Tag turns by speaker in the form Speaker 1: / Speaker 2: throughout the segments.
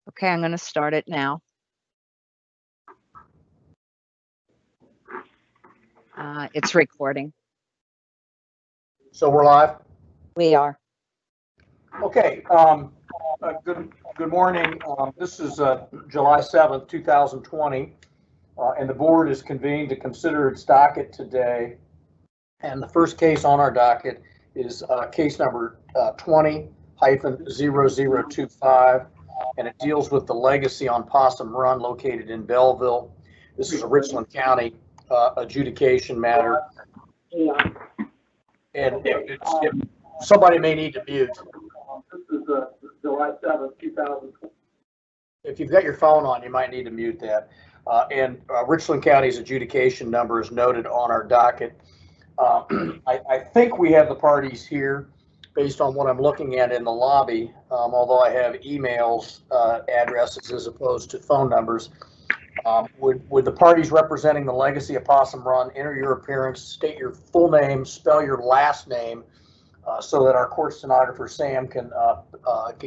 Speaker 1: Okay, I'm going to start it now. It's recording.
Speaker 2: So we're live?
Speaker 1: We are.
Speaker 2: Okay. Good morning. This is July 7th, 2020, and the board is convened to consider its docket today. And the first case on our docket is case number 20-0025, and it deals with the legacy on Possum Run located in Belleville. This is a Richland County adjudication matter. And somebody may need to mute. This is July 7th, 2020. If you've got your phone on, you might need to mute that. And Richland County's adjudication number is noted on our docket. I think we have the parties here based on what I'm looking at in the lobby, although I have emails, addresses as opposed to phone numbers. Would the parties representing the legacy of Possum Run enter your appearance, state your full name, spell your last name, so that our court stenographer Sam can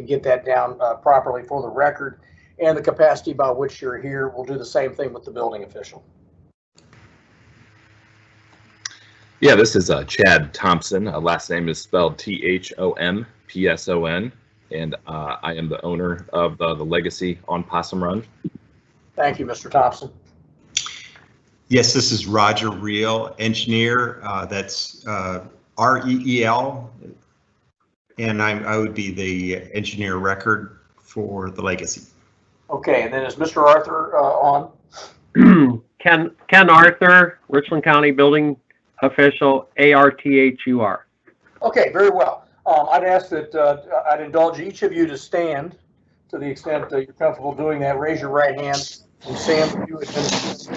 Speaker 2: get that down properly for the record, and the capacity by which you're here. We'll do the same thing with the building official.
Speaker 3: Yeah, this is Chad Thompson. Last name is spelled Thompson, and I am the owner of the legacy on Possum Run.
Speaker 2: Thank you, Mr. Thompson.
Speaker 4: Yes, this is Roger Reel, engineer. That's R-E-E-L, and I would be the engineer record for the legacy.
Speaker 2: Okay, and then is Mr. Arthur on?
Speaker 5: Ken Arthur, Richland County Building Official, A-R-T-H-U-R.
Speaker 2: Okay, very well. I'd ask that I'd indulge each of you to stand to the extent that you're comfortable doing that. Raise your right hand. And Sam, you administer.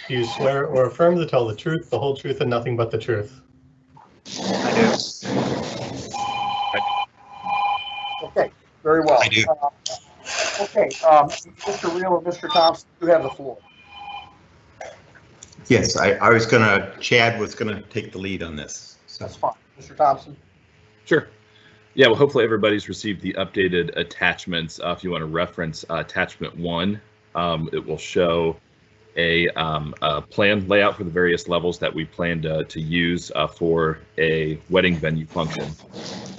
Speaker 6: Do you swear or affirm to tell the truth, the whole truth, and nothing but the truth?
Speaker 4: I do.
Speaker 2: Okay, very well.
Speaker 4: I do.
Speaker 2: Okay, Mr. Reel and Mr. Thompson, you have the floor.
Speaker 4: Yes, Chad was gonna take the lead on this. So.
Speaker 2: That's fine. Mr. Thompson?
Speaker 3: Sure. Yeah, well, hopefully everybody's received the updated attachments. If you want to reference attachment 1, it will show a plan layout for the various levels that we plan to use for a wedding venue function.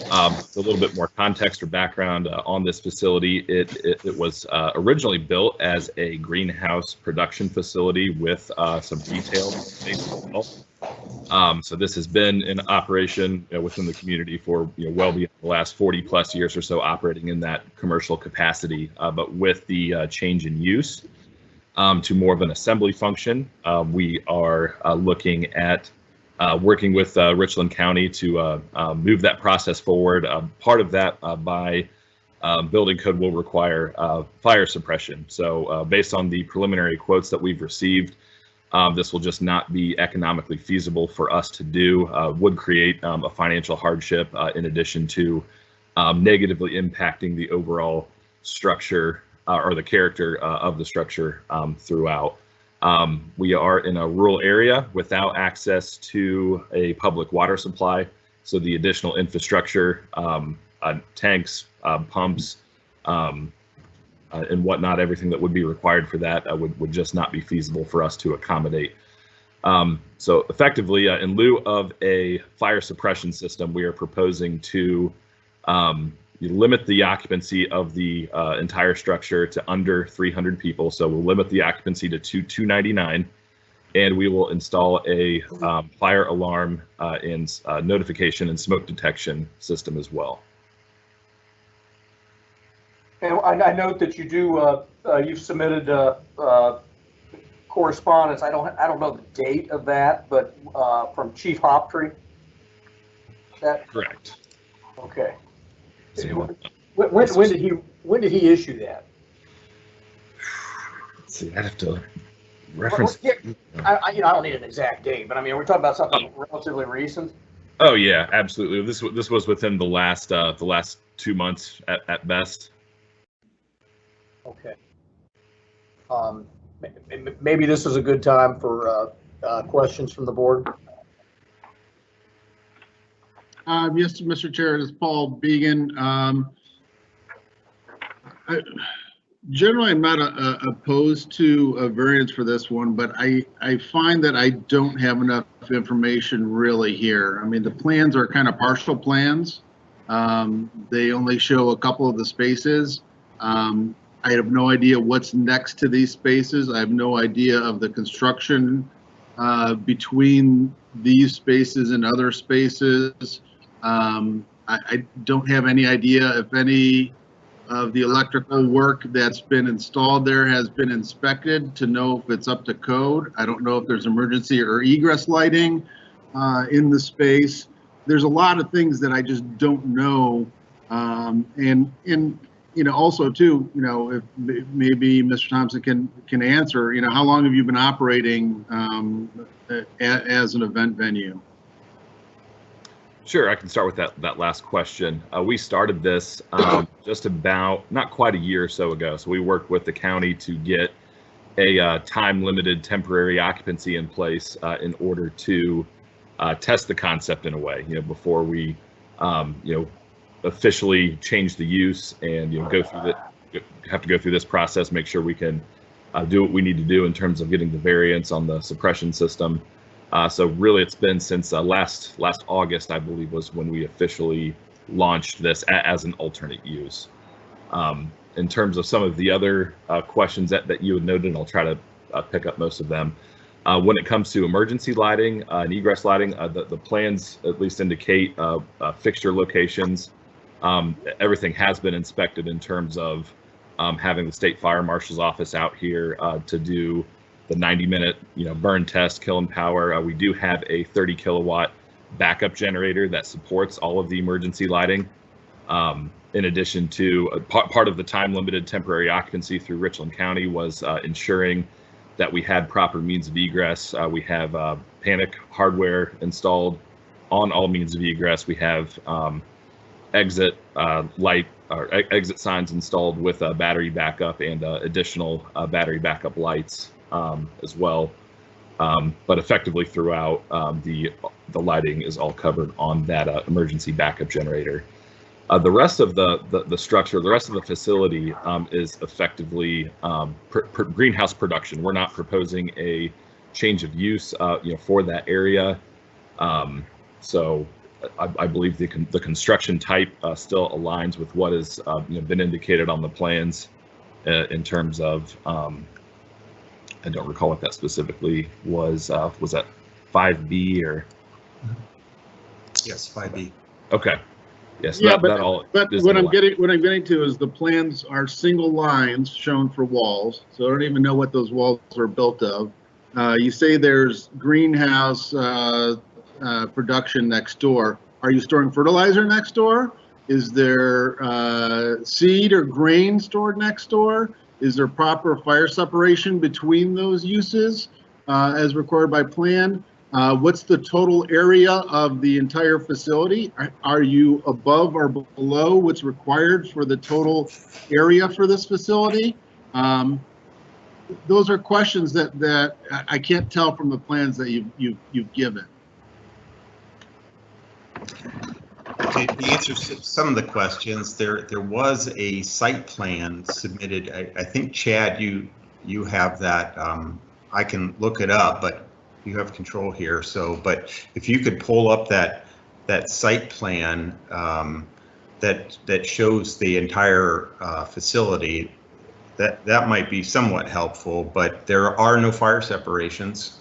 Speaker 3: A little bit more context or background on this facility. It was originally built as a greenhouse production facility with some retail space as well. So this has been in operation within the community for well beyond the last 40 plus years or so, operating in that commercial capacity. But with the change in use to more of an assembly function, we are looking at working with Richland County to move that process forward. Part of that by building code will require fire suppression. So based on the preliminary quotes that we've received, this will just not be economically feasible for us to do, would create a financial hardship in addition to negatively impacting the overall structure or the character of the structure throughout. We are in a rural area without access to a public water supply, so the additional infrastructure, tanks, pumps, and whatnot, everything that would be required for that would just not be feasible for us to accommodate. So effectively, in lieu of a fire suppression system, we are proposing to limit the occupancy of the entire structure to under 300 people. So we'll limit the occupancy to 299, and we will install a fire alarm and notification and smoke detection system as well.
Speaker 2: And I note that you do. You've submitted correspondence. I don't know the date of that, but from Chief Hoptree. That
Speaker 3: Correct.
Speaker 2: okay.
Speaker 3: So,
Speaker 2: When did he issue that?
Speaker 3: let's see, I have to reference.
Speaker 2: I don't need an exact date, but I mean, we're talking about something relatively recent.
Speaker 3: Oh yeah, absolutely. This was within the last 2 months at best.
Speaker 2: Okay. Maybe this is a good time for questions from the board.
Speaker 7: Yes, Mr. Chair, it is Paul Began. Generally, I'm not opposed to a variance for this one, but I find that I don't have enough information really here. I mean, the plans are kind of partial plans. They only show a couple of the spaces. I have no idea what's next to these spaces. I have no idea of the construction between these spaces and other spaces. I don't have any idea if any of the electrical work that's been installed there has been inspected to know if it's up to code. I don't know if there's emergency or egress lighting in the space. There's a lot of things that I just don't know. And you know, also too, you know, if maybe Mr. Thompson can answer, you know, how long have you been operating as an event venue?
Speaker 3: Sure, I can start with that last question. We started this just about, not quite a year or so ago. So we worked with the county to get a time-limited temporary occupancy in place in order to test the concept in a way, you know, before we, you know, officially change the use and, you know, have to go through this process, make sure we can do what we need to do in terms of getting the variance on the suppression system. So really, it's been since last August, I believe, was when we officially launched this as an alternate use. In terms of some of the other questions that you had noted, I'll try to pick up most of them. When it comes to emergency lighting and egress lighting, the plans at least indicate fixture locations. Everything has been inspected in terms of having the state fire marshal's office out here to do the 90-minute, you know, burn test, kill and power. We do have a 30 kilowatt backup generator that supports all of the emergency lighting. In addition to part of the time-limited temporary occupancy through Richland County was ensuring that we had proper means of egress. We have panic hardware installed on all means of egress. We have exit light or exit signs installed with battery backup and additional battery backup lights as well. But effectively throughout, the lighting is all covered on that emergency backup generator. The rest of the structure, the rest of the facility is effectively greenhouse production. We're not proposing a change of use, you know, for that area. So I believe the construction type still aligns with what has you know, been indicated on the plans in terms of. I don't recall what that specifically was. Was that 5B or?
Speaker 4: Yes, 5B.
Speaker 3: Okay. Yes.
Speaker 7: Yeah,
Speaker 3: that all.
Speaker 7: But what I'm getting to is the plans are single lines shown for walls, so I don't even know what those walls are built of. You say there's greenhouse production next door. Are you storing fertilizer next door? Is there seed or grain stored next door? Is there proper fire separation between those uses as required by plan? What's the total area of the entire facility? Are you above or below what's required for the total area for this facility? Those are questions that I can't tell from the plans that you've given.
Speaker 4: Okay, to answer some of the questions, there was a site plan submitted. I think, Chad, you have that. I can look it up, but you have control here. So, but if you could pull up that site plan that shows the entire facility, that might be somewhat helpful. But there are no fire separations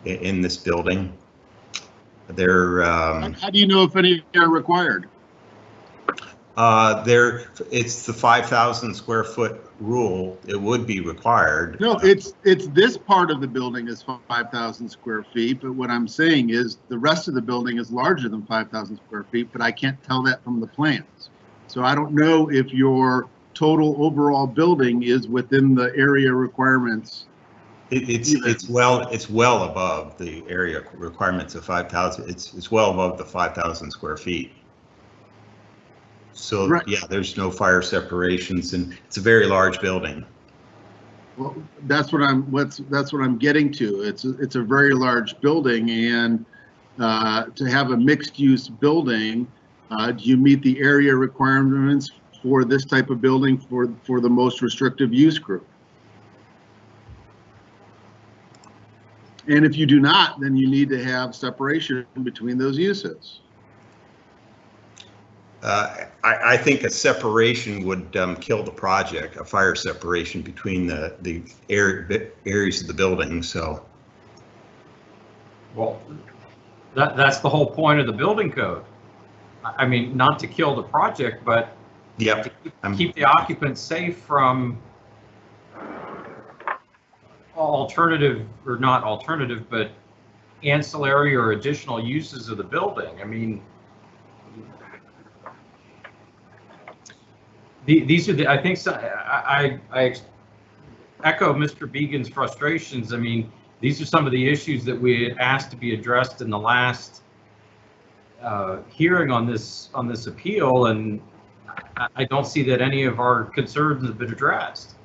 Speaker 4: in this building.
Speaker 7: How do you know if any are required?
Speaker 4: It's the 5,000 square foot rule. It would be required.
Speaker 7: No, it's this part of the building is 5,000 square feet, but what I'm saying is the rest of the building is larger than 5,000 square feet, but I can't tell that from the plans. So I don't know if your total overall building is within the area requirements.
Speaker 4: It's well above the area requirements of 5,000. It's well above the 5,000 square feet. So right. Yeah, there's no fire separations, and it's a very large building.
Speaker 7: Well, that's what I'm getting to. It's a very large building, and to have a mixed-use building, do you meet the area requirements for this type of building for the most restrictive use group? And if you do not, then you need to have separation between those uses.
Speaker 4: I think a separation would kill the project, a fire separation between the areas of the building, so.
Speaker 8: Well, that's the whole point of the building code. I mean, not to kill the project, but
Speaker 4: Yep.
Speaker 8: to keep the occupants safe from alternative, or not alternative, but ancillary or additional uses of the building. I mean, these are the, I think, so, I echo Mr. Beegan's frustrations. I mean, these are some of the issues that we had asked to be addressed in the last hearing on this appeal, and I don't see that any of our concerns have been addressed.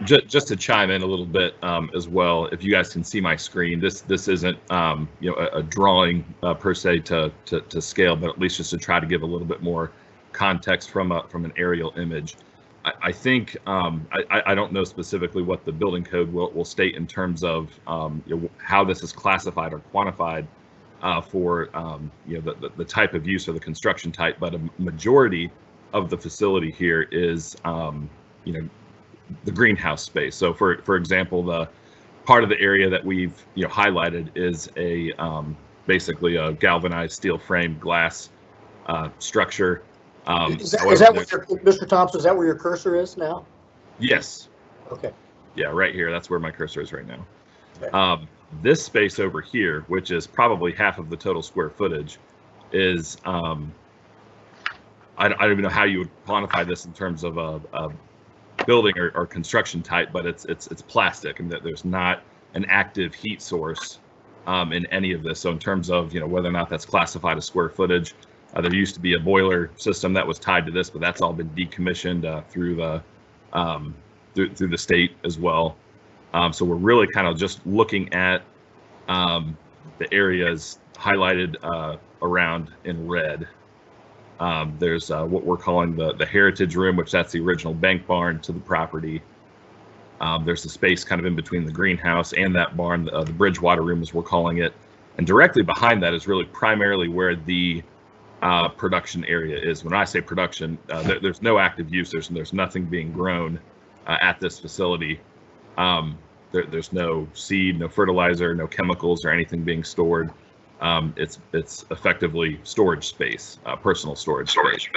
Speaker 3: Just to chime in a little bit as well, if you guys can see my screen, this isn't a drawing per se to scale, but at least just to try to give a little bit more context from an aerial image. I think I don't know specifically what the building code will state in terms of how this is classified or quantified for the type of use or the construction type, but a majority of the facility here is the greenhouse space. So for example, the part of the area that we've highlighted is a basically a galvanized steel frame glass structure.
Speaker 2: Is that where Mr. Thompson, is that where your cursor is now?
Speaker 3: Yes.
Speaker 2: Okay.
Speaker 3: Yeah, right here. That's where my cursor is right now.
Speaker 2: Okay.
Speaker 3: This space over here, which is probably half of the total square footage, is I don't even know how you would quantify this in terms of a building or construction type, but it's plastic, and that there's not an active heat source in any of this. So in terms of whether or not that's classified as square footage, there used to be a boiler system that was tied to this, but that's all been decommissioned through the state as well. So we're really kind of just looking at the areas highlighted around in red. There's what we're calling the heritage room, which that's the original bank barn to the property. There's a space kind of in between the greenhouse and that barn, the Bridgewater room as we're calling it. And directly behind that is really primarily where the production area is. When I say production, there's no active use. There's nothing being grown at this facility. There's no seed, no fertilizer, no chemicals or anything being stored. It's effectively storage space, personal storage space.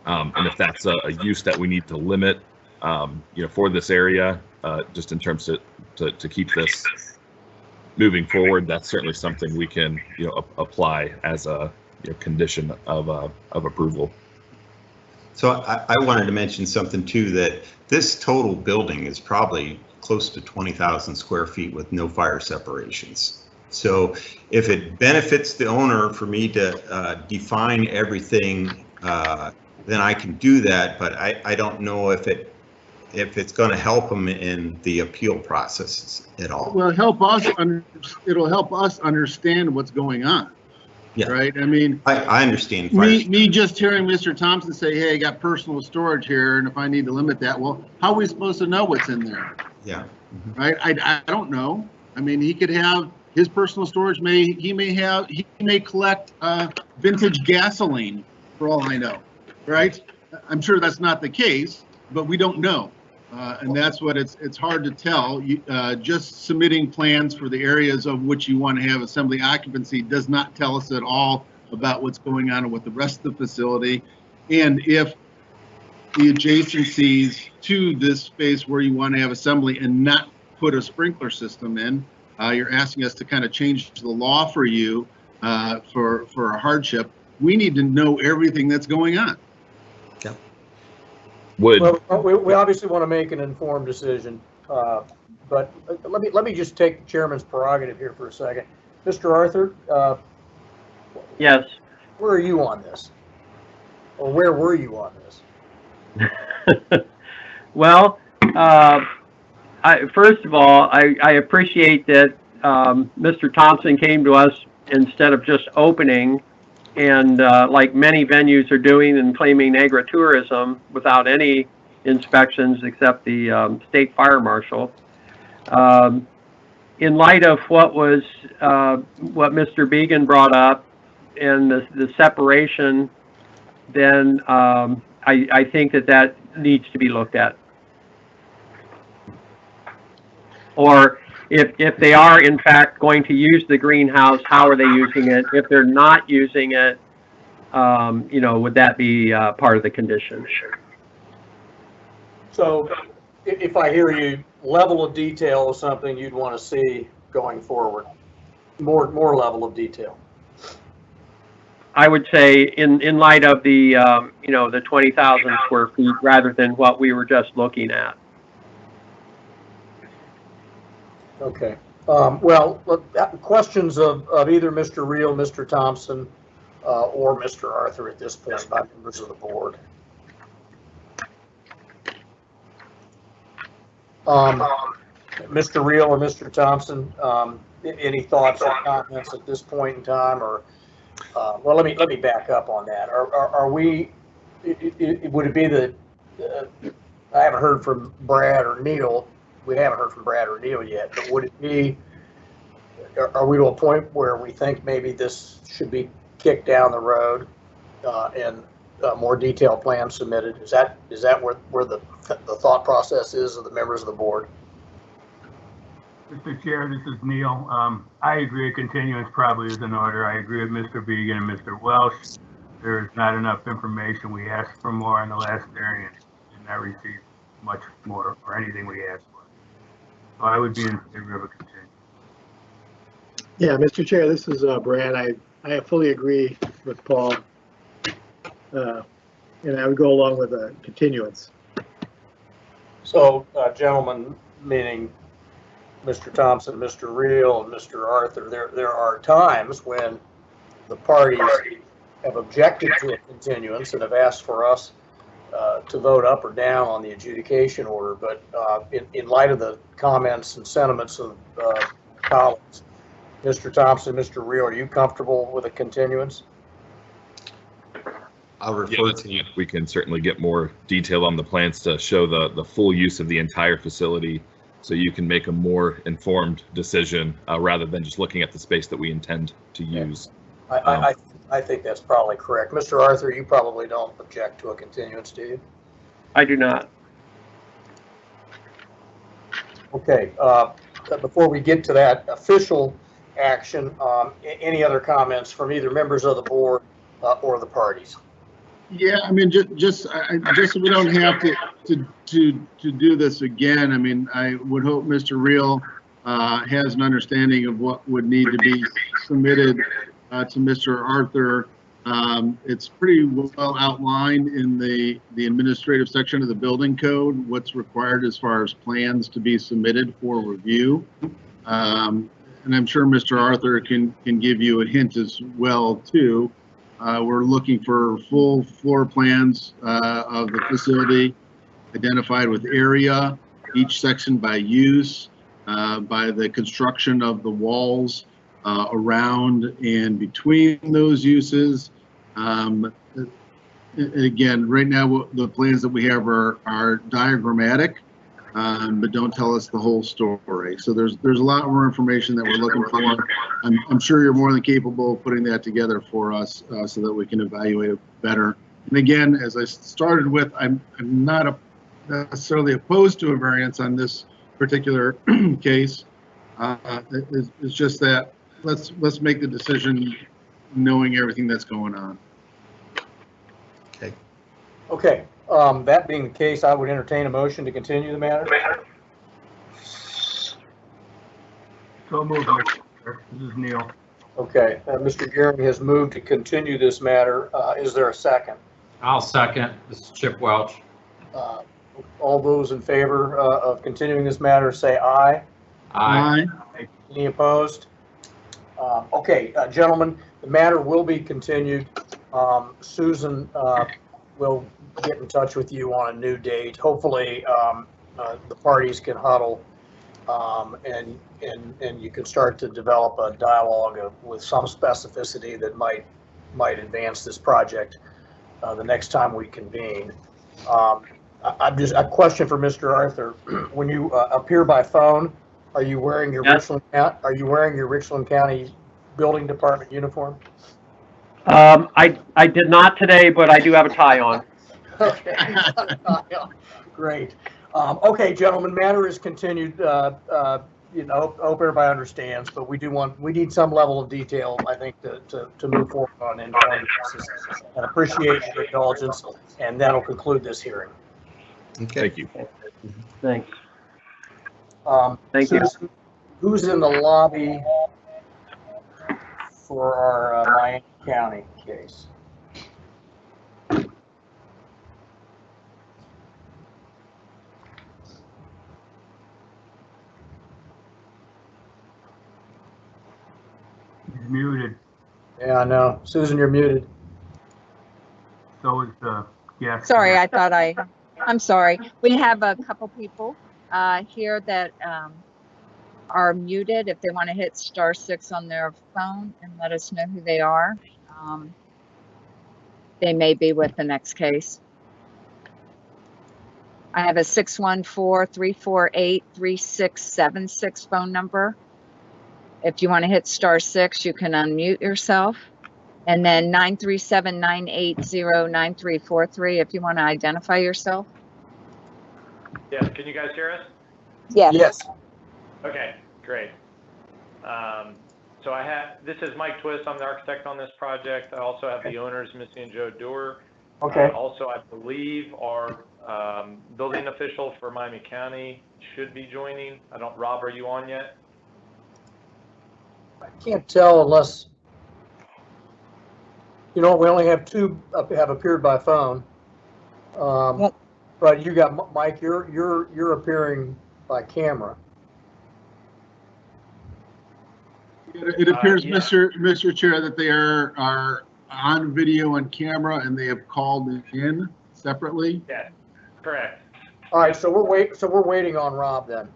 Speaker 3: And if that's a use that we need to limit, for this area, just in terms to keep this moving forward, that's certainly something we can apply as a condition of approval.
Speaker 4: So I wanted to mention something too, that this total building is probably close to 20,000 square feet with no fire separations. So if it benefits the owner for me to define everything, then I can do that, but I don't know if it's going to help them in the appeal process at all.
Speaker 7: Well, it'll help us understand what's going on.
Speaker 4: Yeah.
Speaker 7: Right? I mean,
Speaker 4: I understand.
Speaker 7: me just hearing Mr. Thompson say, hey, I got personal storage here, and if I need to limit that, well, how are we supposed to know what's in there?
Speaker 4: Yeah.
Speaker 7: Right? I don't know. I mean, he could have his personal storage he may collect vintage gasoline for all I know, right? I'm sure that's not the case, but we don't know. And that's what it's hard to tell. Just submitting plans for the areas of which you want to have assembly occupancy does not tell us at all about what's going on with the rest of the facility. And if the adjacencies to this space where you want to have assembly and not put a sprinkler system in, you're asking us to kind of change the law for you for a hardship. We need to know everything that's going on.
Speaker 2: Well, we obviously want to make an informed decision, but let me just take the chairman's prerogative here for a second. Mr. Arthur,
Speaker 5: Yes.
Speaker 2: where are you on this? Or where were you on this?
Speaker 5: Well, first of all, I appreciate that Mr. Thompson came to us instead of just opening and like many venues are doing and claiming agritourism without any inspections except the state fire marshal. In light of what Mr. Began brought up and the separation, then I think that needs to be looked at. Or if they are in fact going to use the greenhouse, how are they using it? If they're not using it, would that be part of the condition?
Speaker 2: So if I hear you, level of detail is something you'd want to see going forward, more level of detail.
Speaker 5: I would say in light of the, the 20,000 square feet rather than what we were just looking at.
Speaker 2: Okay. Well, questions of either Mr. Reel, Mr. Thompson, or Mr. Arthur at this point by members of the board. Mr. Reel or Mr. Thompson, any thoughts or comments at this point in time, or well, let me back up on that. Are we? Would it be the? I haven't heard from Brad or Neil. We haven't heard from Brad or Neil yet, but would it be? Are we to a point where we think maybe this should be kicked down the road and more detailed plans submitted? Is that where the thought process is of the members of the board?
Speaker 9: Mr. Chair, this is Neil. I agree a continuance probably is in order. I agree with Mr. Began and Mr. Welsh. There's not enough information. We asked for more on the last variance, did not receive much more or anything we asked for. So I would be in favor of a continuance.
Speaker 10: Yeah, Mr. Chair, this is Brad. I fully agree with Paul. And I would go along with a continuance.
Speaker 2: So, gentlemen, meaning Mr. Thompson, Mr. Reel, and Mr. Arthur, there are times when the parties have objected to a continuance and have asked for us to vote up or down on the adjudication order. But in light of the comments and sentiments of colleagues, Mr. Thompson, Mr. Reel, are you comfortable with a continuance?
Speaker 4: I'll refer to you.
Speaker 3: We can certainly get more detail on the plans to show the full use of the entire facility, so you can make a more informed decision rather than just looking at the space that we intend to use.
Speaker 2: I think that's probably correct. Mr. Arthur, you probably don't object to a continuance, do you?
Speaker 5: I do not.
Speaker 2: Okay. Before we get to that official action, any other comments from either members of the board or the parties?
Speaker 7: Yeah, I mean, just so we don't have to do this again. I mean, I would hope Mr. Reel has an understanding of what would need to be submitted to Mr. Arthur. It's pretty well outlined in the administrative section of the building code, what's required as far as plans to be submitted for review. And I'm sure Mr. Arthur can give you a hint as well too. We're looking for full floor plans of the facility, identified with area, each section by use, by the construction of the walls around and between those uses. Again, right now the plans that we have are diagrammatic, but don't tell us the whole story. So there's a lot more information that we're looking for. I'm sure you're more than capable of putting that together for us so that we can evaluate it better. And again, as I started with, I'm not necessarily opposed to a variance on this particular case. It's just that let's make the decision knowing everything that's going on.
Speaker 2: Okay. That being the case, I would entertain a motion to continue the matter.
Speaker 9: So moved, Mr. Chair. This is Neil.
Speaker 2: Okay. Mr. Gearing has moved to continue this matter. Is there a second?
Speaker 8: I'll second. This is Chip Welch.
Speaker 2: All those in favor of continuing this matter, say aye.
Speaker 8: Aye.
Speaker 2: Any opposed? Okay, gentlemen, the matter will be continued. Susan will get in touch with you on a new date. Hopefully, the parties can huddle and you can start to develop a dialogue with some specificity that might might advance this project the next time we convene. I'm just a question for Mr. Arthur. When you appear by phone, are you wearing your
Speaker 5: Yes.
Speaker 2: Richland County Building Department uniform?
Speaker 5: I did not today, but I do have a tie on.
Speaker 2: Okay. Great. Okay, gentlemen, matter is continued. Hope everybody understands, but we need some level of detail, I think, to move forward on informed basis. And appreciate your indulgence, and that'll conclude this hearing.
Speaker 4: Okay.
Speaker 3: Thank you.
Speaker 5: Thanks. Thank you.
Speaker 2: Susan, who's in the lobby for our Miami County case?
Speaker 9: He's muted.
Speaker 2: Yeah, I know. Susan, you're muted.
Speaker 9: So is the guest.
Speaker 1: Sorry, I'm sorry. We have a couple people here that are muted. If they want to hit *6 on their phone and let us know who they are, they may be with the next case. I have a 614-348-3676 phone number. If you want to hit *6, you can unmute yourself. And then 937-980-9343 if you want to identify yourself.
Speaker 11: Yes, can you guys hear us?
Speaker 1: Yes.
Speaker 2: Yes.
Speaker 11: Okay, great. So this is Mike Twist. I'm the architect on this project. I also have the owners, Missy and Joe Doerr.
Speaker 2: Okay.
Speaker 11: Also, I believe our building official for Miami County should be joining. Rob, are you on yet?
Speaker 2: I can't tell unless, we only have two have appeared by phone. But you got Mike. You're appearing by camera.
Speaker 7: It appears,
Speaker 11: yeah.
Speaker 7: Mr. Chair, that they are on video and camera, and they have called in separately.
Speaker 11: Yes, correct.
Speaker 2: All right. So we're waiting on Rob then.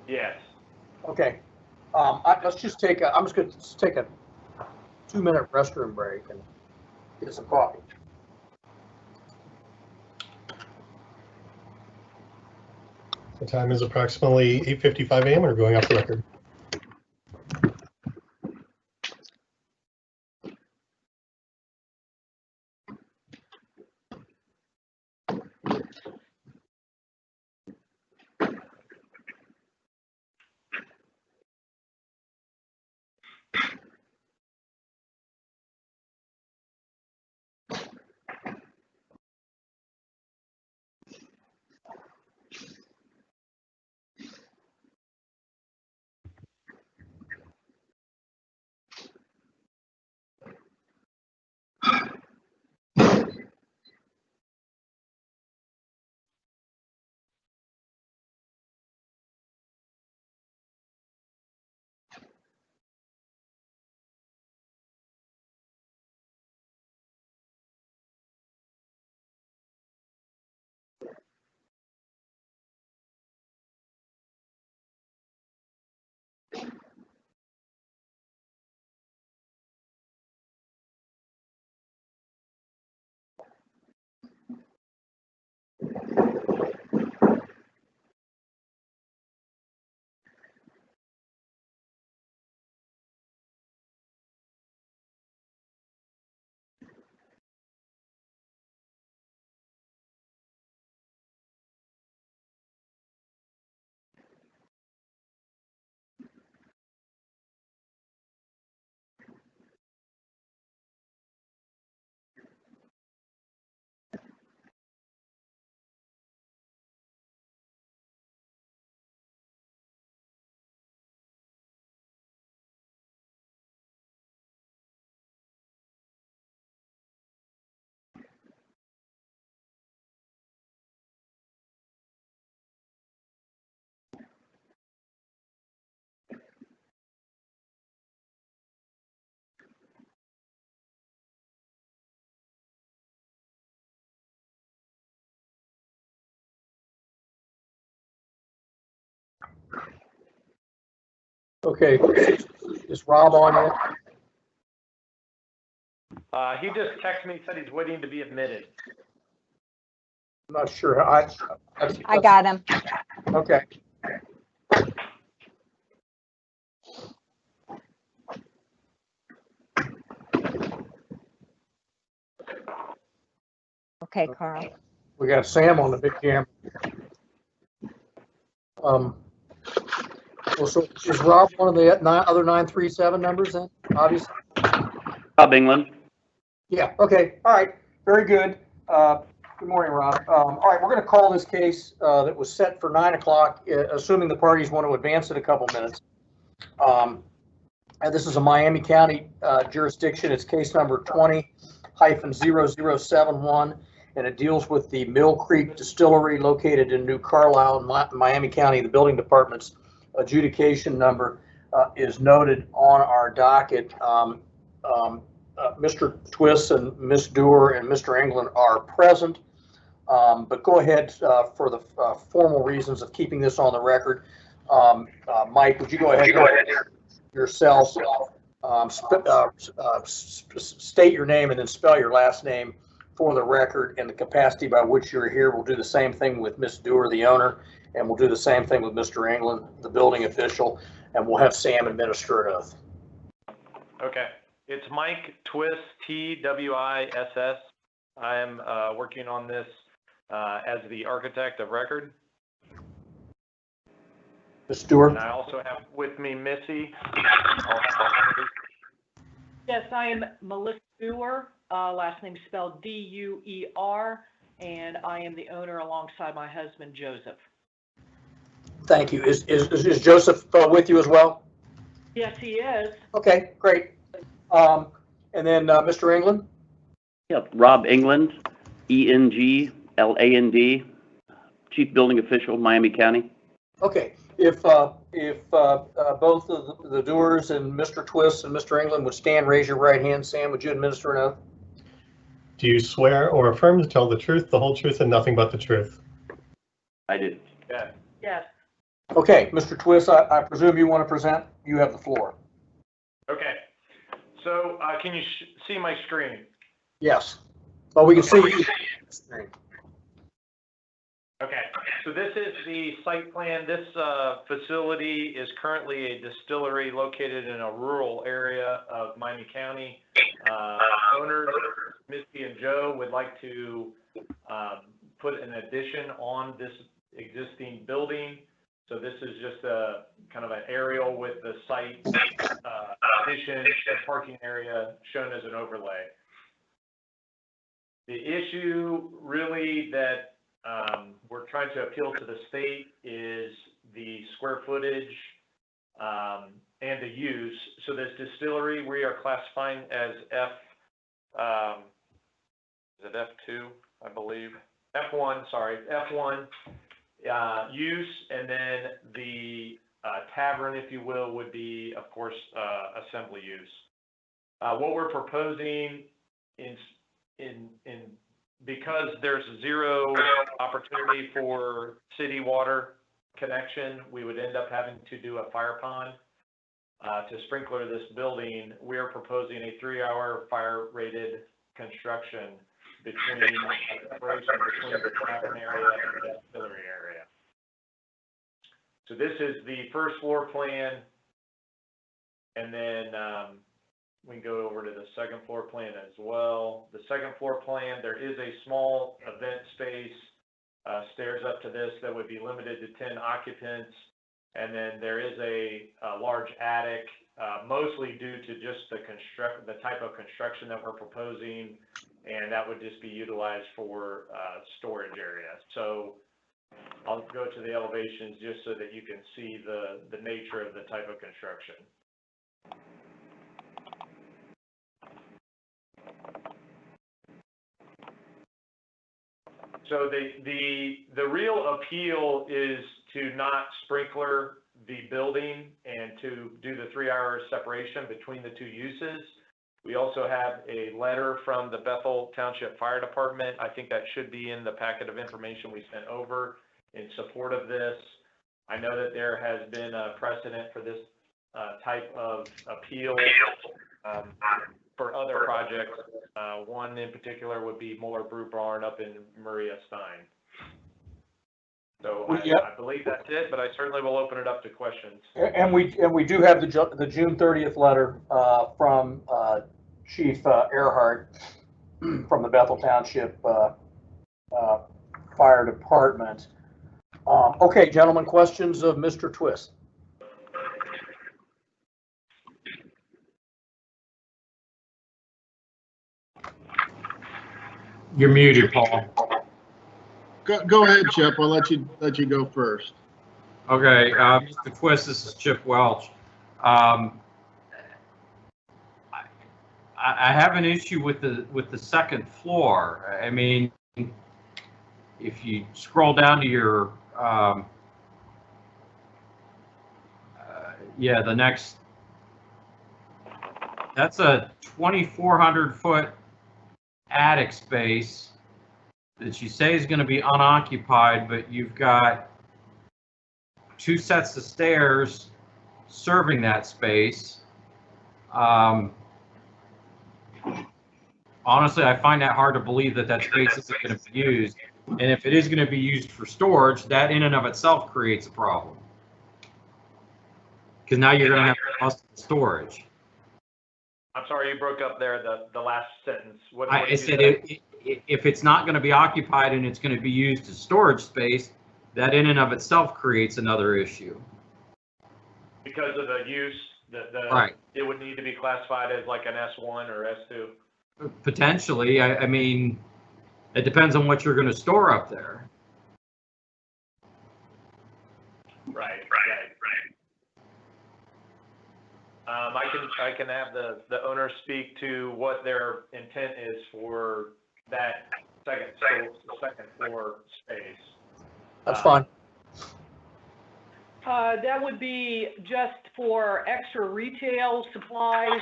Speaker 11: Yes.
Speaker 2: Okay. Let's just take I'm just going to take a 2-minute restroom break and get some coffee.
Speaker 6: The time is approximately 8:55 a.m. We're going off the record.
Speaker 2: Okay. Is Rob on yet?
Speaker 11: He just texted me, said he's waiting to be admitted.
Speaker 2: I'm not sure. I
Speaker 1: got him.
Speaker 2: Okay.
Speaker 1: Okay, Carl.
Speaker 2: We got Sam on the big camera. Well, so is Rob one of the other 937 numbers then, obviously?
Speaker 12: Rob England.
Speaker 2: Yeah, okay, all right, very good. Good morning, Rob. All right, we're gonna call this case that was set for 9 o'clock, assuming the parties want to advance it a couple minutes. And this is a Miami County jurisdiction. It's case number 20-0071, and it deals with the Mill Creek Distillery located in New Carlisle, Miami County. The building department's adjudication number is noted on our docket. Mr. Twiss and Ms. Dewar and Mr. England are present, but go ahead for the formal reasons of keeping this on the record. Mike, would you go ahead yourself, state your name and then spell your last name for the record and the capacity by which you're here. We'll do the same thing with Ms. Dewar, the owner, and we'll do the same thing with Mr. England, the building official, and we'll have Sam administer an oath.
Speaker 11: Okay. It's Mike Twiss, Twiss. I am working on this as the architect of record.
Speaker 2: Ms. Stewart.
Speaker 11: And I also have with me Missy.
Speaker 13: Yes, I am Melissa Dewar, last name spelled D-U-E-R, and I am the owner alongside my husband, Joseph.
Speaker 2: Thank you. Is Joseph with you as well?
Speaker 13: Yes, he is.
Speaker 2: Okay, great. And then Mr. England?
Speaker 12: Yep, Rob England, E-N-G-L-A-N-D, Chief Building Official, Miami County.
Speaker 2: Okay, if both of the Dewars and Mr. Twiss and Mr. England would stand, raise your right hand. Sam, would you administer an oath?
Speaker 6: Do you swear or affirm to tell the truth, the whole truth, and nothing but the truth?
Speaker 12: I do.
Speaker 11: Yeah.
Speaker 13: Yes.
Speaker 2: Okay, Mr. Twiss, I presume you want to present. You have the floor.
Speaker 11: Okay. So can you see my screen?
Speaker 2: Yes. Well, we can see you.
Speaker 11: Okay, so this is the site plan. This facility is currently a distillery located in a rural area of Miami County. Owners, Misty and Joe, would like to put an addition on this existing building. So this is just a kind of an aerial with the site addition and parking area shown as an overlay. The issue really that we're trying to appeal to the state is the square footage and the use. So this distillery we are classifying as is it F2, I believe? F1, sorry, F1 use, and then the tavern, if you will, would be, of course, assembly use. What we're proposing because there's zero opportunity for city water connection, we would end up having to do a fire pond to sprinkler this building. We are proposing a 3-hour fire rated construction separation between the tavern area and the distillery area. So this is the first floor plan, and then we can go over to the second floor plan as well. The second floor plan, there is a small event space, stairs up to this that would be limited to 10 occupants. And then there is a large attic, mostly due to just the type of construction that we're proposing, and that would just be utilized for storage area. So I'll go to the elevations just so that you can see the nature of the type of construction. So the real appeal is to not sprinkler the building and to do the 3-hour separation between the two uses. We also have a letter from the Bethel Township Fire Department. I think that should be in the packet of information we sent over in support of this. I know that there has been a precedent for this type of appeal for other projects. One in particular would be Mueller Brew Barn up in Maria Stein. So I believe that's it, but I certainly will open it up to questions.
Speaker 2: And we do have the June 30th letter from Chief Earhart from the Bethel Township Fire Department. Okay, gentlemen, questions of Mr. Twist?
Speaker 8: You're muted, Paul.
Speaker 7: Go ahead, Chip. I'll let you go first.
Speaker 8: Okay, Mr. Twist, this is Chip Welch. I have an issue with the second floor. I mean, if you scroll down to your the next, that's a 2,400 foot attic space that you say is going to be unoccupied, but you've got 2 sets of stairs serving that space. Honestly, I find that hard to believe that space isn't going to be used. And if it is going to be used for storage, that in and of itself creates a problem. Because now you're going to have custom storage.
Speaker 11: I'm sorry, you broke up there, the last sentence. What
Speaker 8: I said if it's not going to be occupied and it's going to be used as storage space, that in and of itself creates another issue.
Speaker 11: Because of the use,
Speaker 8: right.
Speaker 11: It would need to be classified as like an S1 or S2.
Speaker 8: Potentially. I mean, it depends on what you're going to store up there.
Speaker 11: Right. I can have the owner speak to what their intent is for that second floor space.
Speaker 2: That's fine.
Speaker 13: That would be just for extra retail supplies,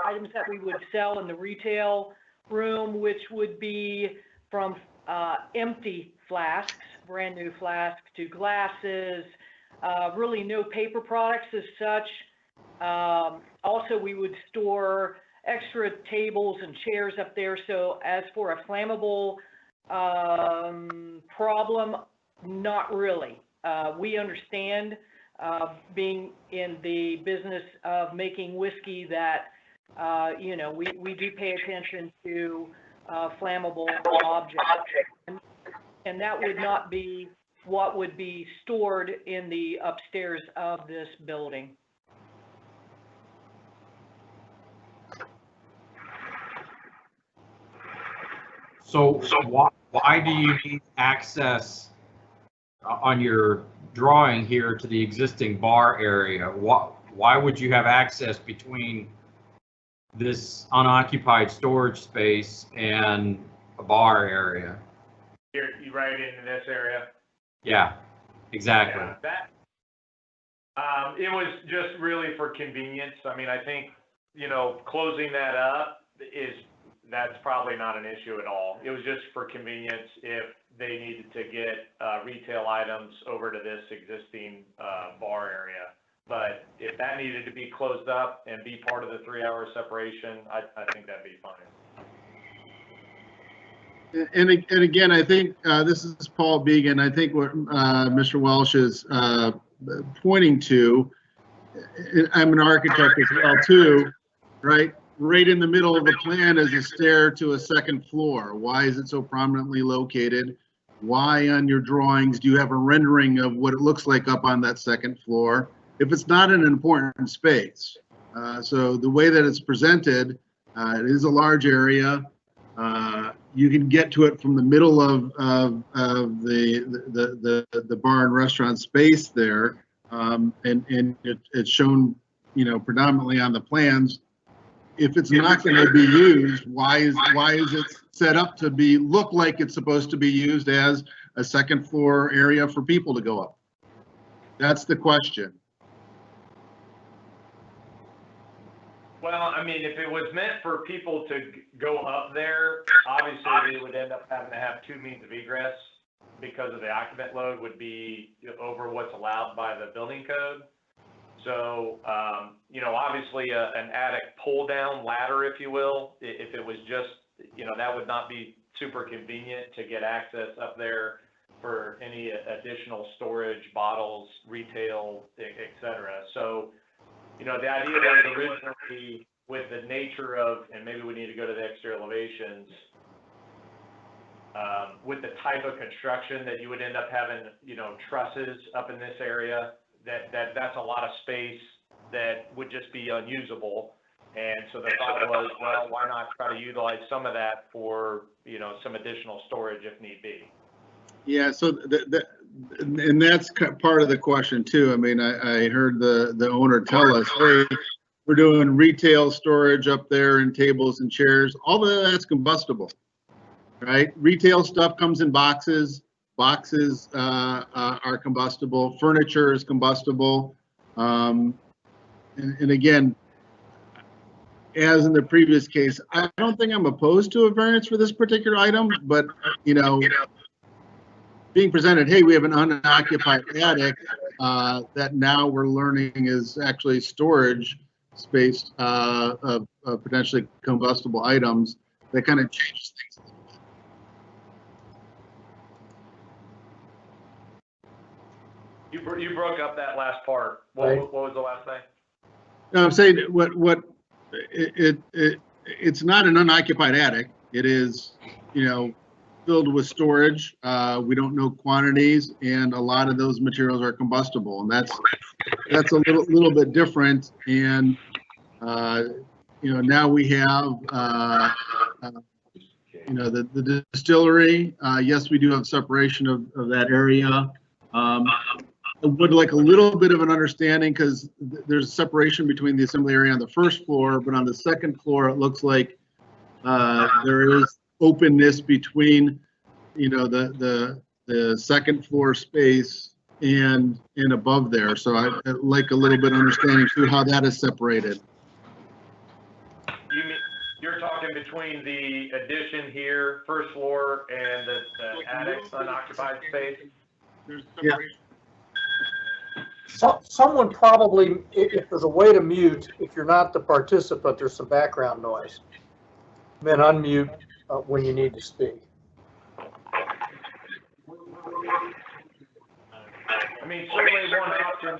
Speaker 13: items that we would sell in the retail room, which would be from empty flasks, brand new flasks, to glasses, really no paper products as such. Also, we would store extra tables and chairs up there. So as for a flammable problem, not really. We understand, being in the business of making whiskey, that, we do pay attention to flammable objects. And that would not be what would be stored in the upstairs of this building.
Speaker 8: So why do you need access on your drawing here to the existing bar area? Why would you have access between this unoccupied storage space and a bar area?
Speaker 11: You right in this area?
Speaker 8: Yeah, exactly.
Speaker 11: Yeah, it was just really for convenience. I mean, I think, closing that up that's probably not an issue at all. It was just for convenience if they needed to get retail items over to this existing bar area. But if that needed to be closed up and be part of the 3-hour separation, I think that'd be fine.
Speaker 7: And again, I think this is Paul Began. I think what Mr. Welsh is pointing to, I'm an architect as well too, right? Right in the middle of the plan is a stair to a second floor. Why is it so prominently located? Why on your drawings do you have a rendering of what it looks like up on that second floor if it's not an important space? So the way that it's presented, it is a large area. You can get to it from the middle of the bar and restaurant space there, and it's shown, predominantly on the plans. If it's not going to be used, why is it set up to look like it's supposed to be used as a second floor area for people to go up? That's the question.
Speaker 11: Well, I mean, if it was meant for people to go up there, obviously they would end up having to have 2 means of egress because of the occupant load would be over what's allowed by the building code. So, obviously an attic pull down ladder, if you will, if it was just, that would not be super convenient to get access up there for any additional storage, bottles, retail, et cetera. So, the idea was originally with the nature of, and maybe we need to go to the exterior elevations, with the type of construction that you would end up having, trusses up in this area, that's a lot of space that would just be unusable. And so the thought was, well, why not try to utilize some of that for, some additional storage if need be?
Speaker 7: Yeah, so and that's part of the question too. I mean, I heard the owner tell us, hey, we're doing retail storage up there and tables and chairs. All of that's combustible, right? Retail stuff comes in boxes. Boxes are combustible. Furniture is combustible. And again, as in the previous case, I don't think I'm opposed to a variance for this particular item, but, being presented, hey, we have an unoccupied attic that now we're learning is actually storage space of potentially combustible items, that kind of changes things a little bit.
Speaker 11: You broke up that last part. What was the last thing?
Speaker 7: No, I'm saying it's not an unoccupied attic. It is, filled with storage. We don't know quantities, and a lot of those materials are combustible, and that's a little bit different. And now we have the distillery. Yes, we do have separation of that area. I would like a little bit of an understanding, because there's separation between the assembly area on the first floor, but on the second floor, it looks like there is openness between, the second floor space and above there. So I'd like a little bit of understanding too how that is separated.
Speaker 11: You're talking between the addition here, first floor, and the attic's unoccupied space?
Speaker 7: Yeah.
Speaker 2: Someone probably, if there's a way to mute, if you're not the participant, there's some background noise. Then unmute when you need to speak.
Speaker 11: I mean, certainly one option.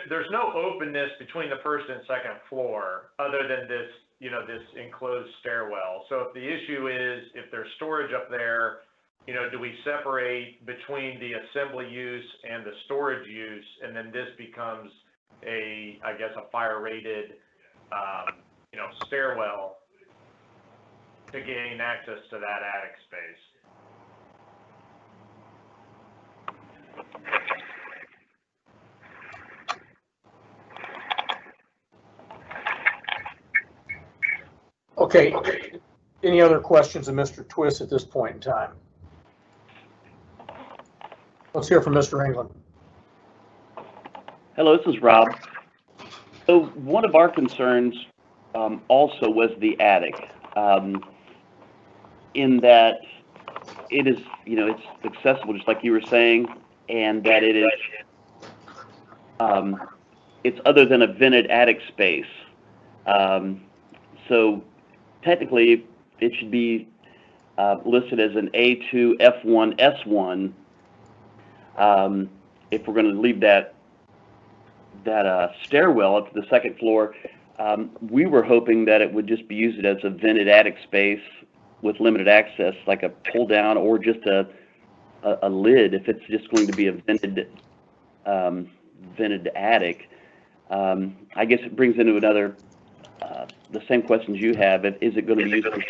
Speaker 11: There's no openness between the first and second floor other than this, this enclosed stairwell. So if the issue is, if there's storage up there, do we separate between the assembly use and the storage use, and then this becomes a fire rated, stairwell to gain access to that attic space?
Speaker 2: Okay. Any other questions of Mr. Twist at this point in time? Let's hear from Mr. England.
Speaker 12: Hello, this is Rob. So one of our concerns also was the attic, in that it is, it's accessible, just like you were saying, and that it is, it's other than a vented attic space. So technically, it should be listed as an A2 F1 S1. If we're going to leave that stairwell up to the second floor, we were hoping that it would just be used as a vented attic space with limited access, like a pull down or just a lid. If it's just going to be a vented attic, I guess it brings into another the same questions you have. Is it going to be used for?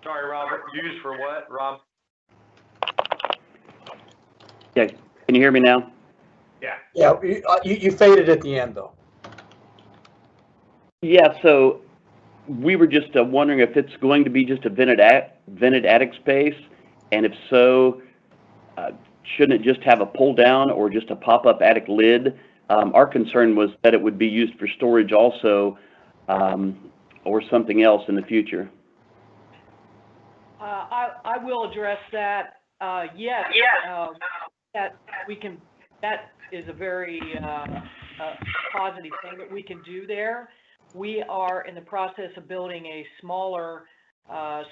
Speaker 11: Sorry, Robert. Used for what, Rob?
Speaker 12: Yeah. Can you hear me now?
Speaker 11: Yeah.
Speaker 2: Yeah, you faded at the end, though.
Speaker 12: Yeah, so we were just wondering if it's going to be just a vented attic space, and if so, shouldn't it just have a pull down or just a pop-up attic lid? Our concern was that it would be used for storage also, or something else in the future.
Speaker 13: I will address that. Yes, that we can that is a very positive thing that we can do there. We are in the process of building a smaller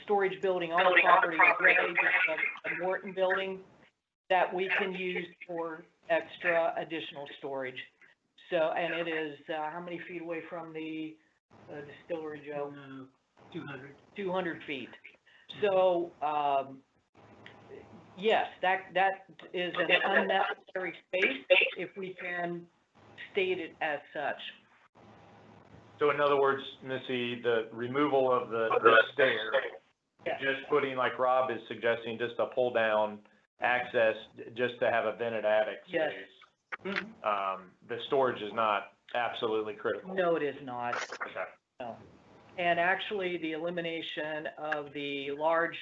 Speaker 13: storage building on the property, really just a Morton building that we can use for extra additional storage. So, and it is, how many feet away from the distillery, Joe? 200. 200 feet. So, yes, that is an unnecessary space if we can state it as such.
Speaker 11: So in other words, Missy, the removal of the stair, just putting, like Rob is suggesting, just a pull down access, just to have a vented attic space.
Speaker 13: Yes.
Speaker 11: The storage is not absolutely critical.
Speaker 13: No, it is not.
Speaker 11: Okay.
Speaker 13: No. And actually, the elimination of the large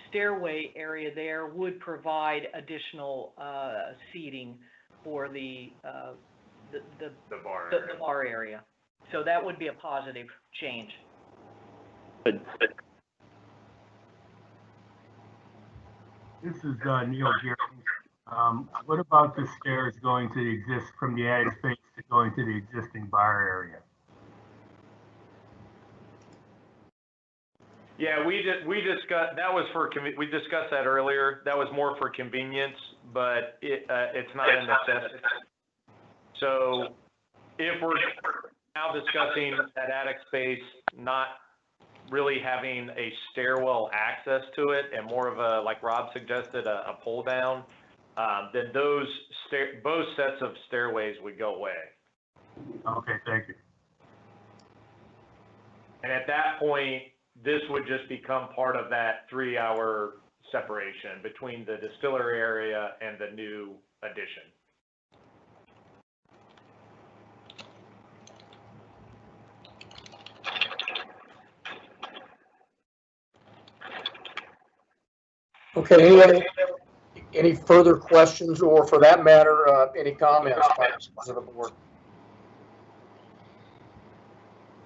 Speaker 13: stairway area there would provide additional seating for the bar area. So that would be a positive change.
Speaker 12: But
Speaker 9: This is Neil Geary. What about the stairs going to the from the attic space to going to the existing bar area?
Speaker 11: Yeah, we discussed, that was for, we discussed that earlier. That was more for convenience, but it's not a necessity. So if we're now discussing that attic space not really having a stairwell access to it and more of a, like Rob suggested, a pull down, then both sets of stairways would go away.
Speaker 9: Okay, thank you.
Speaker 11: And at that point, this would just become part of that 3-hour separation between the distillery area and the new addition.
Speaker 2: Okay, any further questions, or for that matter, any comments by members of the board?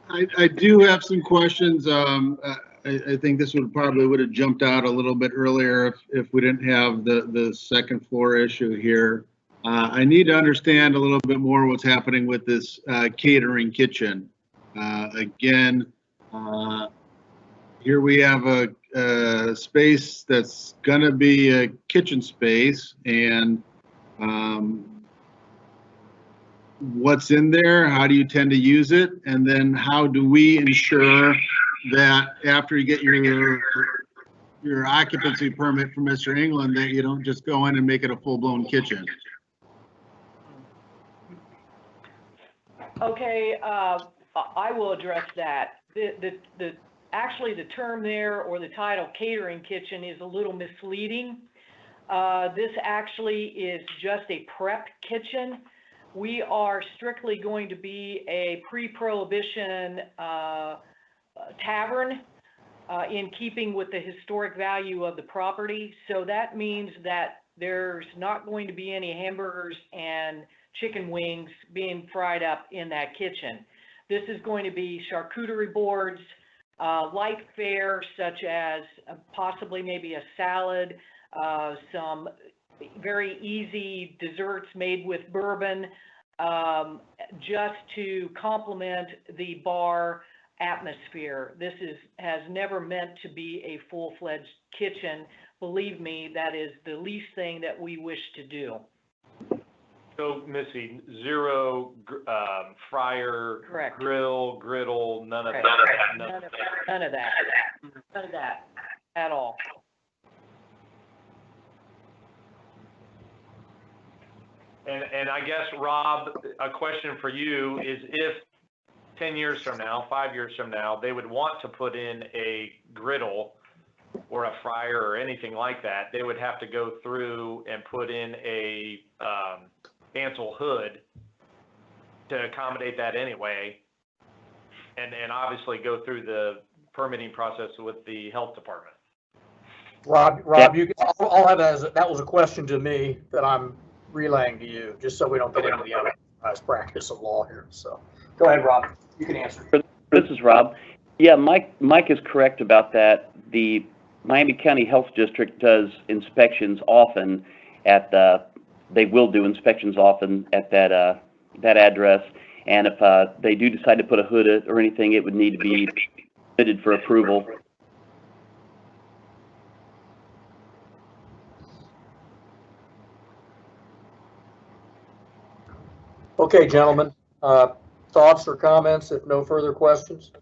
Speaker 7: I do have some questions. I think this would have jumped out a little bit earlier if we didn't have the second floor issue here. I need to understand a little bit more what's happening with this catering kitchen. Again, here we have a space that's gonna be a kitchen space, and what's in there, how do you tend to use it, and then how do we ensure that after you get your occupancy permit from Mr. England, that you don't just go in and make it a full-blown kitchen?
Speaker 13: Okay, I will address that. Actually, the term there, or the title catering kitchen, is a little misleading. This actually is just a prep kitchen. We are strictly going to be a pre-prohibition tavern in keeping with the historic value of the property. So that means that there's not going to be any hamburgers and chicken wings being fried up in that kitchen. This is going to be charcuterie boards, light fare such as possibly maybe a salad, some very easy desserts made with bourbon, just to complement the bar atmosphere. This has never meant to be a full-fledged kitchen. Believe me, that is the least thing that we wish to do.
Speaker 11: So, Missy, zero fryer,
Speaker 13: Correct.
Speaker 11: grill, griddle, none of
Speaker 13: Correct.
Speaker 11: that.
Speaker 13: None of that. None of that at all.
Speaker 11: And I guess, Rob, a question for you is, if 10 years from now, 5 years from now, they would want to put in a griddle or a fryer or anything like that, they would have to go through and put in a cancel hood to accommodate that anyway, and obviously go through the permitting process with the health department.
Speaker 2: Rob, I'll have that was a question to me that I'm relaying to you, just so we don't get into the unauthorized practice of law here. So go ahead, Rob. You can answer.
Speaker 12: This is Rob. Yeah, Mike is correct about that. The Miami County Health District does inspections often at the they will do inspections often at that address. And if they do decide to put a hood or anything, it would need to be submitted for approval.
Speaker 2: Okay, gentlemen, thoughts or comments if no further questions?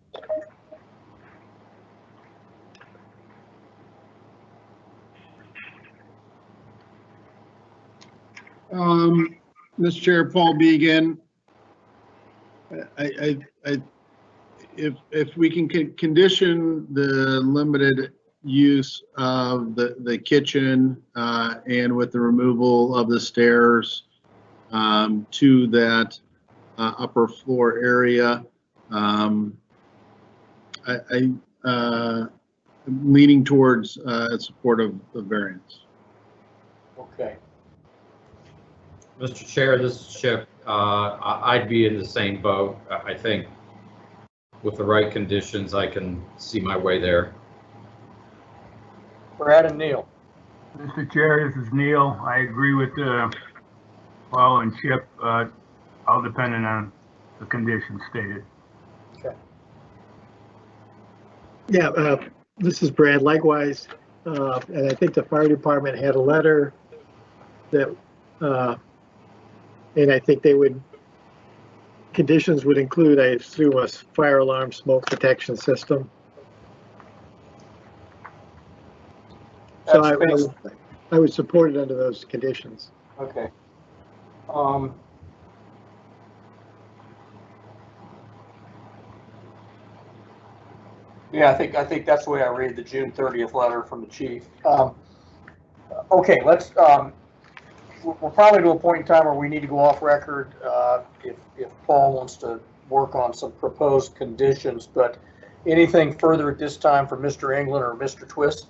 Speaker 7: Mr. Chair, Paul Began. If we can condition the limited use of the kitchen and with the removal of the stairs to that upper floor area, I'm leaning towards support of the variance.
Speaker 2: Okay.
Speaker 8: Mr. Chair, this is Chip. I'd be in the same boat. I think with the right conditions, I can see my way there.
Speaker 2: Brad and Neil.
Speaker 9: Mr. Chair, this is Neil. I agree with Paul and Chip, all dependent on the conditions stated.
Speaker 2: Okay.
Speaker 10: Yeah, this is Brad. Likewise, and I think the fire department had a letter that, and I think conditions would include, I assume, a fire alarm smoke detection system. So I would support it under those conditions.
Speaker 2: Okay. Yeah, I think that's the way I read the June 30th letter from the chief. Okay, let's, we're probably to a point in time where we need to go off record if Paul wants to work on some proposed conditions, but anything further at this time from Mr. England or Mr. Twist?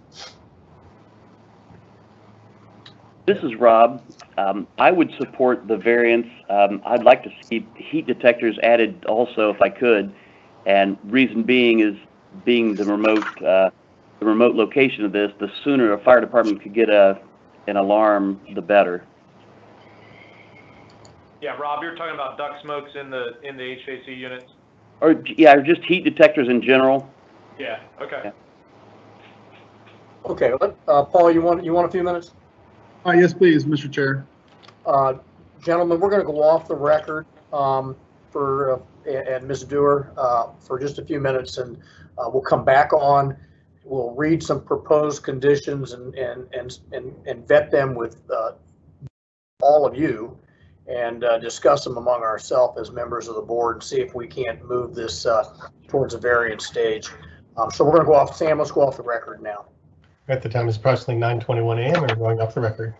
Speaker 12: This is Rob. I would support the variance. I'd like to see heat detectors added also if I could, and reason being is being the remote location of this, the sooner a fire department could get an alarm, the better.
Speaker 11: Yeah, Rob, you're talking about duct smokes in the HVAC units?
Speaker 12: Or yeah, or just heat detectors in general.
Speaker 11: Yeah, okay.
Speaker 2: Okay, Paul, you want a few minutes?
Speaker 7: Yes, please, Mr. Chair.
Speaker 2: Gentlemen, we're going to go off the record and Ms. Dewar for just a few minutes, and we'll come back on. We'll read some proposed conditions and vet them with all of you, and discuss them among ourselves as members of the board and see if we can't move this towards a variance stage. So we're going to go off. Sam, let's go off the record now.
Speaker 6: At the time is approximately 9:21 a.m. We're going off the record.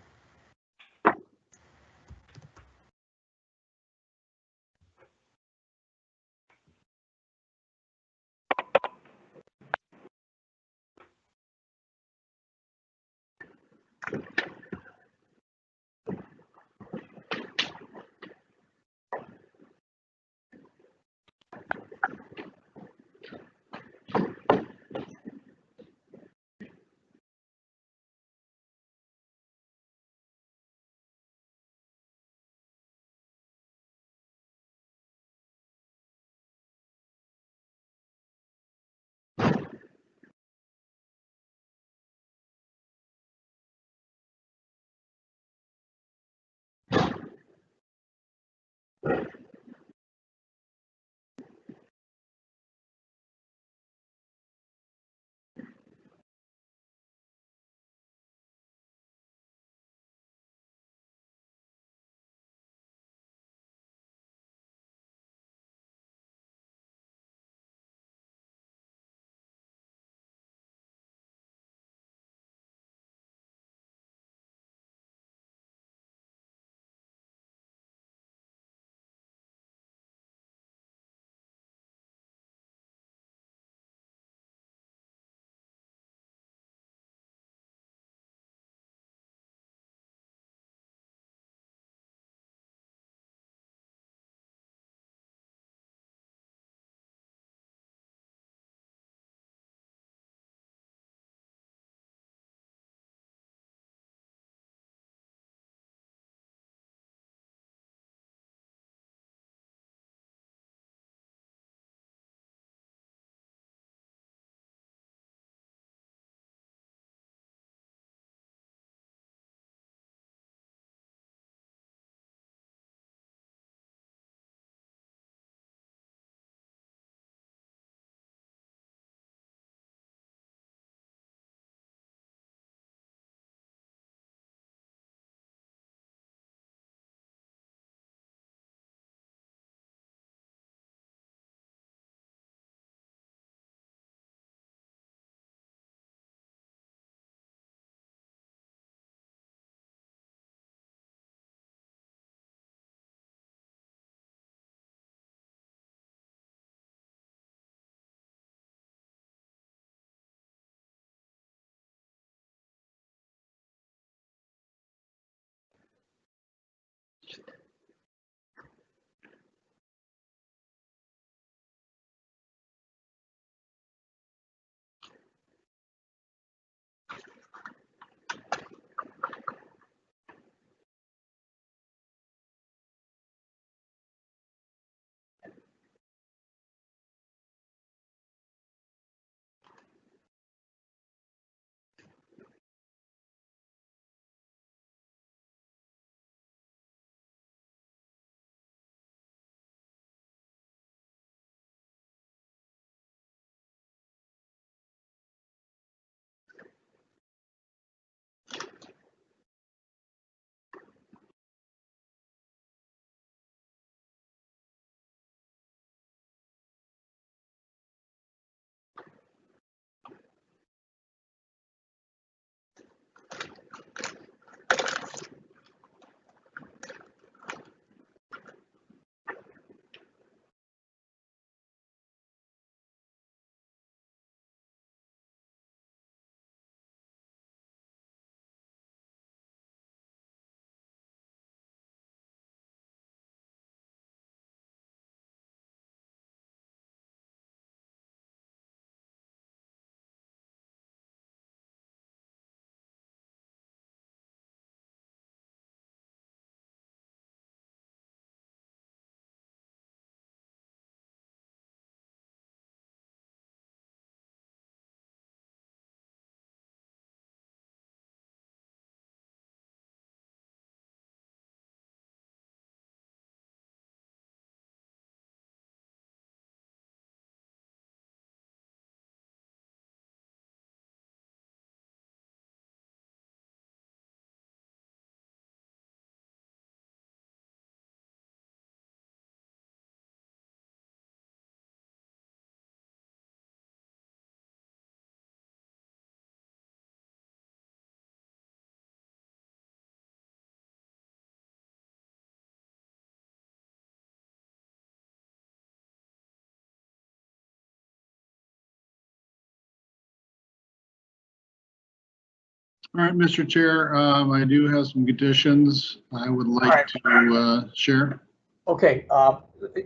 Speaker 7: All right, Mr. Chair, I do have some conditions I would like to share.
Speaker 2: Okay,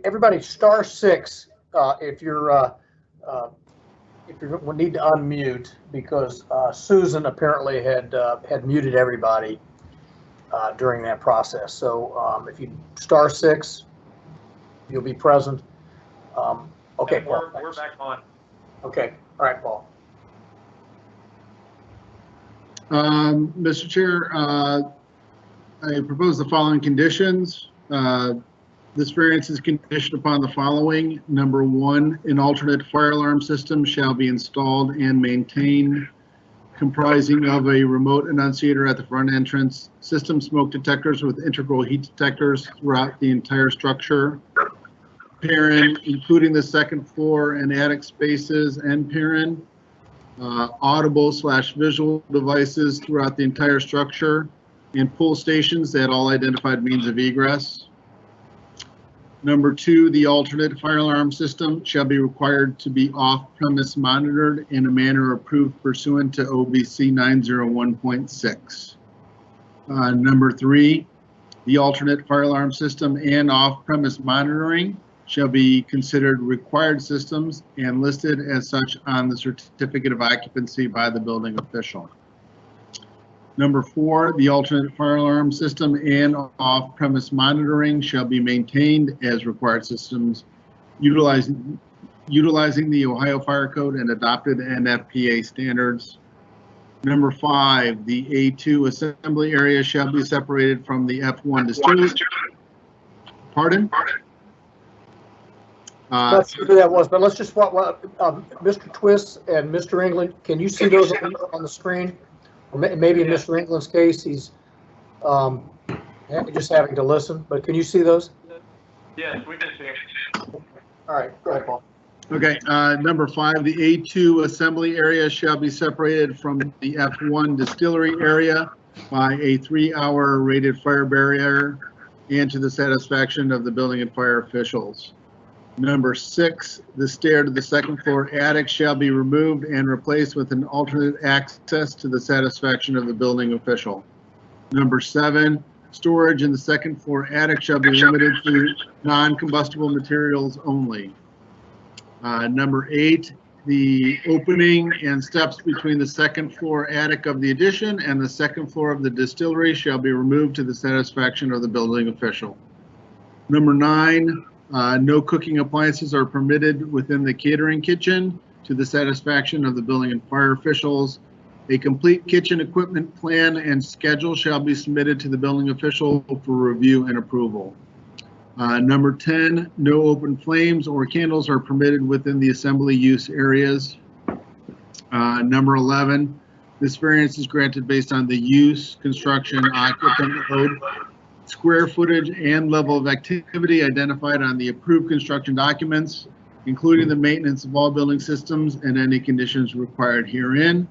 Speaker 2: everybody, star 6, if you're we need to unmute, because Susan apparently had muted everybody during that process. So if you star 6, you'll be present. Okay,
Speaker 11: Yeah,
Speaker 2: Paul,
Speaker 11: we're back on.
Speaker 2: okay, all right, Paul.
Speaker 7: Mr. Chair, I propose the following conditions. This variance is conditioned upon the following. Number 1, an alternate fire alarm system shall be installed and maintained, comprising of a remote annunciator at the front entrance, system smoke detectors with integral heat detectors throughout the entire structure, PIRN, including the second floor and attic spaces, and PIRN, audible/visual devices throughout the entire structure, and pull stations at all identified means of egress. Number 2, the alternate fire alarm system shall be required to be off-premise monitored in a manner approved pursuant to OBC 901.6. Number 3, the alternate fire alarm system and off-premise monitoring shall be considered required systems and listed as such on the certificate of occupancy by the building official. Number 4, the alternate fire alarm system and off-premise monitoring shall be maintained as required systems, utilizing the Ohio Fire Code and adopted NFPA standards. Number 5, the A2 assembly area shall be separated from the F1 distillery. Pardon?
Speaker 2: Let's see who that was, but let's just, Mr. Twist and Mr. England, can you see those on the screen? Or maybe in Mr. England's case, he's just having to listen, but can you see those?
Speaker 11: Yes, we can see it.
Speaker 2: All right, go ahead, Paul.
Speaker 7: Okay, number 5, the A2 assembly area shall be separated from the F1 distillery area by a 3-hour rated fire barrier and to the satisfaction of the building and fire officials. Number 6, the stair to the second floor attic shall be removed and replaced with an alternate access to the satisfaction of the building official. Number 7, storage in the second floor attic shall be limited to non-combustible materials only. Number 8, the opening and steps between the second floor attic of the addition and the second floor of the distillery shall be removed to the satisfaction of the building official. Number 9, no cooking appliances are permitted within the catering kitchen to the satisfaction of the building and fire officials. A complete kitchen equipment plan and schedule shall be submitted to the building official for review and approval. Number 10, no open flames or candles are permitted within the assembly use areas. Number 11, this variance is granted based on the use, construction, occupant load, square footage, and level of activity identified on the approved construction documents, including the maintenance of all building systems and any conditions required herein.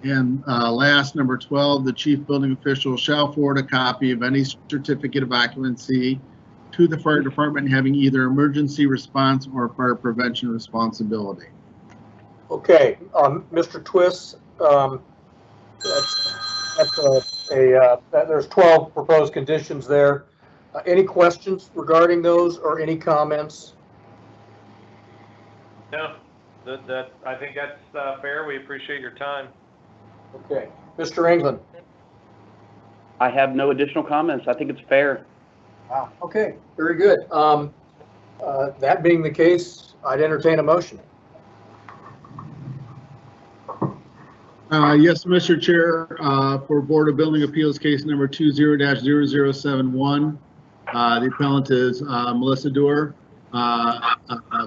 Speaker 7: And last, number 12, the chief building official shall forward a copy of any certificate of occupancy to the fire department having either emergency response or fire prevention responsibility.
Speaker 2: Okay, Mr. Twist, there's 12 proposed conditions there. Any questions regarding those or any comments?
Speaker 11: No, I think that's fair. We appreciate your time.
Speaker 2: Okay, Mr. England.
Speaker 12: I have no additional comments. I think it's fair.
Speaker 2: Wow. Okay, very good. That being the case, I'd entertain a motion.
Speaker 7: Yes, Mr. Chair, for Board of Building Appeals case number 20-0071, the appellant is Melissa Doerr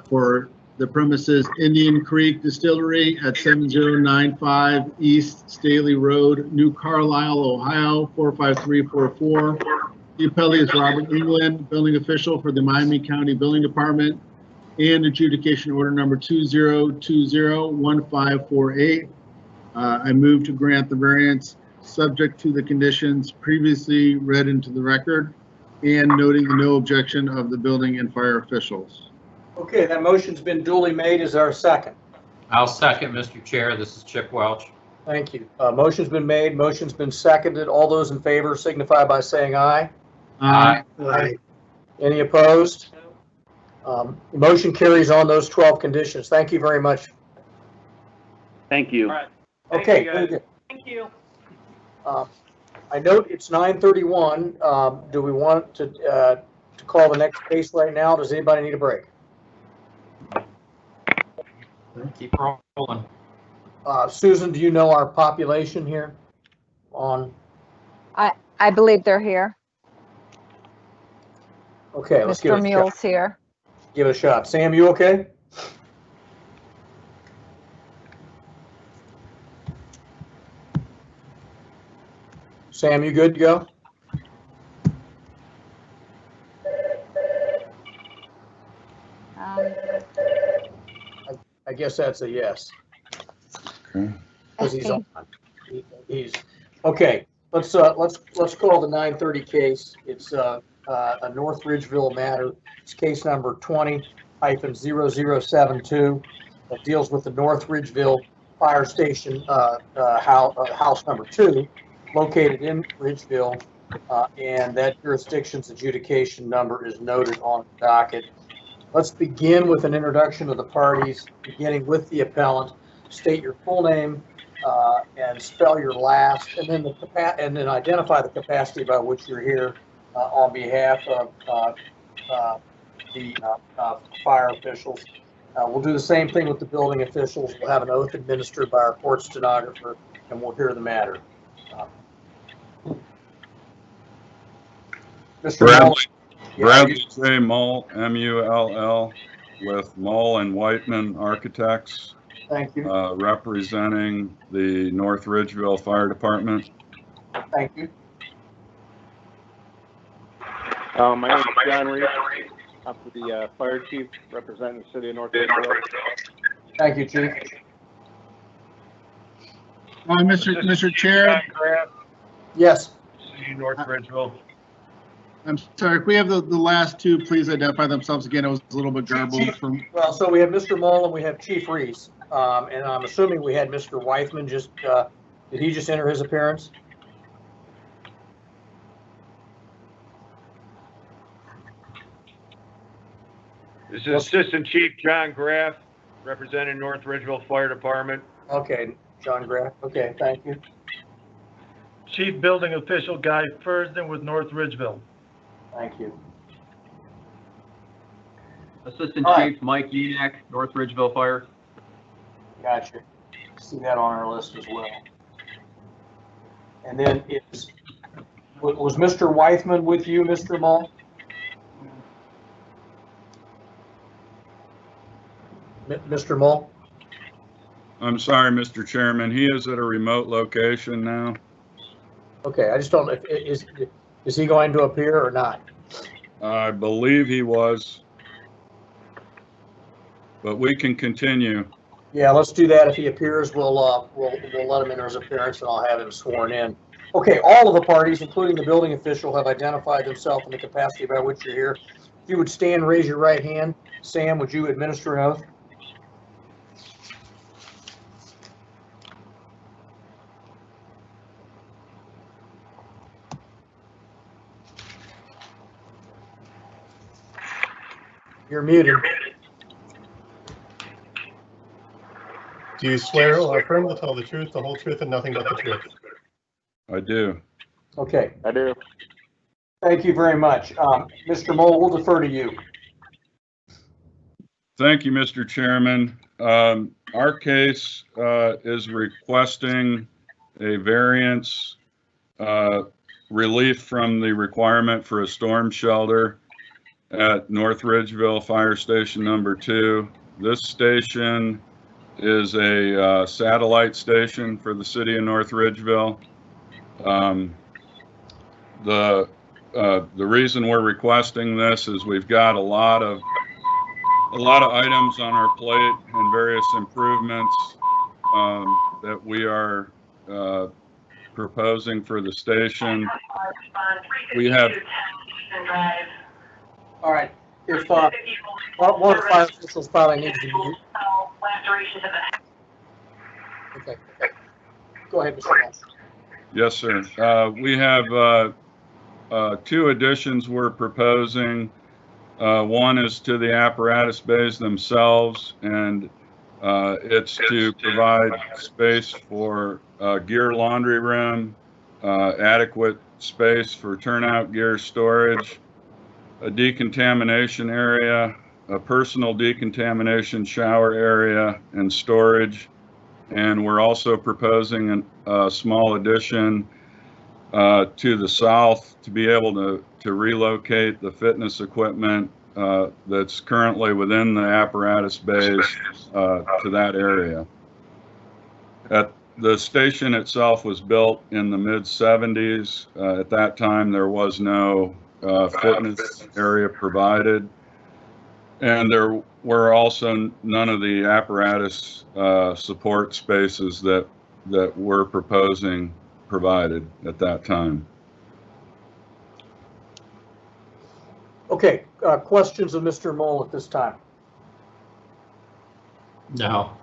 Speaker 7: for the premises Indian Creek Distillery at 7095 East Staley Road, New Carlisle, Ohio 45344. The appellee is Robert England, building official for the Miami County Building Department, and adjudication order number 20201548. I move to grant the variance subject to the conditions previously read into the record and noting the no objection of the building and fire officials.
Speaker 2: Okay, that motion's been duly made. Is there a second?
Speaker 8: I'll second, Mr. Chair. This is Chip Welch.
Speaker 2: Thank you. Motion's been made, motion's been seconded. All those in favor signify by saying aye.
Speaker 8: Aye.
Speaker 10: Aye.
Speaker 2: Any opposed? The motion carries on those 12 conditions. Thank you very much.
Speaker 12: Thank you.
Speaker 11: All right. Thank
Speaker 2: Okay,
Speaker 11: you,
Speaker 2: very
Speaker 11: guys.
Speaker 2: good.
Speaker 13: Thank you.
Speaker 2: I note it's 9:31. Do we want to call the next case right now? Does anybody need a break?
Speaker 8: Keep rolling.
Speaker 2: Susan, do you know our population here on?
Speaker 1: I believe they're here.
Speaker 2: Okay, let's give
Speaker 1: Mr.
Speaker 2: it a shot.
Speaker 1: Mule's here.
Speaker 2: Give it a shot. Sam, you okay? Sam, you good to go? I guess that's a yes.
Speaker 14: Okay.
Speaker 2: Because he's on. He's okay. Let's call the 930 case. It's a North Ridgeville matter. It's case number 20-0072 that deals with the North Ridgeville Fire Station house number 2, located in Ridgeville, and that jurisdiction's adjudication number is noted on the docket. Let's begin with an introduction of the parties, beginning with the appellant. State your full name and spell your last, and then identify the capacity by which you're here on behalf of the fire officials. We'll do the same thing with the building officials. We'll have an oath administered by our court stenographer, and we'll hear the matter. Mr. Mull.
Speaker 14: Bradley J. Mull, M-U-L-L, with Mull and Whiteman Architects.
Speaker 2: Thank you.
Speaker 14: Representing the North Ridgeville Fire Department.
Speaker 2: Thank you.
Speaker 15: My name is John Reed. I'm the fire chief representing the city of North Ridgeville.
Speaker 2: Thank you, Chief.
Speaker 7: Mr. Chair.
Speaker 2: Yes.
Speaker 9: City of North Ridgeville.
Speaker 7: I'm sorry, if we have the last two, please identify themselves again. It was a little bit garbled from.
Speaker 2: Well, so we have Mr. Mull and we have Chief Reese, and I'm assuming we had Mr. Weithman just, did he just enter his appearance?
Speaker 16: This is Assistant Chief John Graff, representing North Ridgeville Fire Department.
Speaker 2: Okay, John Graff. Okay, thank you.
Speaker 17: Chief Building Official Guy Fursden with North Ridgeville.
Speaker 2: Thank you.
Speaker 18: Assistant
Speaker 2: All right.
Speaker 18: Chief Mike Yenak, North Ridgeville Fire.
Speaker 2: Gotcha. See that on our list as well. And then was Mr. Weithman with you, Mr. Mull? Mr. Mull?
Speaker 14: I'm sorry, Mr. Chairman, he is at a remote location now.
Speaker 2: Okay, I just don't know, is he going to appear or not?
Speaker 14: I believe he was. But we can continue.
Speaker 2: Yeah, let's do that. If he appears, we'll let him enter his appearance and I'll have him sworn in. Okay, all of the parties, including the building official, have identified themselves in the capacity by which you're here. If you would stand, raise your right hand. Sam, would you administer an oath? You're muted.
Speaker 6: Do you swear or affirm to tell the truth, the whole truth, and nothing but the truth?
Speaker 14: I do.
Speaker 2: Okay.
Speaker 15: I do.
Speaker 2: Thank you very much. Mr. Mull, we'll defer to you.
Speaker 14: Thank you, Mr. Chairman. Our case is requesting a variance relief from the requirement for a storm shelter at North Ridgeville Fire Station number 2. This station is a satellite station for the city of North Ridgeville. The reason we're requesting this is we've got a lot of items on our plate and various improvements that we are proposing for the station. We have.
Speaker 2: All right. If one of the fire officials probably needs to mute. Okay. Go ahead, Mr. Mull.
Speaker 14: Yes, sir. We have 2 additions we're proposing. One is to the apparatus bays themselves, and it's to provide space for gear laundry room, adequate space for turnout gear storage, a decontamination area, a personal decontamination shower area, and storage. And we're also proposing a small addition to the south to be able to relocate the fitness equipment that's currently within the apparatus bays to that area. The station itself was built in the mid-70s. At that time, there was no fitness area provided. And there were also none of the apparatus support spaces that we're proposing provided at that time.
Speaker 2: Okay, questions of Mr. Mull at this time?
Speaker 8: No.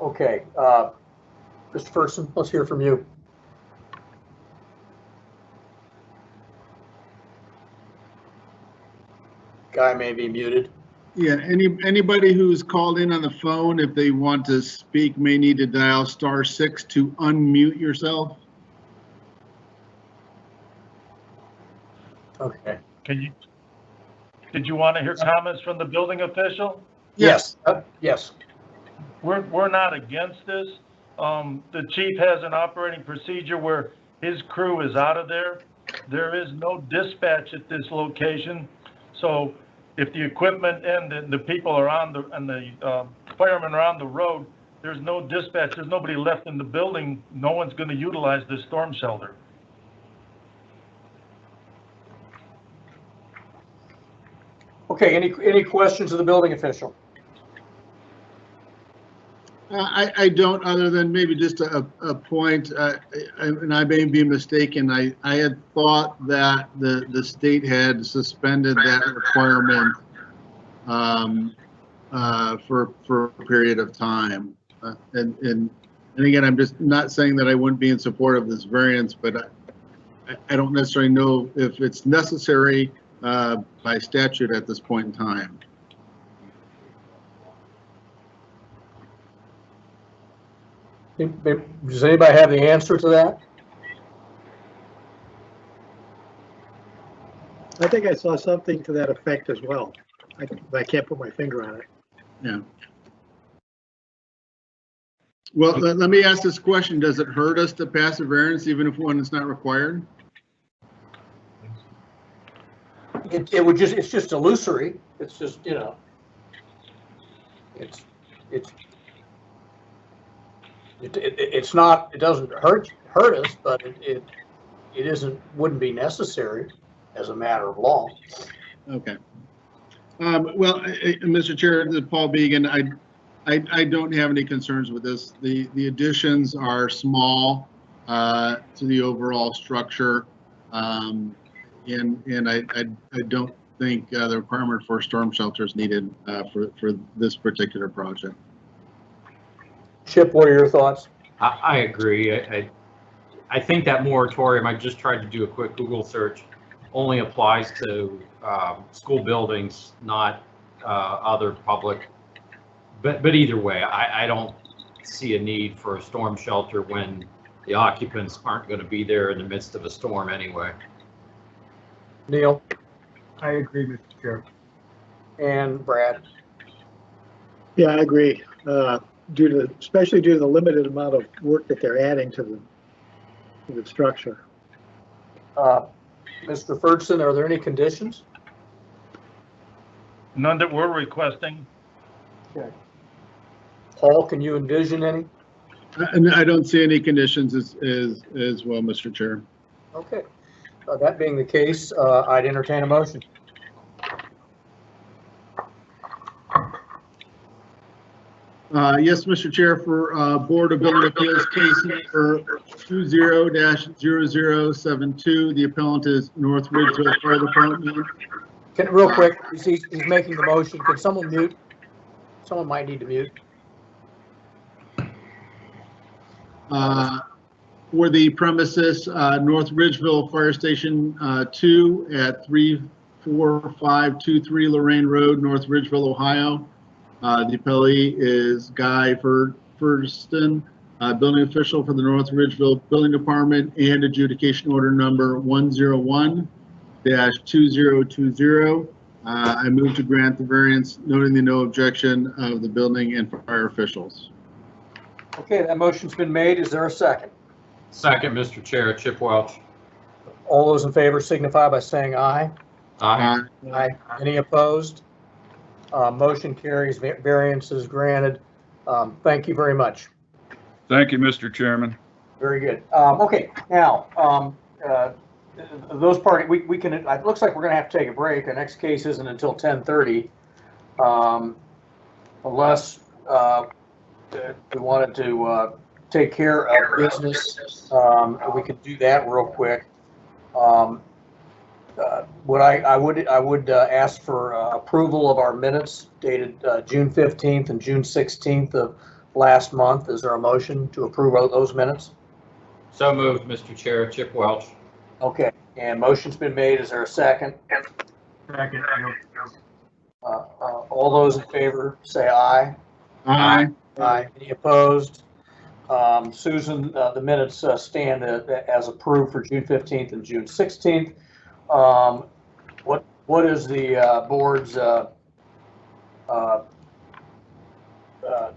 Speaker 2: Okay, Mr. Fursden, let's hear from you. Guy may be muted.
Speaker 7: Yeah, anybody who's called in on the phone, if they want to speak, may need to dial *6 to unmute yourself.
Speaker 2: Okay.
Speaker 17: Did you want to hear comments from the building official?
Speaker 2: Yes. Yes.
Speaker 17: We're not against this. The chief has an operating procedure where his crew is out of there. There is no dispatch at this location. So if the equipment and the people are on the firemen are on the road, there's no dispatch. There's nobody left in the building. No one's going to utilize this storm shelter.
Speaker 2: Okay, any questions of the building official?
Speaker 7: I don't, other than maybe just a point, and I may be mistaken. I had thought that the state had suspended that requirement for a period of time. And again, I'm just not saying that I wouldn't be in support of this variance, but I don't necessarily know if it's necessary by statute at this point in time.
Speaker 2: Does anybody have the answer to that?
Speaker 10: I think I saw something to that effect as well. I can't put my finger on it.
Speaker 7: Yeah. Well, let me ask this question. Does it hurt us to pass a variance even if one is not required?
Speaker 2: It would just, it's just illusory. It's just, you know, it's not, it doesn't hurt us, but it wouldn't be necessary as a matter of law.
Speaker 7: Okay. Well, Mr. Chair, this is Paul Began. I don't have any concerns with this. The additions are small to the overall structure. And I don't think the requirement for storm shelter is needed for this particular project.
Speaker 2: Chip, what are your thoughts?
Speaker 8: I agree. I think that moratorium, I just tried to do a quick Google search, only applies to school buildings, not other public. But either way, I don't see a need for a storm shelter when the occupants aren't going to be there in the midst of a storm anyway.
Speaker 2: Neil?
Speaker 9: I agree, Mr. Chair.
Speaker 2: And Brad?
Speaker 10: Yeah, I agree. Especially due to the limited amount of work that they're adding to the structure.
Speaker 2: Mr. Ferguson, are there any conditions?
Speaker 17: None that we're requesting.
Speaker 2: Okay. Paul, can you envision any?
Speaker 7: I don't see any conditions as well, Mr. Chair.
Speaker 2: Okay. That being the case, I'd entertain a motion.
Speaker 7: Yes, Mr. Chair, for Board of Building Appeals case number 20-0072, the appellant is North Ridgeville Fire Department.
Speaker 2: Real quick, he's making the motion. Can someone mute? Someone might need to mute.
Speaker 7: For the premises, North Ridgeville Fire Station 2 at 34523 Lorraine Road, North Ridgeville, Ohio. The appellee is Guy Ferguson, building official for the North Ridgeville Building Department, and adjudication order number 101-2020. I move to grant the variance, noting the no objection of the building and fire officials.
Speaker 2: Okay, that motion's been made. Is there a second?
Speaker 8: Second, Mr. Chair, Chip Welch.
Speaker 2: All those in favor signify by saying aye.
Speaker 8: Aye.
Speaker 2: Aye. Any opposed? Motion carries. Variance is granted. Thank you very much.
Speaker 14: Thank you, Mr. Chairman.
Speaker 2: Very good. Okay, now, those parties, we can, it looks like we're going to have to take a break. Our next case isn't until 10:30. Unless we wanted to take care of business, we could do that real quick. I would ask for approval of our minutes dated June 15th and June 16th of last month. Is there a motion to approve those minutes?
Speaker 8: So moved, Mr. Chair, Chip Welch.
Speaker 2: Okay, and motion's been made. Is there a second?
Speaker 9: Second.
Speaker 2: All those in favor say aye.
Speaker 7: Aye.
Speaker 2: Aye. Any opposed? Susan, the minutes stand as approved for June 15th and June 16th. What is the board's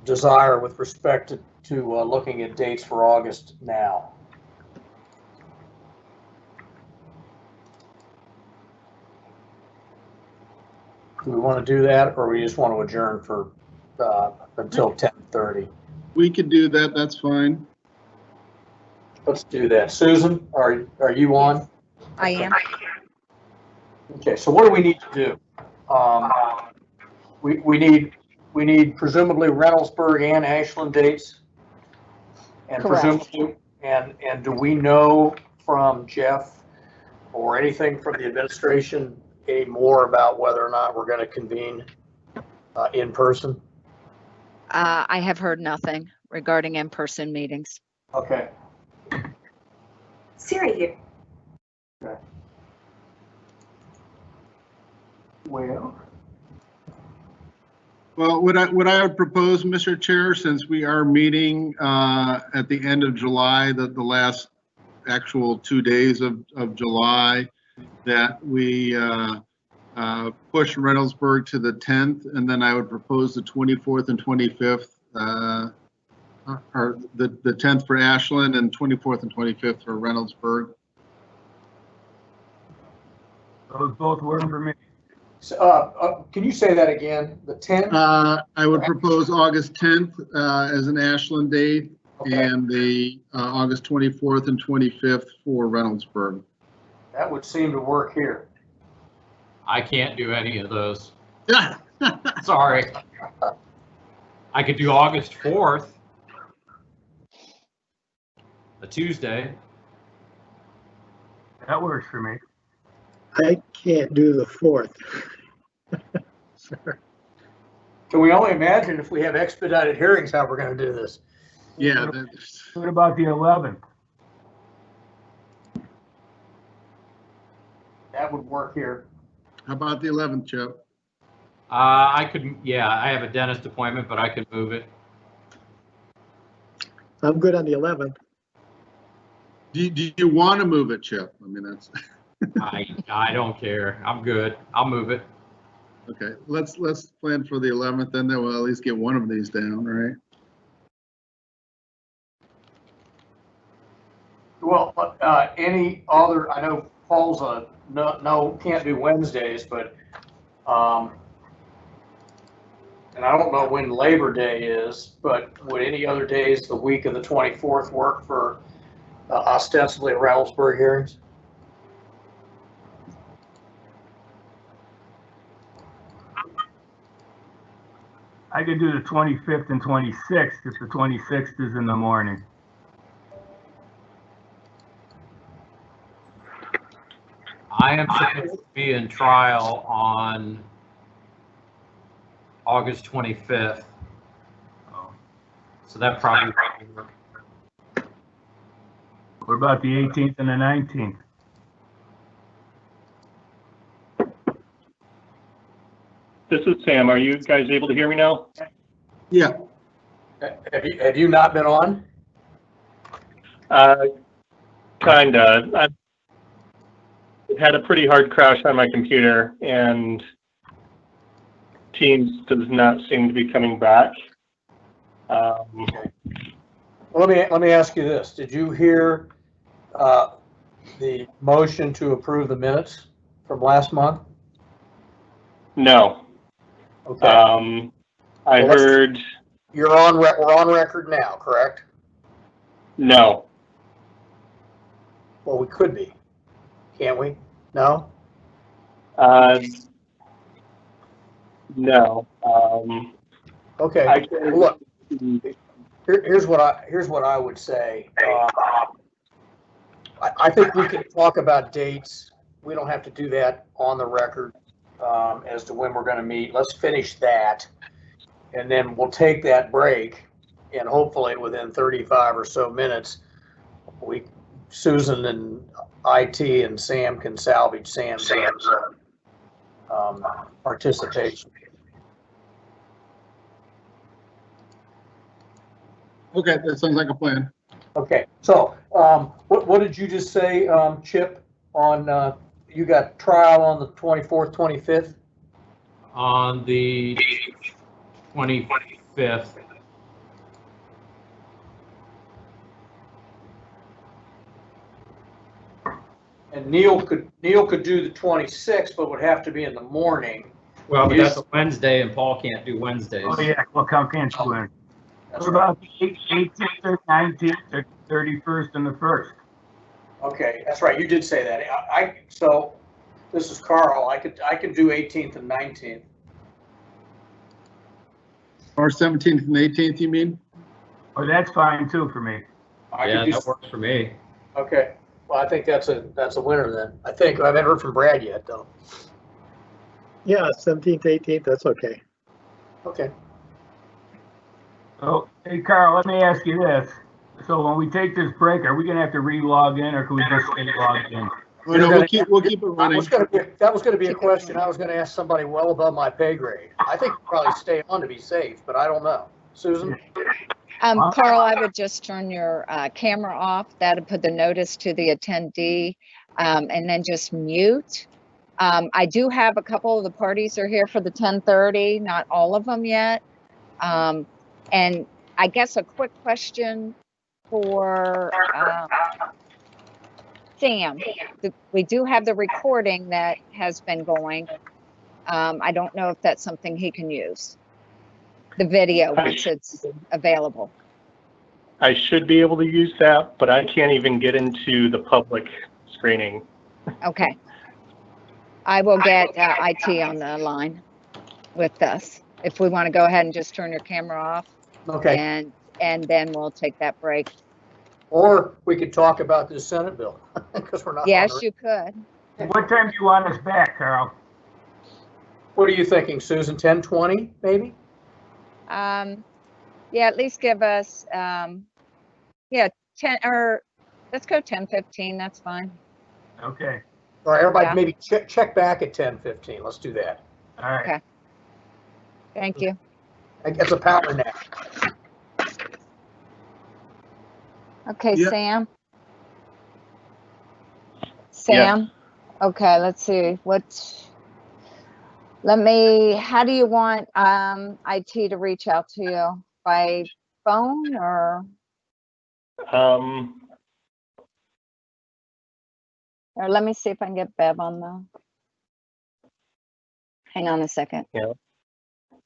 Speaker 2: desire with respect to looking at dates for August now? Do we want to do that, or we just want to adjourn for until 10:30?
Speaker 7: We could do that. That's fine.
Speaker 2: Let's do that. Susan, are you on?
Speaker 1: I am.
Speaker 2: Okay, so what do we need to do? We need presumably Reynoldsburg and Ashland dates. And
Speaker 1: Correct.
Speaker 2: presumably, and do we know from Jeff or anything from the administration any more about whether or not we're going to convene in person?
Speaker 1: I have heard nothing regarding in-person meetings.
Speaker 2: Okay.
Speaker 19: Siri here.
Speaker 2: Okay. Well,
Speaker 7: Well, what I would propose, Mr. Chair, since we are meeting at the end of July, the last actual 2 days of July, that we push Reynoldsburg to the 10th, and then I would propose the 24th and 25th, or the 10th for Ashland and 24th and 25th for Reynoldsburg.
Speaker 9: Those both work for me.
Speaker 2: can you say that again? The 10th?
Speaker 7: I would propose August 10th as an Ashland date, and the August 24th and 25th for Reynoldsburg.
Speaker 2: That would seem to work here.
Speaker 8: I can't do any of those. Sorry. I could do August 4th, a Tuesday.
Speaker 9: That works for me.
Speaker 10: I can't do the 4th. Sorry.
Speaker 2: Can we only imagine if we have expedited hearings, how we're going to do this?
Speaker 7: Yeah.
Speaker 9: What about the 11th?
Speaker 2: That would work here.
Speaker 7: How about the 11th, Chip?
Speaker 8: I could, yeah, I have a dentist appointment, but I could move it.
Speaker 10: I'm good on the 11th.
Speaker 7: Do you want to move it, Chip? I mean, that's.
Speaker 8: I don't care. I'm good. I'll move it.
Speaker 7: Okay, let's plan for the 11th, then we'll at least get one of these down, right?
Speaker 2: Well, any other, I know Paul's no, can't do Wednesdays, but, and I don't know when Labor Day is, but would any other days the week of the 24th work for ostensibly Reynoldsburg hearings?
Speaker 9: I could do the 25th and 26th if the 26th is in the morning.
Speaker 8: I am supposed to be in trial on August 25th. So that probably won't work.
Speaker 9: What about the 18th and the 19th?
Speaker 15: This is Sam. Are you guys able to hear me now?
Speaker 7: Yeah.
Speaker 2: Have you not been on?
Speaker 15: Kinda. I've had a pretty hard crash on my computer, and Teams does not seem to be coming back.
Speaker 2: Well, let me ask you this. Did you hear the motion to approve the minutes from last month?
Speaker 15: No.
Speaker 2: Okay.
Speaker 15: I heard
Speaker 2: we're on record now, correct?
Speaker 15: no.
Speaker 2: Well, we could be, can't we? No?
Speaker 15: No.
Speaker 2: Okay. Well, look, here's what I would say. I think we can talk about dates. We don't have to do that on the record as to when we're going to meet. Let's finish that, and then we'll take that break, and hopefully within 35 or so minutes, Susan and IT and Sam can salvage Sam's participation.
Speaker 7: Okay, that sounds like a plan.
Speaker 2: Okay, so what did you just say, Chip? On you got trial on the 24th, 25th?
Speaker 8: On the 25th.
Speaker 2: And Neil could do the 26th, but would have to be in the morning.
Speaker 8: Well, but that's a Wednesday, and Paul can't do Wednesdays.
Speaker 9: Oh, yeah, well, can't do it. What about the 18th or 19th or 31st and the 1st?
Speaker 2: Okay, that's right. You did say that. So this is Carl. I could do 18th and 19th.
Speaker 7: Or 17th and 18th, you mean?
Speaker 9: Oh, that's fine too for me.
Speaker 8: Yeah, that works for me.
Speaker 2: Okay. Well, I think that's a winner then. I think I haven't heard from Brad yet though.
Speaker 10: Yeah, 17th, 18th, that's okay.
Speaker 2: Okay.
Speaker 9: Oh, hey, Carl, let me ask you this. So when we take this break, are we going to have to re-log in, or can we just stay logged in?
Speaker 7: Oh, no, we'll keep it running.
Speaker 2: That was gonna be a question I was gonna ask somebody well above my pay grade. I think we'll probably stay on to be safe, but I don't know. Susan?
Speaker 1: Carl, I would just turn your camera off. That'd put the notice to the attendee, and then just mute. I do have a couple of the parties are here for the 10:30, not all of them yet. And I guess a quick question for Sam. We do have the recording that has been going. I don't know if that's something he can use. The video, once it's available.
Speaker 15: I should be able to use that, but I can't even get into the public screening.
Speaker 1: Okay. I will get IT on the line with us. If we want to go ahead and just turn your camera off.
Speaker 2: Okay.
Speaker 1: And then we'll take that break.
Speaker 2: Or we could talk about this Senate bill, because we're not.
Speaker 1: Yes, you could.
Speaker 9: What time do you want us back, Carl?
Speaker 2: What are you thinking, Susan? 10:20, maybe?
Speaker 1: Yeah, at least give us, yeah, 10, or let's go 10:15. That's fine.
Speaker 9: Okay.
Speaker 2: All right, everybody,
Speaker 1: Yeah.
Speaker 2: maybe check back at 10:15. Let's do that.
Speaker 9: All right.
Speaker 1: Okay. Thank you.
Speaker 2: That's a power nap.
Speaker 1: Okay,
Speaker 7: Yeah.
Speaker 1: Sam. Sam. Okay, let's see. How do you want IT to reach out to you? By phone or let me see if I can get Bev on the. Hang on a second.
Speaker 15: Yeah.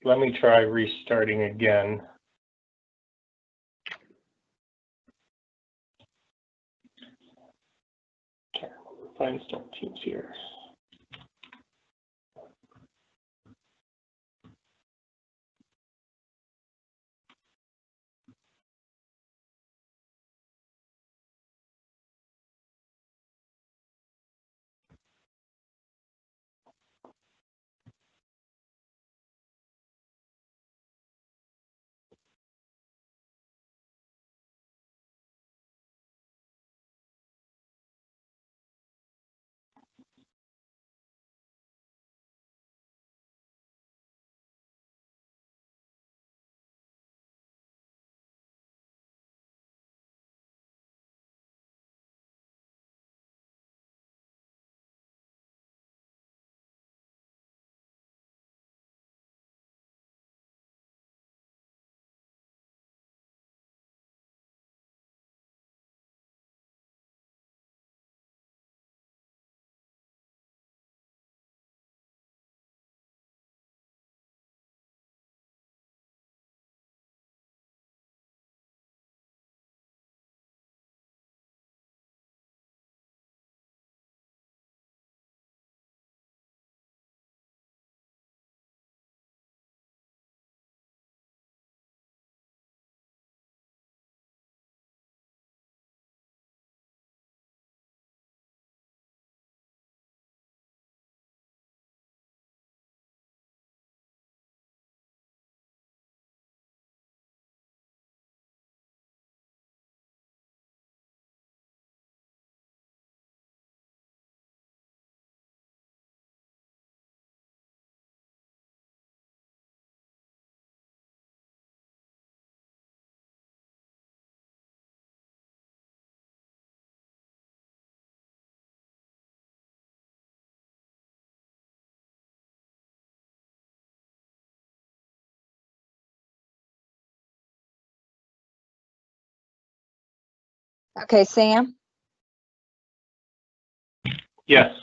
Speaker 15: Let me try restarting again. Okay, find Start Teams here.
Speaker 1: Okay, Sam.
Speaker 15: Yes.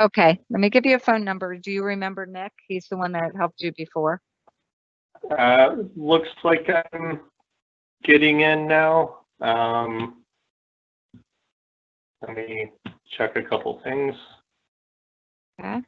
Speaker 1: Okay, let me give you a phone number. Do you remember Nick? He's the one that helped you before.
Speaker 15: Looks like I'm getting in now. Let me check a couple things.
Speaker 1: Okay.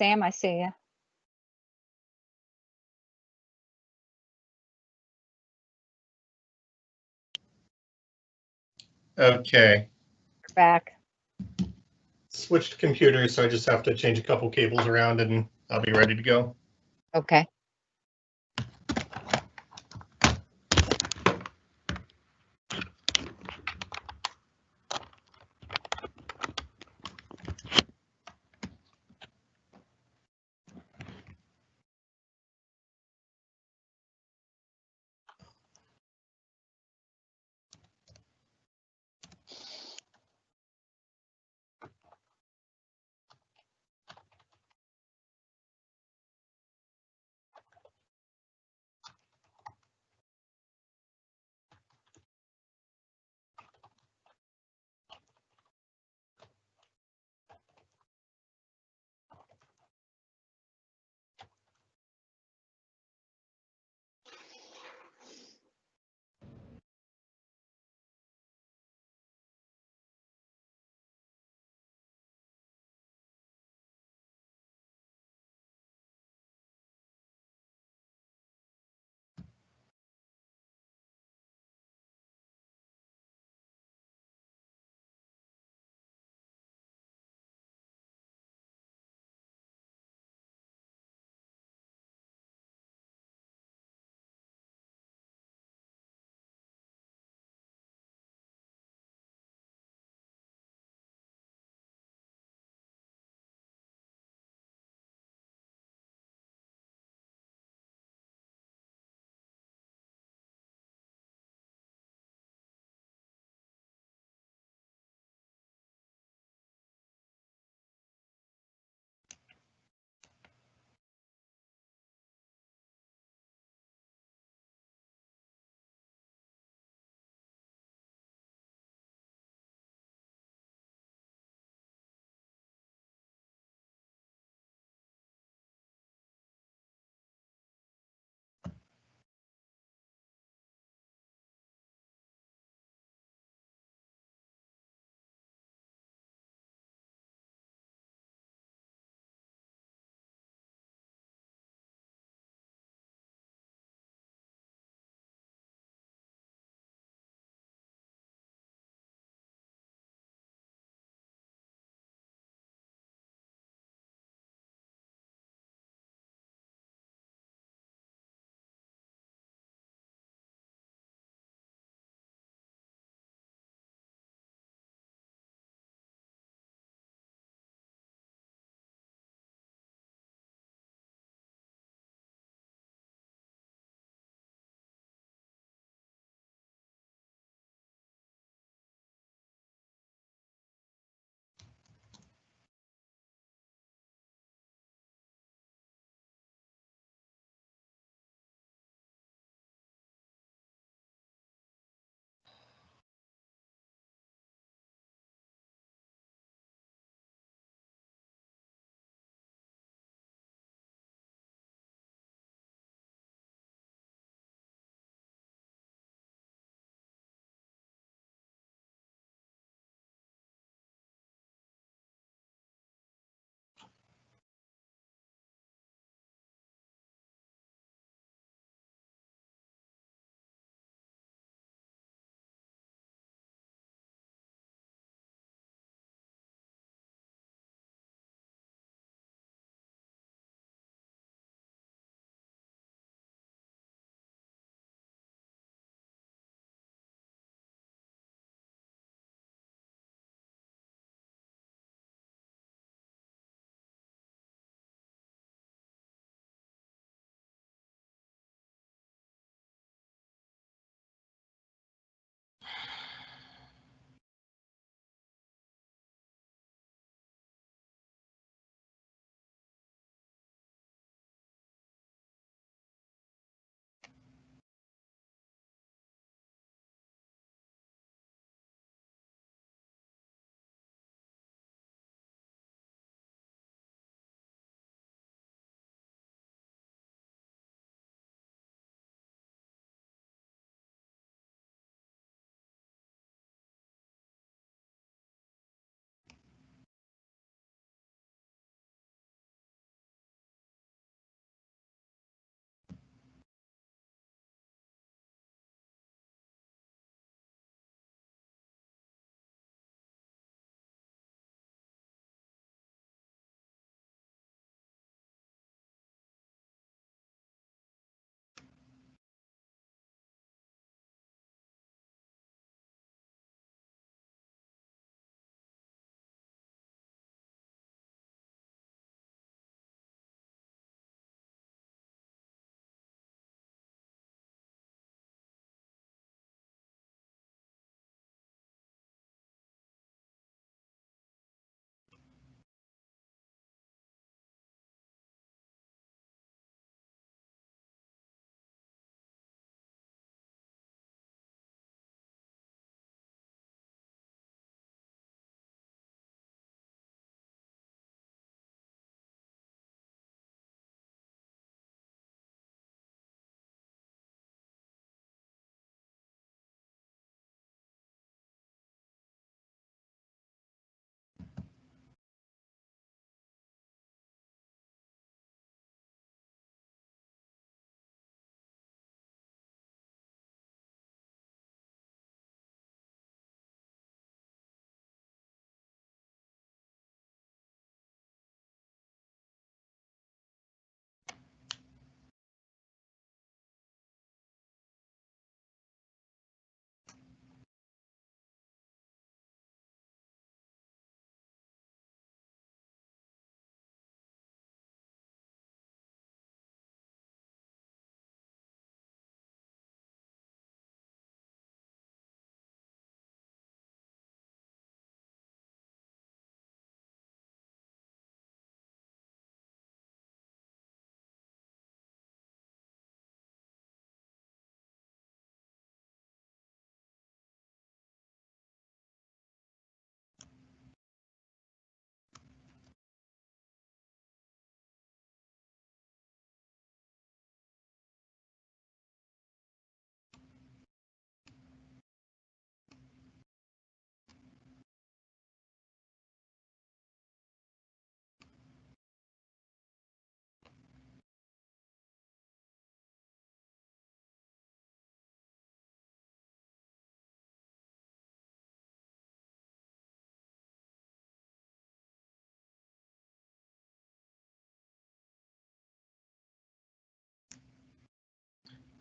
Speaker 1: Sam, I see you.
Speaker 6: Okay.
Speaker 1: Back.
Speaker 6: Switched computers, so I just have to change a couple cables around and I'll be ready to go.
Speaker 1: Okay.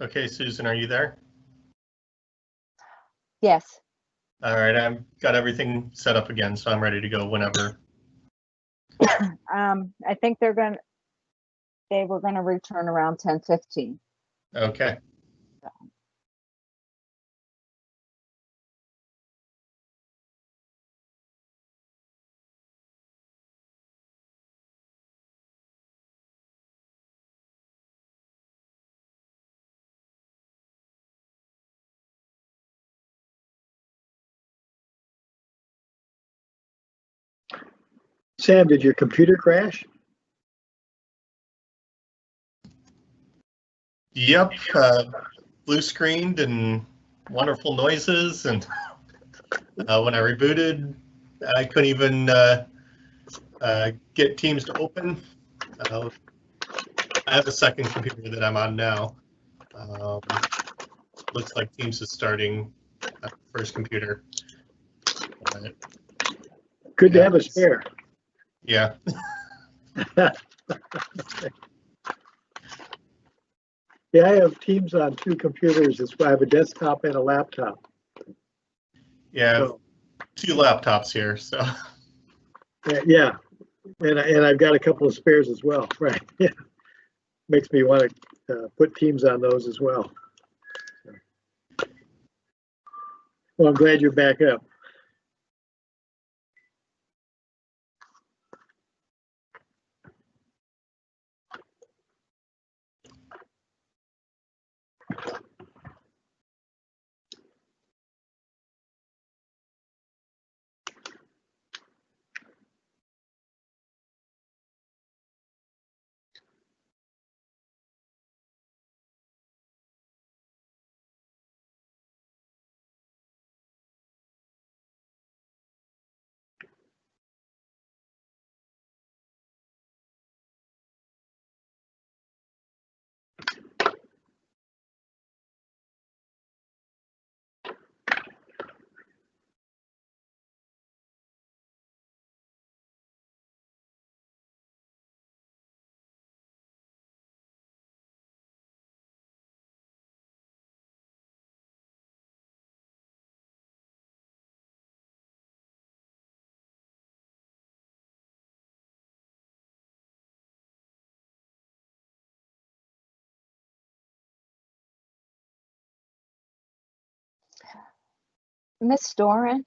Speaker 6: Okay, Susan, are you there?
Speaker 1: Yes.
Speaker 6: All right, I've got everything set up again, so I'm ready to go whenever.
Speaker 1: I think they were gonna return around 10:15.
Speaker 6: Okay.
Speaker 10: Sam, did your computer crash?
Speaker 6: Yep, blue screened and wonderful noises, and when I rebooted, I couldn't even get Teams to open. I have a second computer that I'm on now. Looks like Teams is starting first computer.
Speaker 10: Good to have a spare.
Speaker 6: Yeah.
Speaker 10: Yeah, I have Teams on 2 computers. I have a desktop and a laptop.
Speaker 6: Yeah, I have 2 laptops here, so.
Speaker 10: Yeah, and I've got a couple of spares as well, right? Yeah, makes me want to put Teams on those as well. Well, I'm glad you're back up.
Speaker 1: Miss Doran?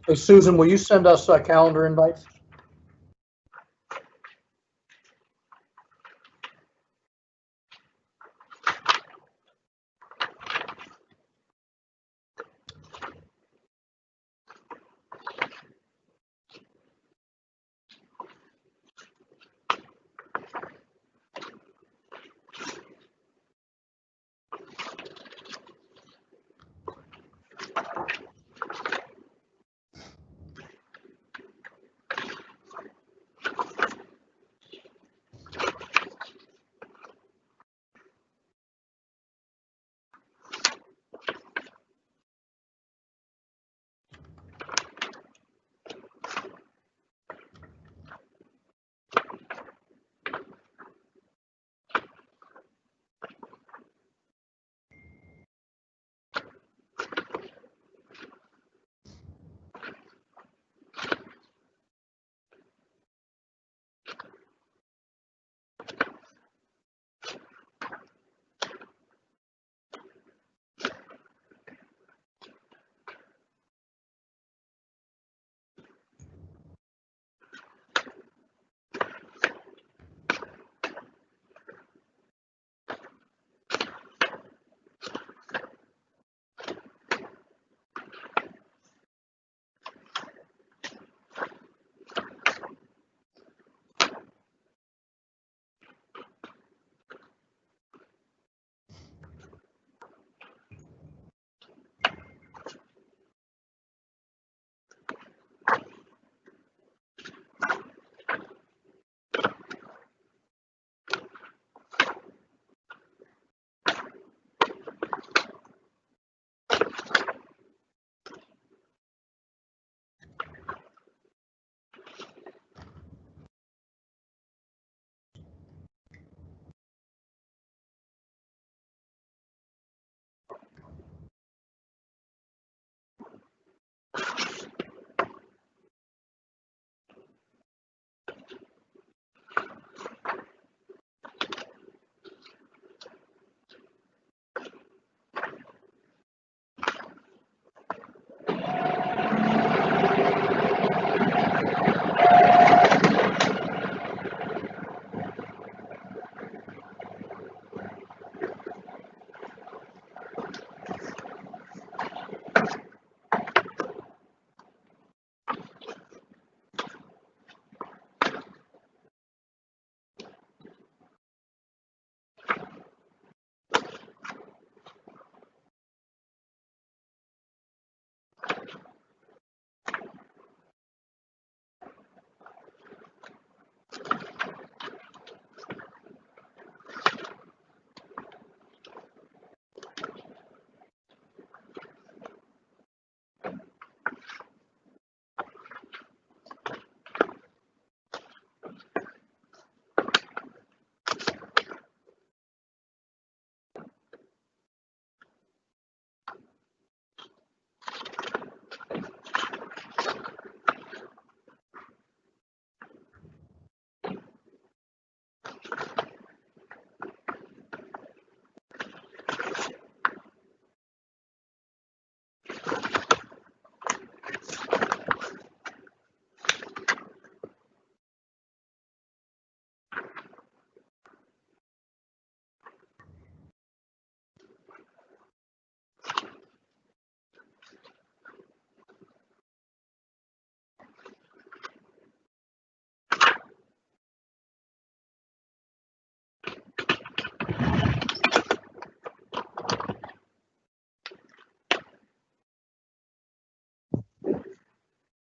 Speaker 2: Hey, Susan, will you send us calendar invites?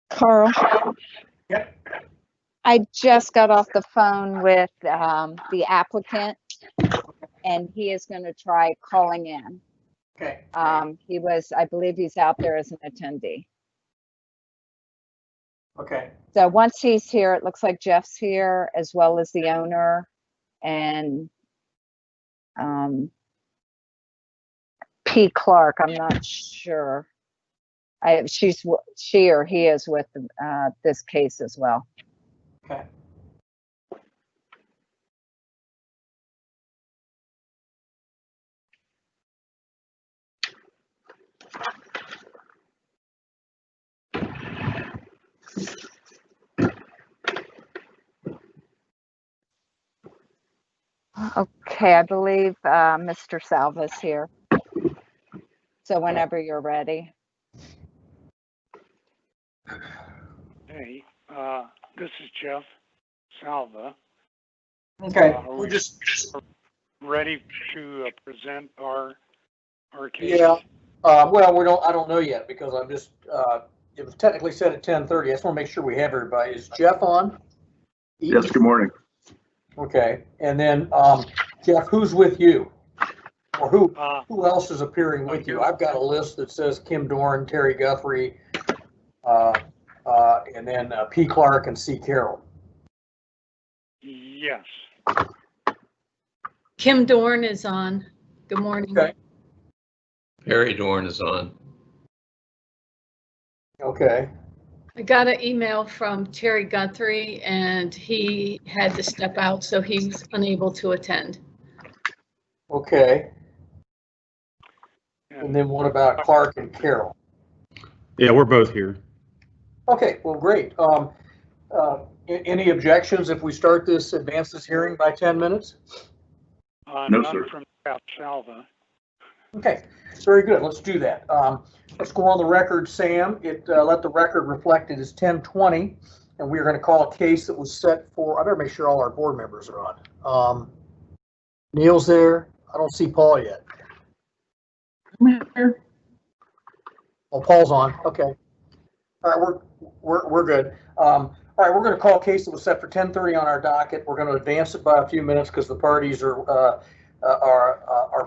Speaker 1: Carl,
Speaker 2: Yep.
Speaker 1: I just got off the phone with the applicant, and he is going to try calling in.
Speaker 2: Okay.
Speaker 1: I believe he's out there as an attendee.
Speaker 2: Okay.
Speaker 1: So once he's here, it looks like Jeff's here as well as the owner and P. Clark. I'm not sure. She or he is with this case as well.
Speaker 2: Okay.
Speaker 1: Okay, I believe Mr. Salva's here. So whenever you're ready.
Speaker 19: Hey, this is Jeff Salva.
Speaker 2: Okay,
Speaker 19: Are
Speaker 2: we
Speaker 19: we
Speaker 2: just,
Speaker 19: ready to present our case?
Speaker 2: yeah, well, I don't know yet because I'm just, it was technically set at 10:30. I just want to make sure we have everybody. Is Jeff on?
Speaker 20: Yes, good morning.
Speaker 2: Okay, and then, Jeff, who's with you? Or who else is appearing with you? I've got a list that says Kim Dorn, Terry Guthrie, and then P. Clark and C. Carroll.
Speaker 19: Yes.
Speaker 21: Kim Dorn is on. Good morning.
Speaker 2: Okay.
Speaker 22: Perry Dorn is on.
Speaker 2: Okay.
Speaker 21: I got an email from Terry Guthrie and he had to step out, so he's unable to attend.
Speaker 2: Okay. And then what about Clark and Carroll?
Speaker 23: Yeah, we're both here.
Speaker 2: Okay, well, great. Any objections if we start this, advance this hearing by 10 minutes?
Speaker 20: No,
Speaker 19: None
Speaker 20: sir.
Speaker 19: from Jeff Salva.
Speaker 2: Okay, very good. Let's do that. Let's go on the record, Sam. Let the record reflect it is 10:20, and we are going to call a case that was set for, I better make sure all our board members are on. Neil's there. I don't see Paul yet.
Speaker 24: I'm here.
Speaker 2: Oh, Paul's on. Okay. All right, we're good. All right, we're going to call a case that was set for 10:30 on our docket. We're going to advance it by a few minutes because the parties are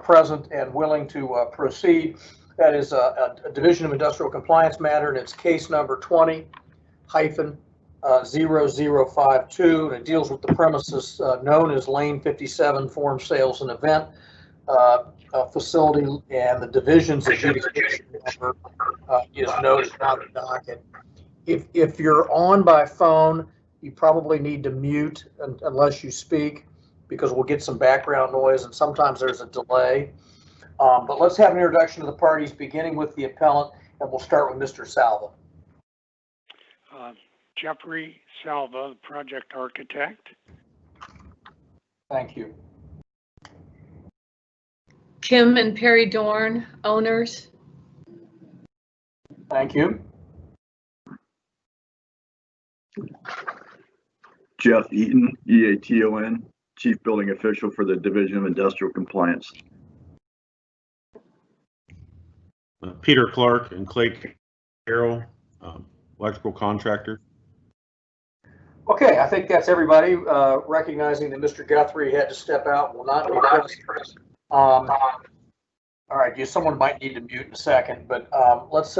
Speaker 2: present and willing to proceed. That is a Division of Industrial Compliance matter, and it's case number 20-0052, and it deals with the premises known as Lane 57 Form Sales and Event facility, and the division's adjudication number is noted on the docket. If you're on by phone, you probably need to mute unless you speak, because we'll get some background noise and sometimes there's a delay. But let's have an introduction to the parties, beginning with the appellant, and we'll start with Mr. Salva.
Speaker 19: Jeffrey Salva, the project architect.
Speaker 2: Thank you.
Speaker 21: Kim and Perry Dorn, owners.
Speaker 2: Thank you.
Speaker 20: Jeff Eaton, EATON, Chief Building Official for the Division of Industrial Compliance.
Speaker 23: Peter Clark and Clay Carroll, electrical contractor.
Speaker 2: Okay, I think that's everybody, recognizing that Mr. Guthrie had to step out and will not be present. All right, someone might need to mute in a second, but let's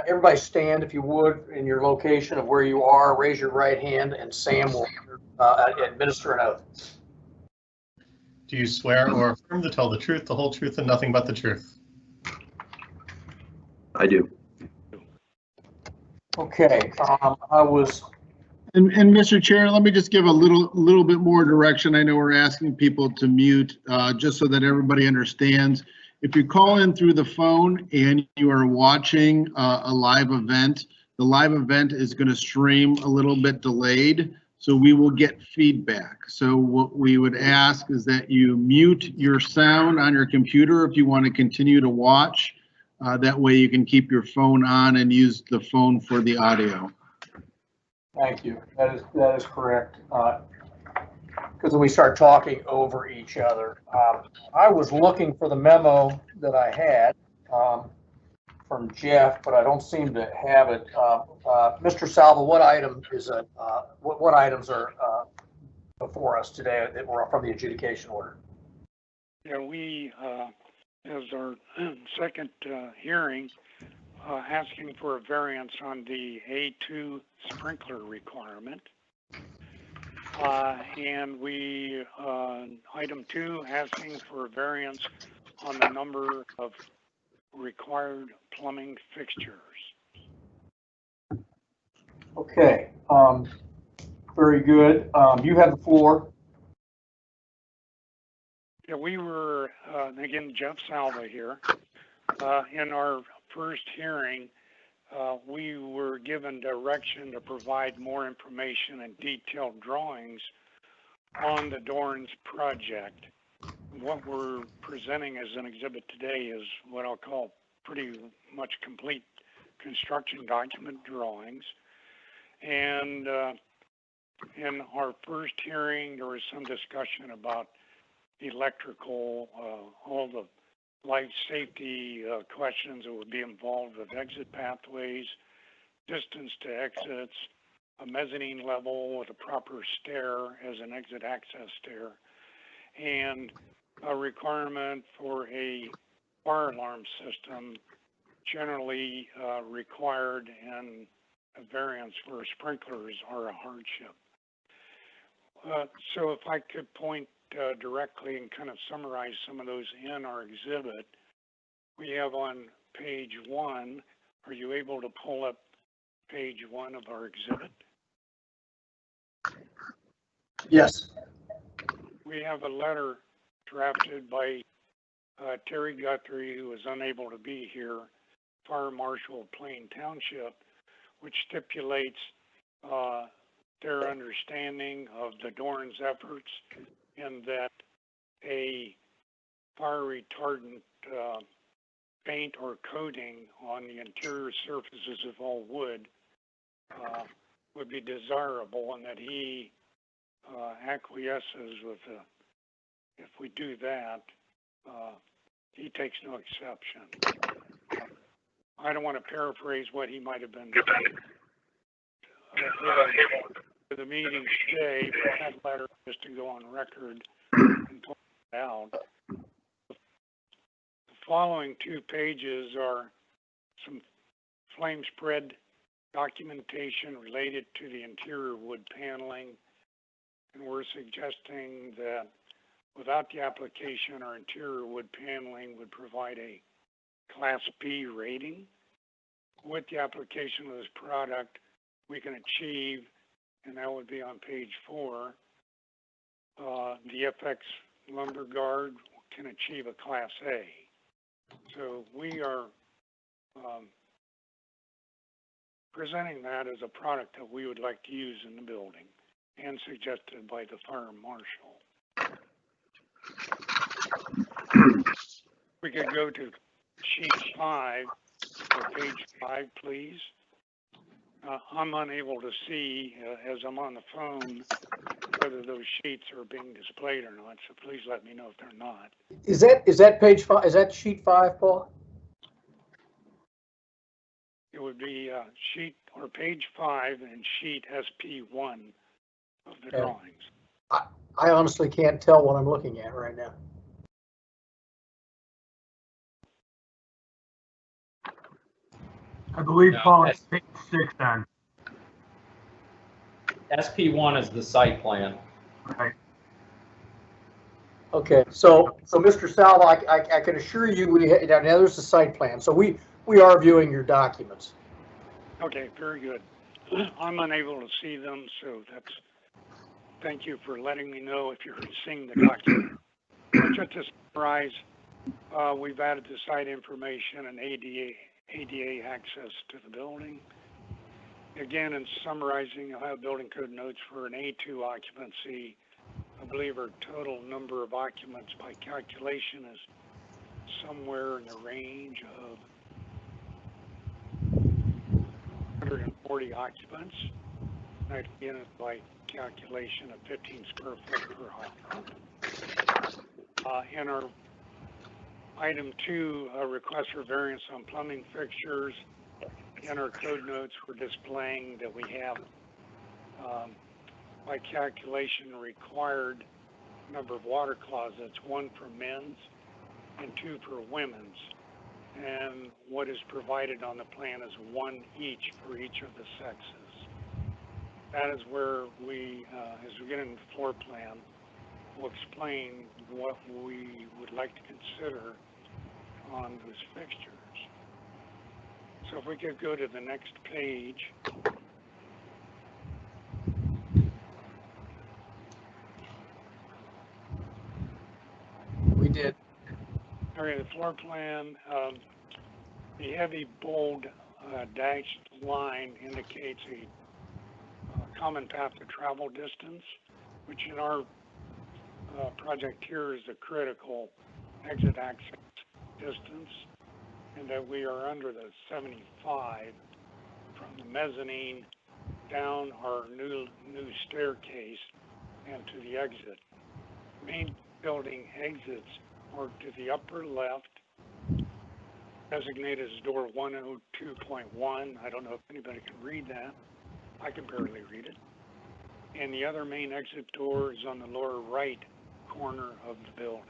Speaker 2: everybody stand, if you would, in your location of where you are. Raise your right hand, and Sam will administer an oath.
Speaker 6: Do you swear or affirm to tell the truth, the whole truth, and nothing but the truth?
Speaker 20: I do.
Speaker 2: Okay, I was.
Speaker 7: And Mr. Chair, let me just give a little bit more direction. I know we're asking people to mute, just so that everybody understands. If you call in through the phone and you are watching a live event, the live event is going to stream a little bit delayed, so we will get feedback. So what we would ask is that you mute your sound on your computer if you want to continue to watch. That way you can keep your phone on and use the phone for the audio.
Speaker 2: Thank you. That is correct. Because when we start talking over each other, I was looking for the memo that I had from Jeff, but I don't seem to have it. Mr. Salva, what item is it? What items are before us today that were from the adjudication order?
Speaker 19: Yeah, we, as our second hearing, asking for a variance on the A2 sprinkler requirement. And we, item 2, asking for a variance on the number of required plumbing fixtures.
Speaker 2: Okay, very good. You have the floor.
Speaker 19: Yeah, we were, again, Jeff Salva here. In our first hearing, we were given direction to provide more information and detailed drawings on the Dorns project. what we're presenting as an exhibit today is what I'll call pretty much complete construction document drawings. And in our first hearing, there was some discussion about electrical, all the life safety questions that would be involved with exit pathways, distance to exits, a mezzanine level with a proper stair as an exit access stair, and a requirement for a fire alarm system generally required, and a variance for sprinklers are a hardship. So if I could point directly and kind of summarize some of those in our exhibit, we have on page 1, are you able to pull up page 1 of our exhibit?
Speaker 2: Yes.
Speaker 19: We have a letter drafted by Terry Guthrie, who is unable to be here, Fire Marshal of Plain Township, which stipulates their understanding of the Dorn's efforts and that a fire retardant paint or coating on the interior surfaces of all wood would be desirable, and that he acquiesces with if we do that, he takes no exception. I don't want to paraphrase what he might have been for the meeting today, but that letter, just to go on record and point it out. The following 2 pages are some flame spread documentation related to the interior wood paneling, and we're suggesting that without the application, our interior wood paneling would provide a Class B rating. With the application of this product, we can achieve, and that would be on page 4, the FX lumber guard can achieve a Class A. So we are presenting that as a product that we would like to use in the building and suggested by the fire marshal. We could go to sheet 5, or page 5, please. I'm unable to see, as I'm on the phone, whether those sheets are being displayed or not, so please let me know if they're not.
Speaker 2: Is that page 5? Is that sheet 5, Paul?
Speaker 19: It would be sheet or page 5 and sheet SP1 of the drawings.
Speaker 2: I honestly can't tell what I'm looking at right now.
Speaker 9: I believe, Paul, it's page 6 on.
Speaker 8: SP1 is the site plan.
Speaker 9: Right.
Speaker 2: Okay, so Mr. Salvo, I can assure you now there's the site plan. So we are viewing your documents.
Speaker 19: Okay, very good. I'm unable to see them, so thank you for letting me know if you're seeing the document. Just to summarize, we've added the site information and ADA access to the building. Again, in summarizing, Ohio Building Code notes for an A2 occupancy, I believe our total number of occupants by calculation is somewhere in the range of 140 occupants. That again is by calculation of 15 square foot per occupant. In our item 2, request for variance on plumbing fixtures, in our code notes, we're displaying that we have, by calculation, required number of water closets, 1 for men's and 2 for women's. And what is provided on the plan is 1 each for each of the sexes. That is where we, as we get into the floor plan, we'll explain what we would like to consider on those fixtures. So if we could go to the next page.
Speaker 2: We did.
Speaker 19: Okay, the floor plan, the heavy bold dashed line indicates a common path to travel distance, which in our project here is the critical exit access distance, and that we are under the 75 from the mezzanine down our new staircase and to the exit. Main building exits are to the upper left, designated as door 102.1. I don't know if anybody can read that. I can barely read it. And the other main exit door is on the lower right corner of the building.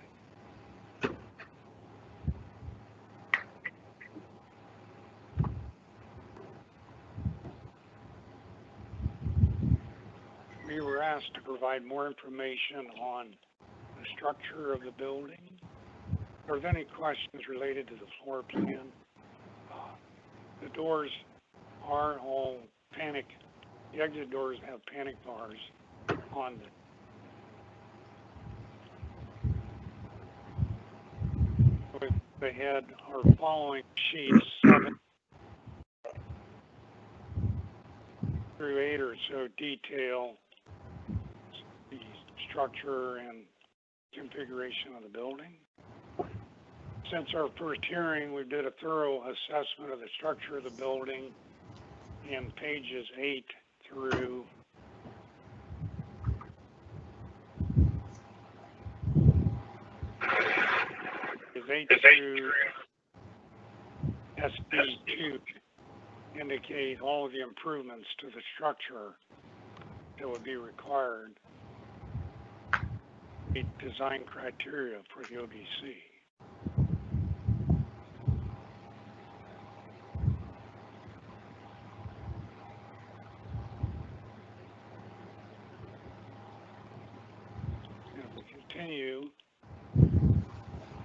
Speaker 19: We were asked to provide more information on the structure of the building. If there's any questions related to the floor plan, the doors are all panic. The exit doors have panic bars on them. They had our following sheets 7 through 8 or so detail the structure and configuration of the building. Since our first hearing, we did a thorough assessment of the structure of the building in pages 8 through SB2 indicate all of the improvements to the structure that would be required to meet design criteria for the ODC. Continue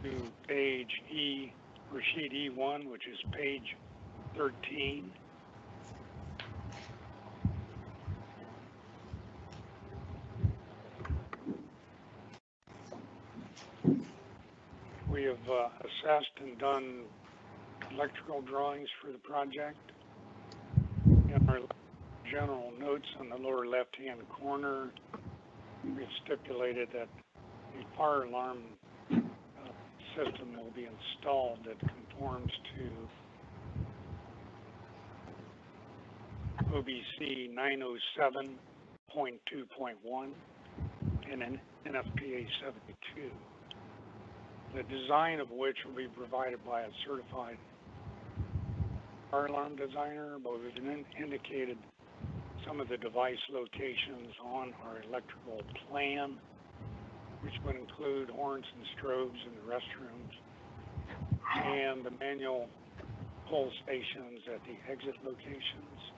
Speaker 19: to page E, or sheet E1, which is page 13. We have assessed and done electrical drawings for the project. In our general notes on the lower left-hand corner, we stipulated that the fire alarm system will be installed that conforms to OBC 907.2.1 and an NFPA 72. The design of which will be provided by a certified fire alarm designer, but we've indicated some of the device locations on our electrical plan, which would include horns and strobes in the restrooms and the manual pull stations at the exit locations.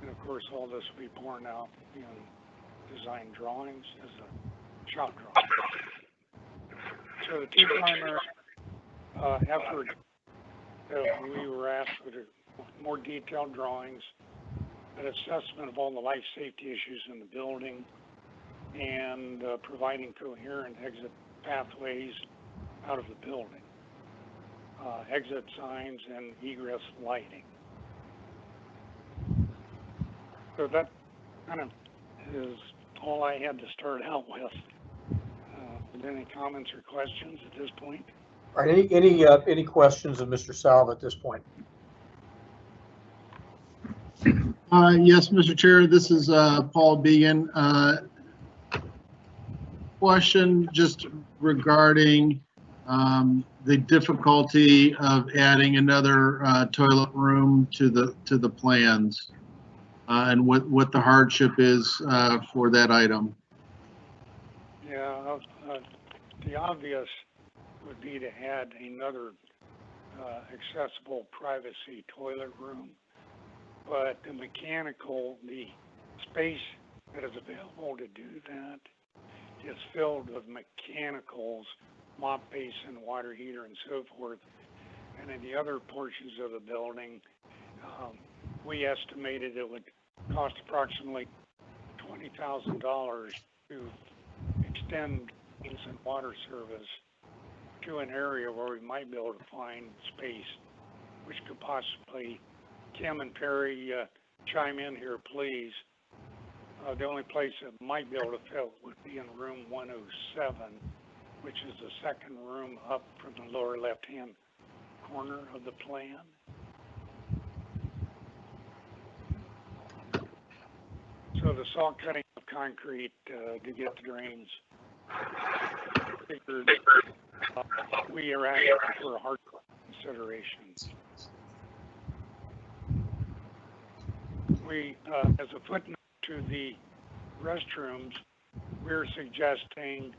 Speaker 19: And of course, all this will be borne out in design drawings as a shop drawing. So the two primary efforts that we were asked for more detailed drawings, an assessment of all the life safety issues in the building, and providing coherent exit pathways out of the building, exit signs, and egress lighting. So that kind of is all I had to start out with. Any comments or questions at this point?
Speaker 2: All right, any questions of Mr. Salva at this point?
Speaker 7: Yes, Mr. Chair, this is Paul Began. Question just regarding the difficulty of adding another toilet room to the plans, and what the hardship is for that item.
Speaker 19: Yeah, the obvious would be to add another accessible privacy toilet room, but the space that is available to do that is filled with mechanicals, mop basin, water heater, and so forth. And in the other portions of the building, we estimated it would cost approximately $20,000 to extend instant water service to an area where we might be able to find space, which could possibly, Kim and Perry, chime in here, please, The only place that might be able to fit would be in room 107, which is the second room up from the lower left-hand corner of the plan. So the saw cutting of concrete to get the drains figured, we are asking for a hard consideration. We, as a footnote to the restrooms, we're suggesting,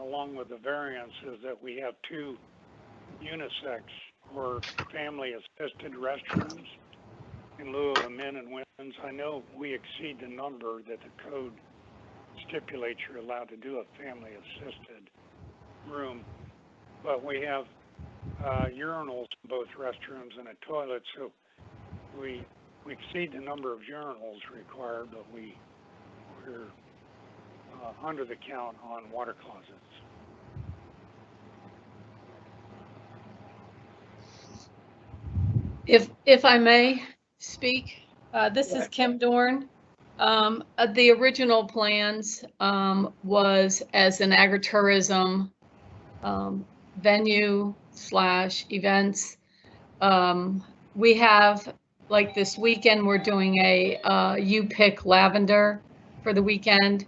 Speaker 19: along with the variances, that we have 2 unisex or family-assisted restrooms in lieu of a men and women's. I know we exceed the number that the code stipulates you're allowed to do a family-assisted room, but we have urinals in both restrooms and a toilet, so we exceed the number of urinals required, but we're under the count on water closets.
Speaker 21: If I may speak, this is Kim Dorn. The original plans was as an agritourism venue / events. We have, like this weekend, we're doing a You Pick Lavender for the weekend,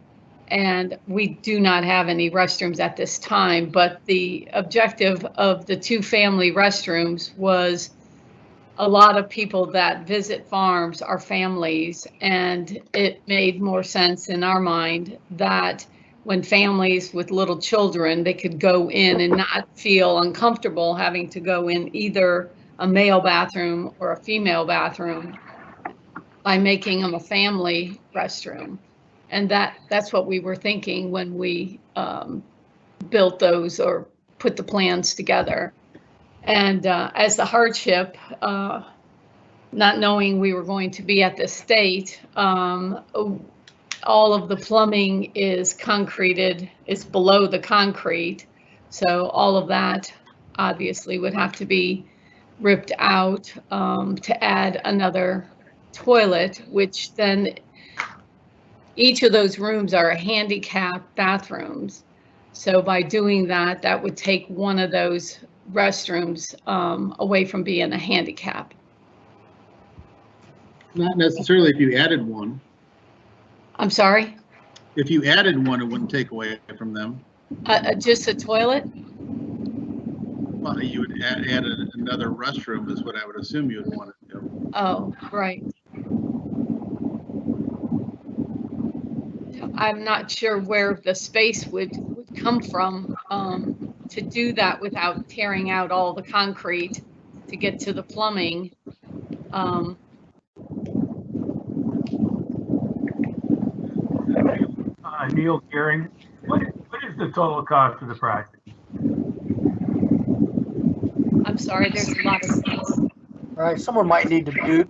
Speaker 21: and we do not have any restrooms at this time, but the objective of the 2 family restrooms was a lot of people that visit farms are families, and it made more sense in our mind that when families with little children, they could go in and not feel uncomfortable having to go in either a male bathroom or a female bathroom by making them a family restroom. And that's what we were thinking when we built those or put the plans together. And as the hardship, not knowing we were going to be at the state, all of the plumbing is concreted, it's below the concrete. So all of that obviously would have to be ripped out to add another toilet, which then each of those rooms are handicapped bathrooms. So by doing that, that would take one of those restrooms away from being a handicap.
Speaker 7: Not necessarily if you added one.
Speaker 21: I'm sorry?
Speaker 7: If you added one, it wouldn't take away from them.
Speaker 21: Just a toilet?
Speaker 7: Well, you would add another restroom is what I would assume you would want to do.
Speaker 21: Oh, right. I'm not sure where the space would come from to do that without tearing out all the concrete to get to the plumbing.
Speaker 9: Neil Gearing, what is the total cost of the project?
Speaker 21: I'm sorry, there's a lot of space.
Speaker 2: All right, someone might need to mute.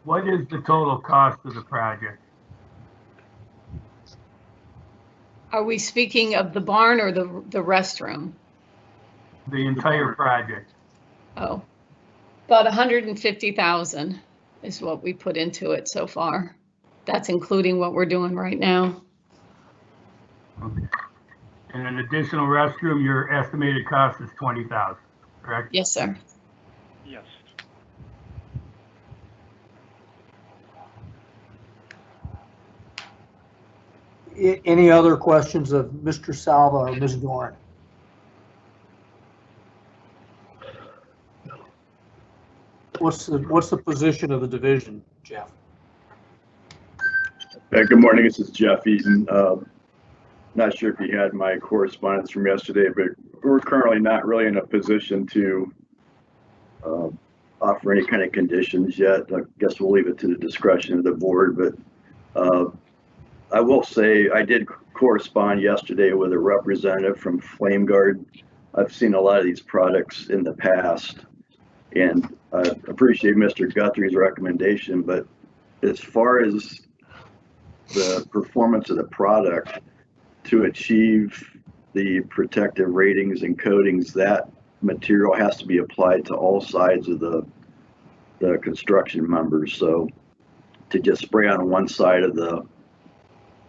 Speaker 9: What is the total cost of the project?
Speaker 21: Are we speaking of the barn or the restroom?
Speaker 9: The entire project.
Speaker 21: Oh, about 150,000 is what we put into it so far. That's including what we're doing right now.
Speaker 9: Okay. And an additional restroom, your estimated cost is 20,000, correct?
Speaker 21: Yes, sir.
Speaker 19: Yes.
Speaker 2: Any other questions of Mr. Salva or Ms. Dorn? What's the position of the division, Jeff?
Speaker 20: Good morning, this is Jeff Eaton. Not sure if you had my correspondence from yesterday, but we're currently not really in a position to offer any kind of conditions yet. I guess we'll leave it to the discretion of the board, but I will say I did correspond yesterday with a representative from Flame Guard. I've seen a lot of these products in the past, and I appreciate Mr. Guthrie's recommendation, but as far as the performance of the product to achieve the protective ratings and coatings, that material has to be applied to all sides of the construction members. So to just spray on one side of the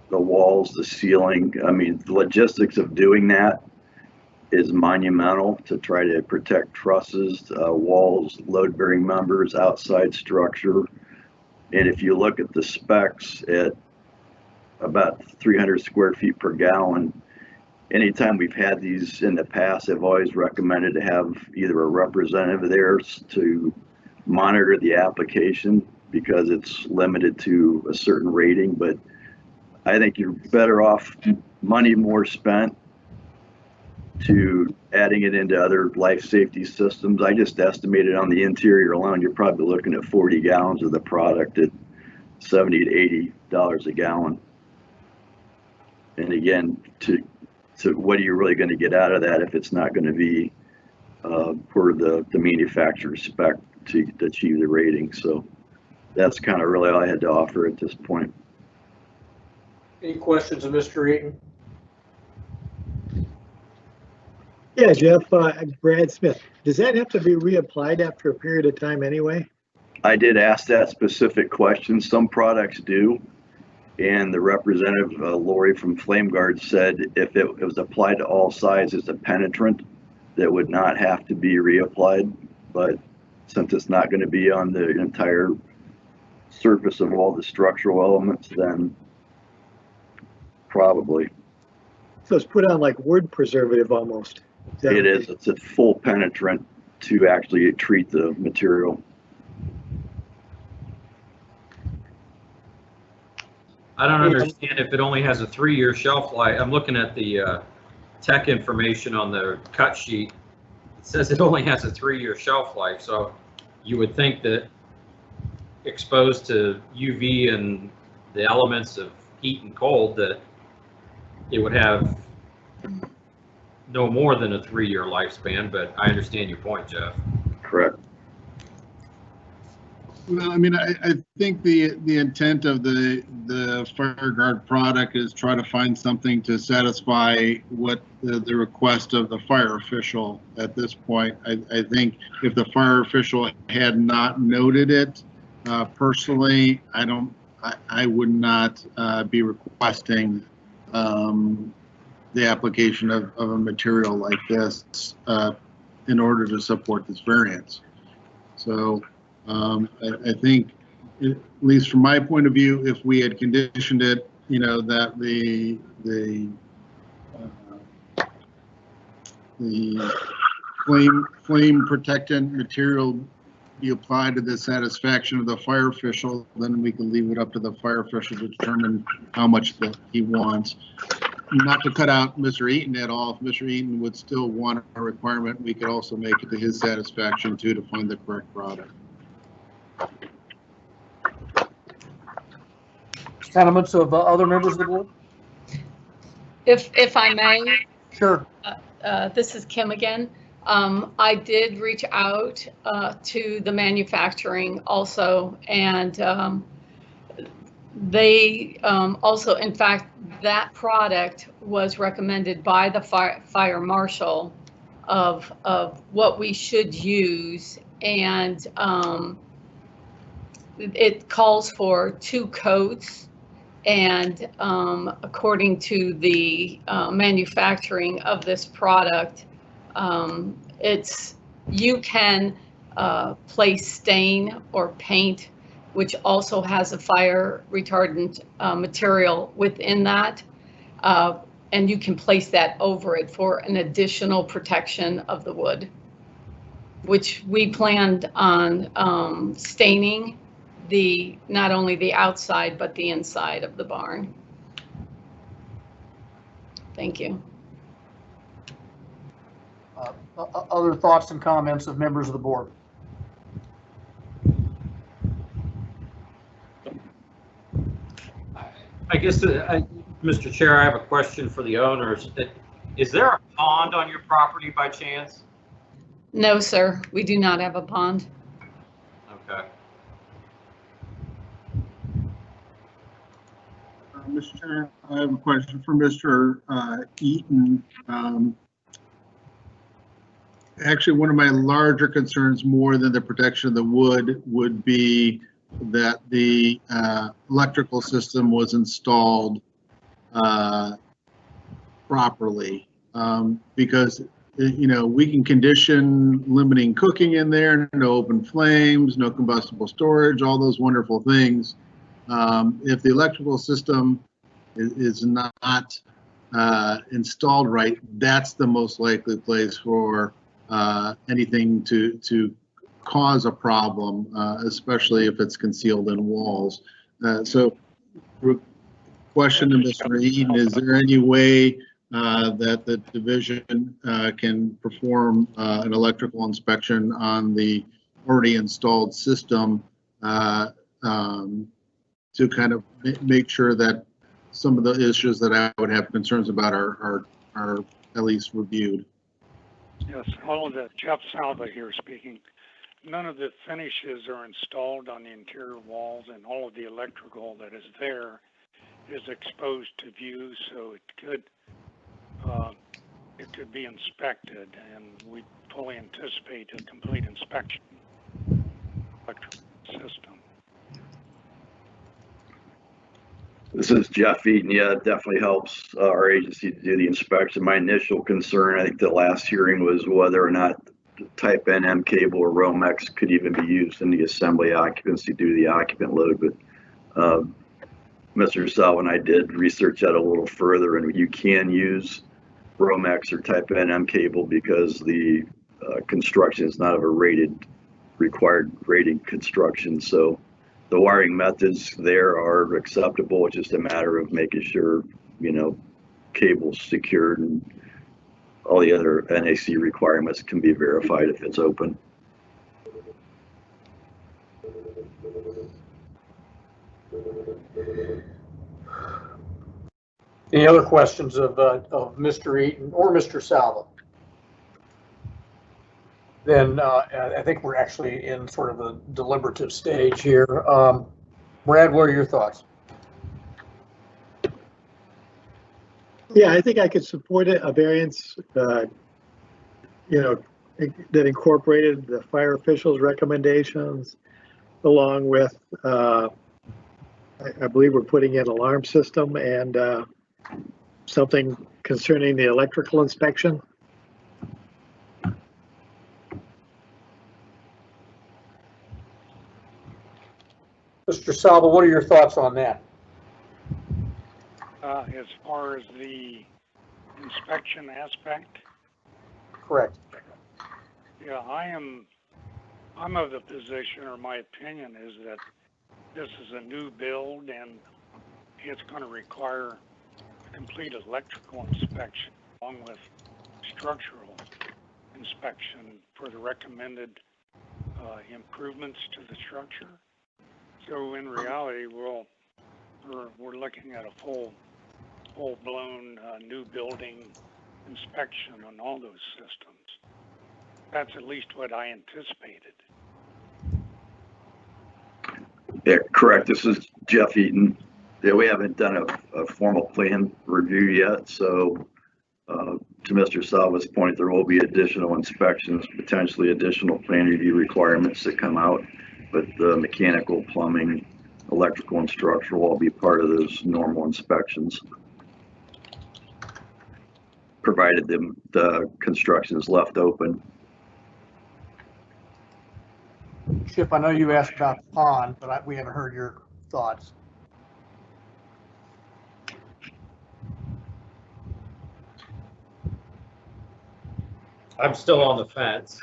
Speaker 20: walls, the ceiling. I mean, the logistics of doing that is monumental to try to protect trusses, walls, load-bearing members, outside structure. And if you look at the specs at about 300 square feet per gallon, anytime we've had these in the past, I've always recommended to have either a representative there to monitor the application because it's limited to a certain rating. But I think you're better off money more spent to adding it into other life safety systems. I just estimated on the interior alone, you're probably looking at 40 gallons of the product at $70 to $80 a gallon. And again, to what are you really going to get out of that if it's not going to be per the manufacturer's spec to achieve the rating? So that's kind of really all I had to offer at this point.
Speaker 2: Any questions of Mr. Eaton?
Speaker 10: Yeah, Jeff, Brad Smith, does that have to be reapplied after a period of time anyway?
Speaker 20: I did ask that specific question. Some products do. And the representative, Lori from FlameGuard, said if it was applied to all sides as a penetrant, that would not have to be reapplied. But since it's not going to be on the entire surface of all the structural elements, then probably.
Speaker 10: So it's put on like word preservative almost.
Speaker 20: It is. It's a full penetrant to actually treat the material.
Speaker 8: I don't understand if it only has a 3-year shelf life. I'm looking at the tech information on the cut sheet. It says it only has a 3-year shelf life, so you would think that exposed to UV and the elements of heat and cold that it would have no more than a 3-year lifespan, but I understand your point, Jeff.
Speaker 20: Correct.
Speaker 7: Well, I mean, I think the intent of the FireGuard product is try to find something to satisfy what the request of the fire official at this point. I think if the fire official had not noted it, personally, I would not be requesting the application of a material like this in order to support this variance. So I think, at least from my point of view, if we had conditioned it, you know, that the flame protectant material be applied to the satisfaction of the fire official, then we can leave it up to the fire official to determine how much that he wants. Not to cut out Mr. Eaton at all. If Mr. Eaton would still want a requirement, we could also make it to his satisfaction too, to find the correct product.
Speaker 2: Sentiments of other members of the board?
Speaker 21: If I may.
Speaker 2: Sure.
Speaker 21: This is Kim again. I did reach out to the manufacturing also, and they also, in fact, that product was recommended by the fire marshal of what we should use, and it calls for 2 coats, and according to the manufacturing of this product, you can place stain or paint, which also has a fire retardant material within that, and you can place that over it for an additional protection of the wood, which we planned on staining not only the outside but the inside of the barn. Thank you.
Speaker 2: Other thoughts and comments of members of the board?
Speaker 8: I guess, Mr. Chair, I have a question for the owners. Is there a pond on your property by chance?
Speaker 21: No, sir, we do not have a pond.
Speaker 8: Okay.
Speaker 7: Mr. Chair, I have a question for Mr. Eaton. Actually, one of my larger concerns, more than the protection of the wood, would be that the electrical system was installed properly, because we can condition limiting cooking in there, no open flames, no combustible storage, all those wonderful things. If the electrical system is not installed right, that's the most likely place for anything to cause a problem, especially if it's concealed in walls. So, question to Mr. Eaton, is there any way that the division can perform an electrical inspection on the already installed system to kind of make sure that some of the issues that I would have concerns about are at least reviewed?
Speaker 19: Yes, all of the, Jeff Salva here speaking. None of the finishes are installed on the interior walls, and all of the electrical that is there is exposed to view, so it could be inspected, and we fully anticipate a complete inspection of the electrical system.
Speaker 20: This is Jeff Eaton. Yeah, it definitely helps our agency to do the inspection. My initial concern, I think the last hearing, was whether or not type NM cable or Romex could even be used in the assembly occupancy due to the occupant load. But Mr. Salva and I did research that a little further, and you can use Romex or type NM cable because the construction is not of a required rated construction. So the wiring methods there are acceptable. It's just a matter of making sure, cable's secured, and all the other NAC requirements can be verified if it's open.
Speaker 2: Any other questions of Mr. Eaton or Mr. Salva? Then I think we're actually in sort of a deliberative stage here. Brad, what are your thoughts?
Speaker 10: Yeah, I think I could support it, a variance, that incorporated the fire officials' recommendations, along with, I believe we're putting in alarm system and something concerning the electrical inspection.
Speaker 2: Mr. Salva, what are your thoughts on that?
Speaker 19: As far as the inspection aspect?
Speaker 2: Correct.
Speaker 19: Yeah, I'm of the position, or my opinion is that this is a new build and it's going to require a complete electrical inspection along with structural inspection for the recommended improvements to the structure. So in reality, we're looking at a full-blown new building inspection on all those systems. That's at least what I anticipated.
Speaker 20: Yeah, correct. This is Jeff Eaton. Yeah, we haven't done a formal plan review yet, so to Mr. Salva's point, there will be additional inspections, potentially additional plan review requirements that come out, but the mechanical, plumbing, electrical, and structural will all be part of those normal inspections, provided the construction is left open.
Speaker 2: Chip, I know you asked about the pond, but we haven't heard your thoughts.
Speaker 8: I'm still on the fence.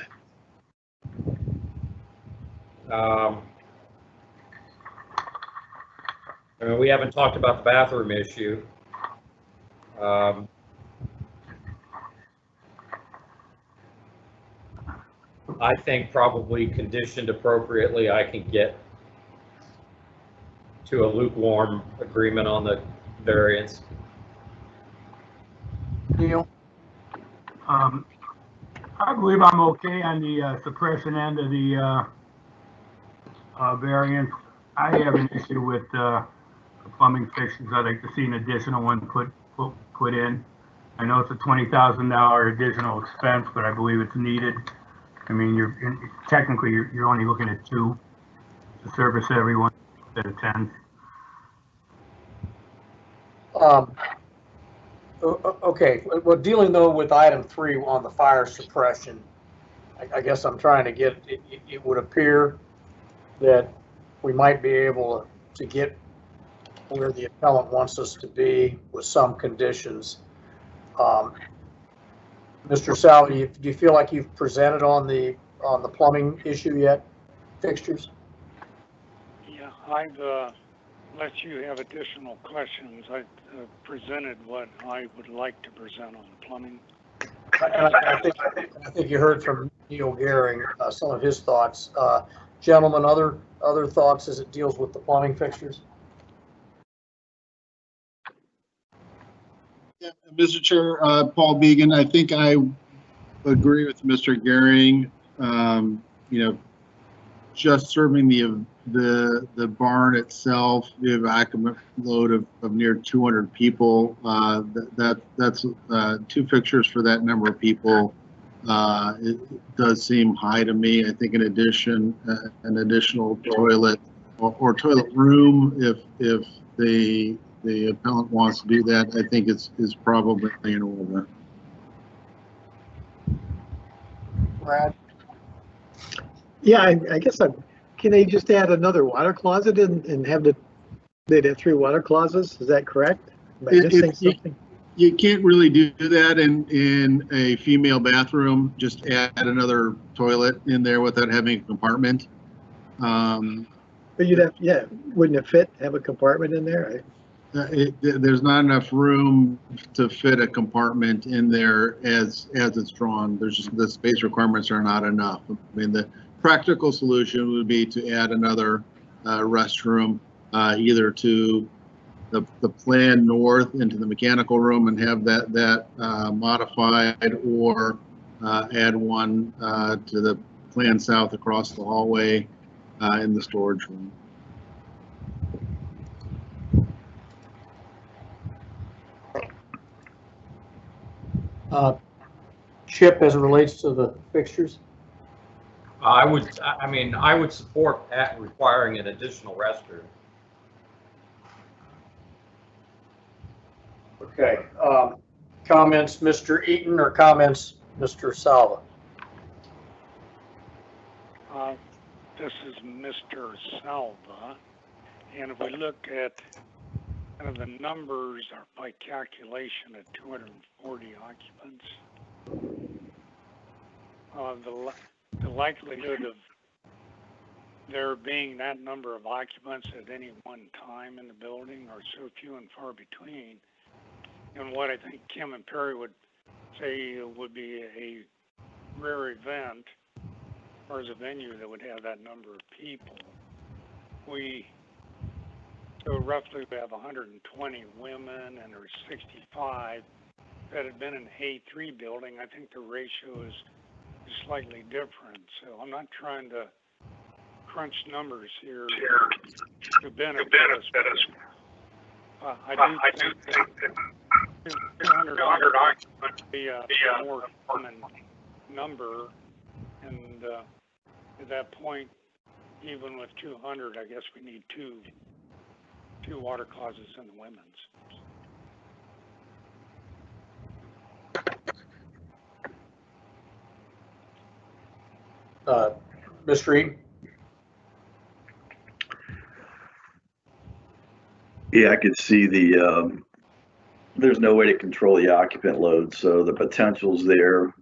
Speaker 8: I mean, we haven't talked about the bathroom issue. I think probably conditioned appropriately, I can get to a lukewarm agreement on the variance.
Speaker 2: Neil?
Speaker 9: I believe I'm okay on the suppression end of the variance. I have an issue with the plumbing fixtures. I'd like to see an additional one put in. I know it's a $20,000 additional expense, but I believe it's needed. I mean, technically you're only looking at two. to service everyone that attends.
Speaker 2: Okay, well, dealing though with item 3 on the fire suppression, I guess I'm trying to get, it would appear that we might be able to get where the appellant wants us to be with some conditions. Mr. Salva, do you feel like you've presented on the plumbing issue yet? Fixtures?
Speaker 19: Yeah, I've let you have additional questions. I presented what I would like to present on the plumbing.
Speaker 2: I think you heard from Neil Gehring some of his thoughts. Gentlemen, other thoughts as it deals with the plumbing fixtures?
Speaker 7: Yeah, Mr. Chair, Paul Began, I think I agree with Mr. Gehring. You know, just serving the barn itself, the evacuation load of near 200 people. That's 2 fixtures for that number of people. It does seem high to me. I think in addition, an additional toilet or toilet room, if the appellant wants to do that, I think is probably in order.
Speaker 2: Brad?
Speaker 10: Yeah, I guess can they just add another water closet and have they'd have 3 water closets? Is that correct? Am I missing something?
Speaker 7: You can't really do that in a female bathroom. Just add another toilet in there without having a compartment.
Speaker 10: But you'd have, yeah, wouldn't it fit, have a compartment in there?
Speaker 7: There's not enough room to fit a compartment in there as it's drawn. There's just, the space requirements are not enough. I mean, the practical solution would be to add another restroom, either to the plan north into the mechanical room and have that modified, or add one to the plan south across the hallway in the storage room.
Speaker 2: Chip, as it relates to the fixtures?
Speaker 8: I would support requiring an additional restroom.
Speaker 2: Okay. Comments, Mr. Eaton, or comments, Mr. Salva?
Speaker 19: This is Mr. Salva, and if we look at kind of the numbers are by calculation at 240 occupants, the likelihood of there being that number of occupants at any one time in the building are so few and far between. And what I think Kim and Perry would say would be a rare event, or as a venue that would have that number of people. So roughly we have 120 women, and there's 65 that had been in the A3 building. I think the ratio is slightly different. So I'm not trying to crunch numbers here to benefit us. I do think that 200 occupants would be a more common number, and at that point, even with 200, I guess we need two water closets in the women's.
Speaker 2: Mr. Eaton?
Speaker 20: Yeah, I could see there's no way to control the occupant load, so the potential's there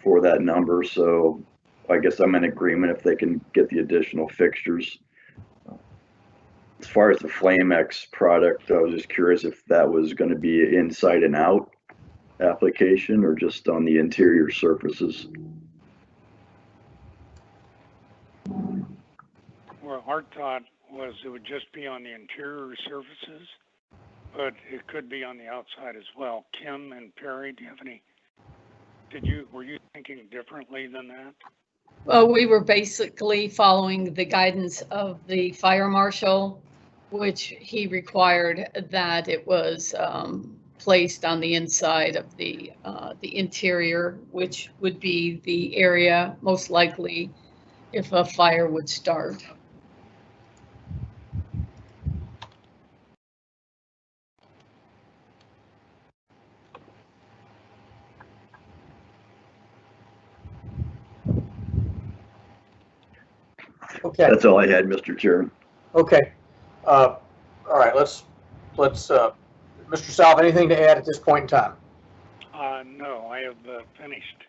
Speaker 20: for that number. So I guess I'm in agreement if they can get the additional fixtures. As far as the FlameX product, I was just curious if that was going to be an inside and out application or just on the interior surfaces.
Speaker 19: Well, our thought was it would just be on the interior surfaces, but it could be on the outside as well. Kim and Perry, do you have any? Were you thinking differently than that?
Speaker 21: Well, we were basically following the guidance of the fire marshal, which he required that it was placed on the inside of the interior, which would be the area most likely if a fire would start.
Speaker 2: Okay.
Speaker 20: That's all I had, Mr. Chairman.
Speaker 2: Okay. All right, let's, Mr. Salve, anything to add at this point in time?
Speaker 19: No, I have finished.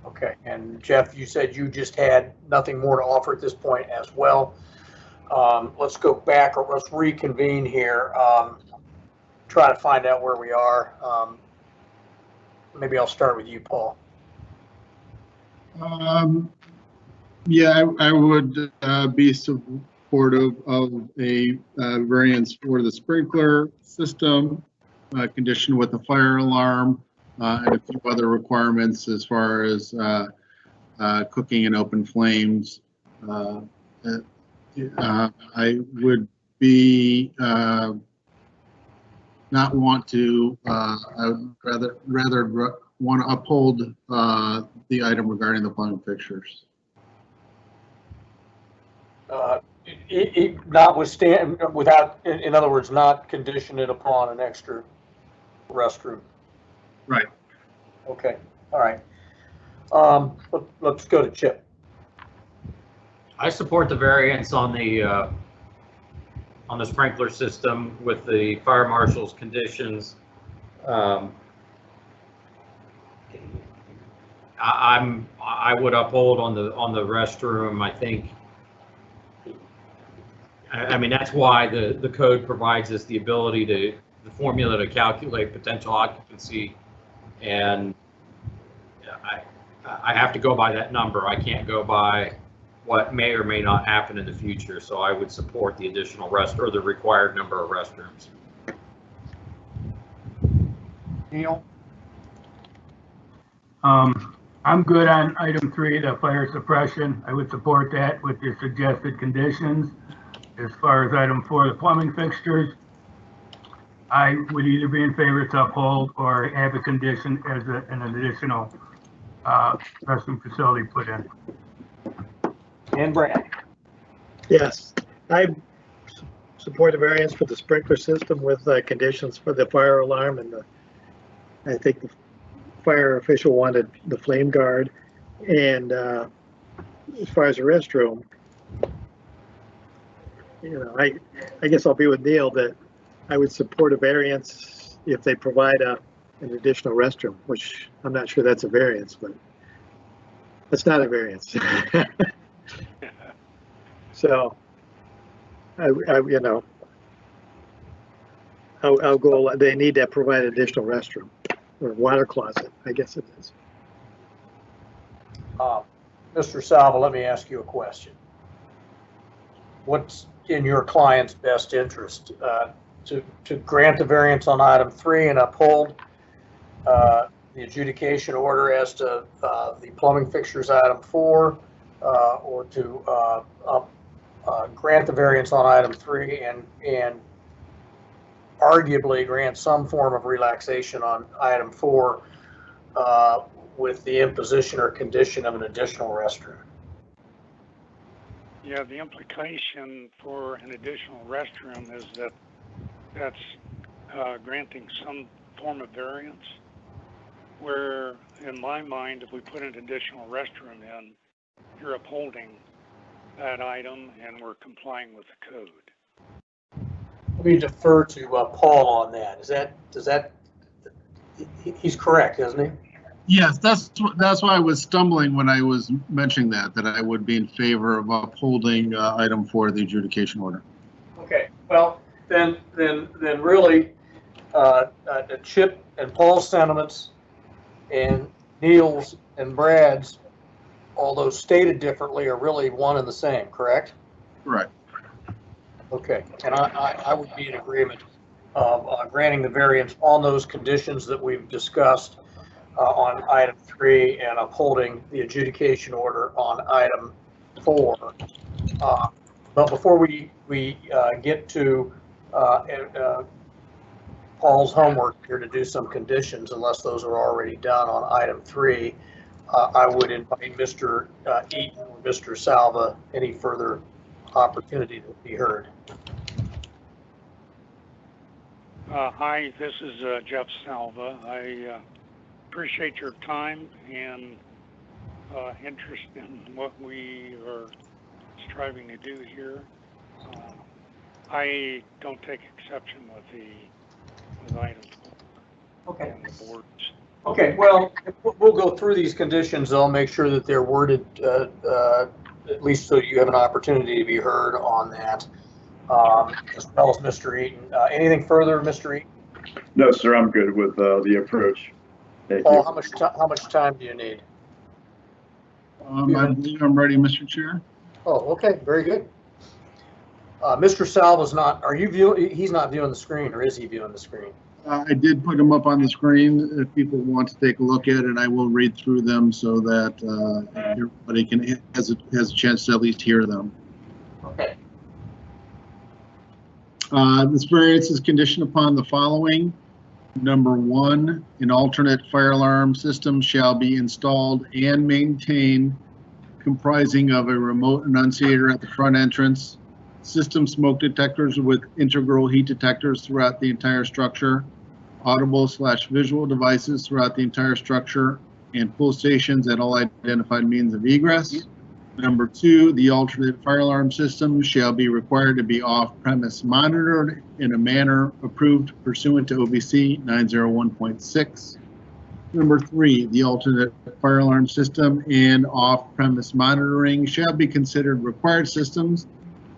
Speaker 2: Okay, and Jeff, you said you just had nothing more to offer at this point as well. Let's go back, or let's reconvene here. Try to find out where we are. Maybe I'll start with you, Paul.
Speaker 7: Yeah, I would be supportive of a variance for the sprinkler system, conditioned with a fire alarm, and a few other requirements as far as cooking in open flames. I would be not want to. I would rather want to uphold the item regarding the plumbing fixtures.
Speaker 2: Notwithstanding, without, in other words, not condition it upon an extra restroom.
Speaker 7: Right.
Speaker 2: Okay. All right. Let's go to Chip.
Speaker 8: I support the variance on the sprinkler system with the fire marshal's conditions. I would uphold on the restroom. I think. I mean, that's why the code provides us the ability the formula to calculate potential occupancy, and I have to go by that number. I can't go by what may or may not happen in the future. So I would support the additional or the required number of restrooms.
Speaker 2: Neil?
Speaker 9: I'm good on item 3, the fire suppression. I would support that with the suggested conditions. As far as item 4, the plumbing fixtures, I would either be in favor to uphold or have a condition as an additional restroom facility put in.
Speaker 2: And Brad?
Speaker 10: Yes, I support the variance for the sprinkler system with conditions for the fire alarm, and I think the fire official wanted the flame guard. And as far as the restroom, you know, I guess I'll be with Neil that I would support a variance if they provide an additional restroom, which I'm not sure that's a variance, but that's not a variance. So, you know, I'll go. They need to provide additional restroom or water closet, I guess it is.
Speaker 2: Mr. Salva, let me ask you a question. What's in your client's best interest? To grant the variance on item 3 and uphold the adjudication order as to the plumbing fixtures item 4, or to grant the variance on item 3 and arguably grant some form of relaxation on item 4 with the imposition or condition of an additional restroom.
Speaker 19: Yeah, the implication for an additional restroom is that that's granting some form of variance, where in my mind, if we put an additional restroom in, you're upholding that item and we're complying with the code.
Speaker 2: Let me defer to Paul on that. He's correct, isn't he?
Speaker 7: Yes, that's why I was stumbling when I was mentioning that I would be in favor of upholding item 4 of the adjudication order.
Speaker 2: Okay, well, then really, Chip and Paul's sentiments and Neil's and Brad's, although stated differently, are really one and the same, correct?
Speaker 7: Right.
Speaker 2: Okay, and I would be in agreement of granting the variance on those conditions that we've discussed on item 3 and upholding the adjudication order on item 4. But before we get to Paul's homework here to do some conditions, unless those are already done on item 3, I would invite Mr. Eaton or Mr. Salva any further opportunity to be heard.
Speaker 19: Hi, this is Jeff Salva. I appreciate your time and interest in what we are striving to do here. I don't take exception with items
Speaker 2: Okay.
Speaker 19: on the boards.
Speaker 2: Okay, well, we'll go through these conditions. I'll make sure that they're worded, at least so you have an opportunity to be heard on that. As well as Mr. Eaton. Anything further, Mr. Eaton?
Speaker 20: No, sir, I'm good with the approach. Thank
Speaker 2: Paul,
Speaker 20: you.
Speaker 2: how much time do you need?
Speaker 7: I believe I'm ready, Mr. Chair.
Speaker 2: Oh, okay, very good. Mr. Salva's not, are you viewing, he's not viewing the screen, or is he viewing the screen?
Speaker 7: I did put them up on the screen. If people want to take a look at it, I will read through them so that everybody has a chance to at least hear them.
Speaker 2: Okay.
Speaker 7: This variance is conditioned upon the following. Number 1, an alternate fire alarm system shall be installed and maintained comprising of a remote enunciator at the front entrance, system smoke detectors with integral heat detectors throughout the entire structure, audible/visual devices throughout the entire structure, and pull stations at all identified means of egress. Number 2, the alternate fire alarm system shall be required to be off-premise monitored in a manner approved pursuant to OBC 901.6. Number 3, the alternate fire alarm system and off-premise monitoring shall be considered required systems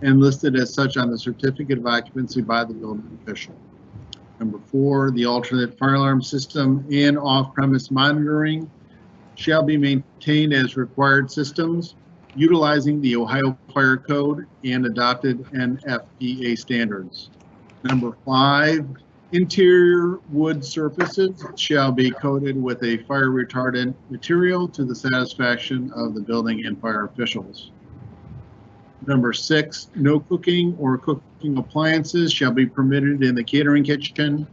Speaker 7: and listed as such on the certificate of occupancy by the building official. Number 4, the alternate fire alarm system and off-premise monitoring shall be maintained as required systems utilizing the Ohio Fire Code and adopted NFPA standards. Number 5, interior wood surfaces shall be coated with a fire retardant material to the satisfaction of the building and fire officials. Number 6, no cooking or cooking appliances shall be permitted in the catering kitchen.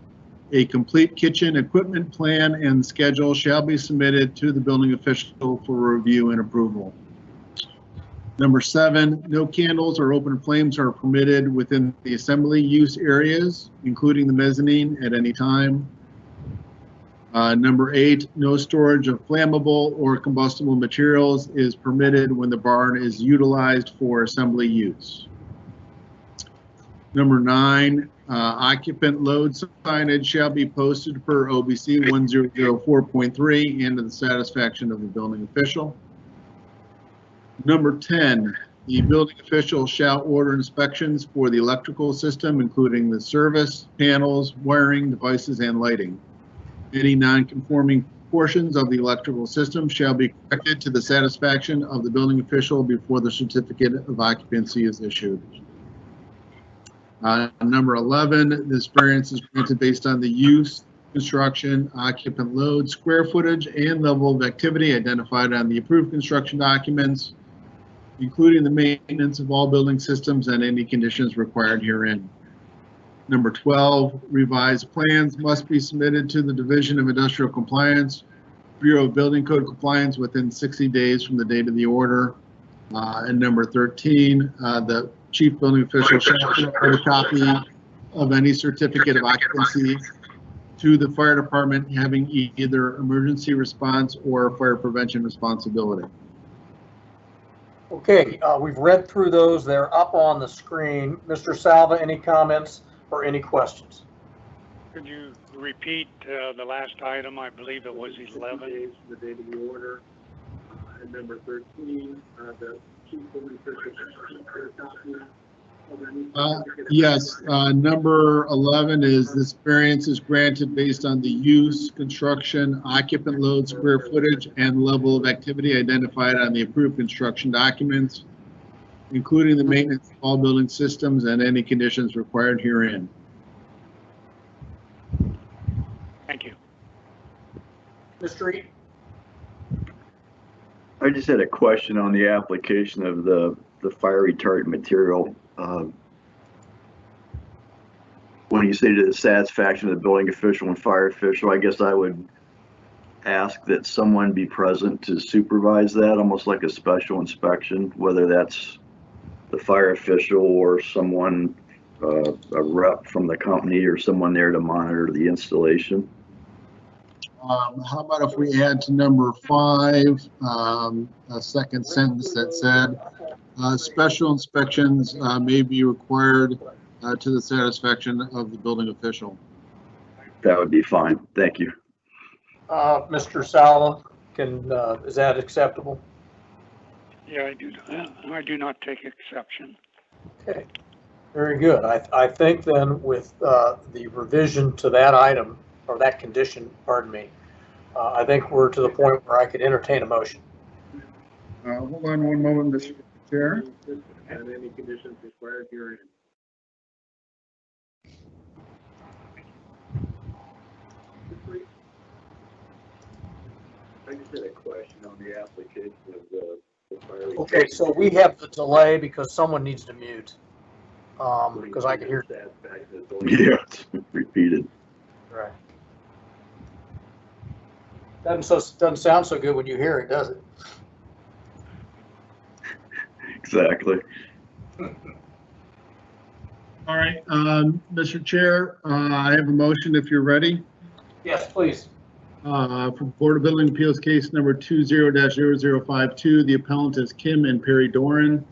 Speaker 7: A complete kitchen equipment plan and schedule shall be submitted to the building official for review and approval. Number 7, no candles or open flames are permitted within the assembly use areas, including the mezzanine, at any time. Number 8, no storage of flammable or combustible materials is permitted when the barn is utilized for assembly use. Number 9, occupant load signage shall be posted per OBC 1004.3 and to the satisfaction of the building official. Number 10, the building official shall order inspections for the electrical system, including the service, panels, wiring, devices, and lighting. Any non-conforming portions of the electrical system shall be corrected to the satisfaction of the building official before the certificate of occupancy is issued. Number 11, this variance is granted based on the use, construction, occupant load, square footage, and level of activity identified on the approved construction documents, including the maintenance of all building systems and any conditions required herein. Number 12, revised plans must be submitted to the Division of Industrial Compliance, Bureau of Building Code Compliance within 60 days from the date of the order. And number 13, the chief building official shall provide a copy of any certificate of occupancy to the fire department having either emergency response or fire prevention responsibility.
Speaker 2: Okay, we've read through those. They're up on the screen. Mr. Salva, any comments or any questions?
Speaker 19: Could you repeat the last item? I believe it was 11.
Speaker 7: The date of the order. And number 13, the chief building official shall provide a copy of any. Yes, number 11 is this variance is granted based on the use, construction, occupant load, square footage, and level of activity identified on the approved construction documents, including the maintenance of all building systems and any conditions required herein.
Speaker 19: Thank you.
Speaker 2: Mr. Eaton?
Speaker 20: I just had a question on the application of the fire retardant material. When you say to the satisfaction of the building official and fire official, I guess I would ask that someone be present to supervise that, almost like a special inspection, whether that's the fire official or someone, a rep from the company or someone there to monitor the installation.
Speaker 7: How about if we add to number 5, a second sentence that said, special inspections may be required to the satisfaction of the building official.
Speaker 20: That would be fine. Thank you.
Speaker 2: Mr. Salva, is that acceptable?
Speaker 19: Yeah, I do not take exception.
Speaker 2: Okay, very good. I think then with the revision to that item, or that condition, pardon me, I think we're to the point where I could entertain a motion.
Speaker 7: Hold on one moment, Mr. Chair. And any conditions required herein.
Speaker 3: I just had a question on the application of the fire.
Speaker 2: Okay, so we have the delay because someone needs to mute. Because I can hear.
Speaker 20: Yeah, it's repeated.
Speaker 2: Right. Doesn't sound so good when you hear it, does it?
Speaker 20: Exactly.
Speaker 7: All right, Mr. Chair, I have a motion if you're ready.
Speaker 2: Yes, please.
Speaker 7: For Board of Building Appeals case number 20-0052, the appellant is Kim and Perry Doran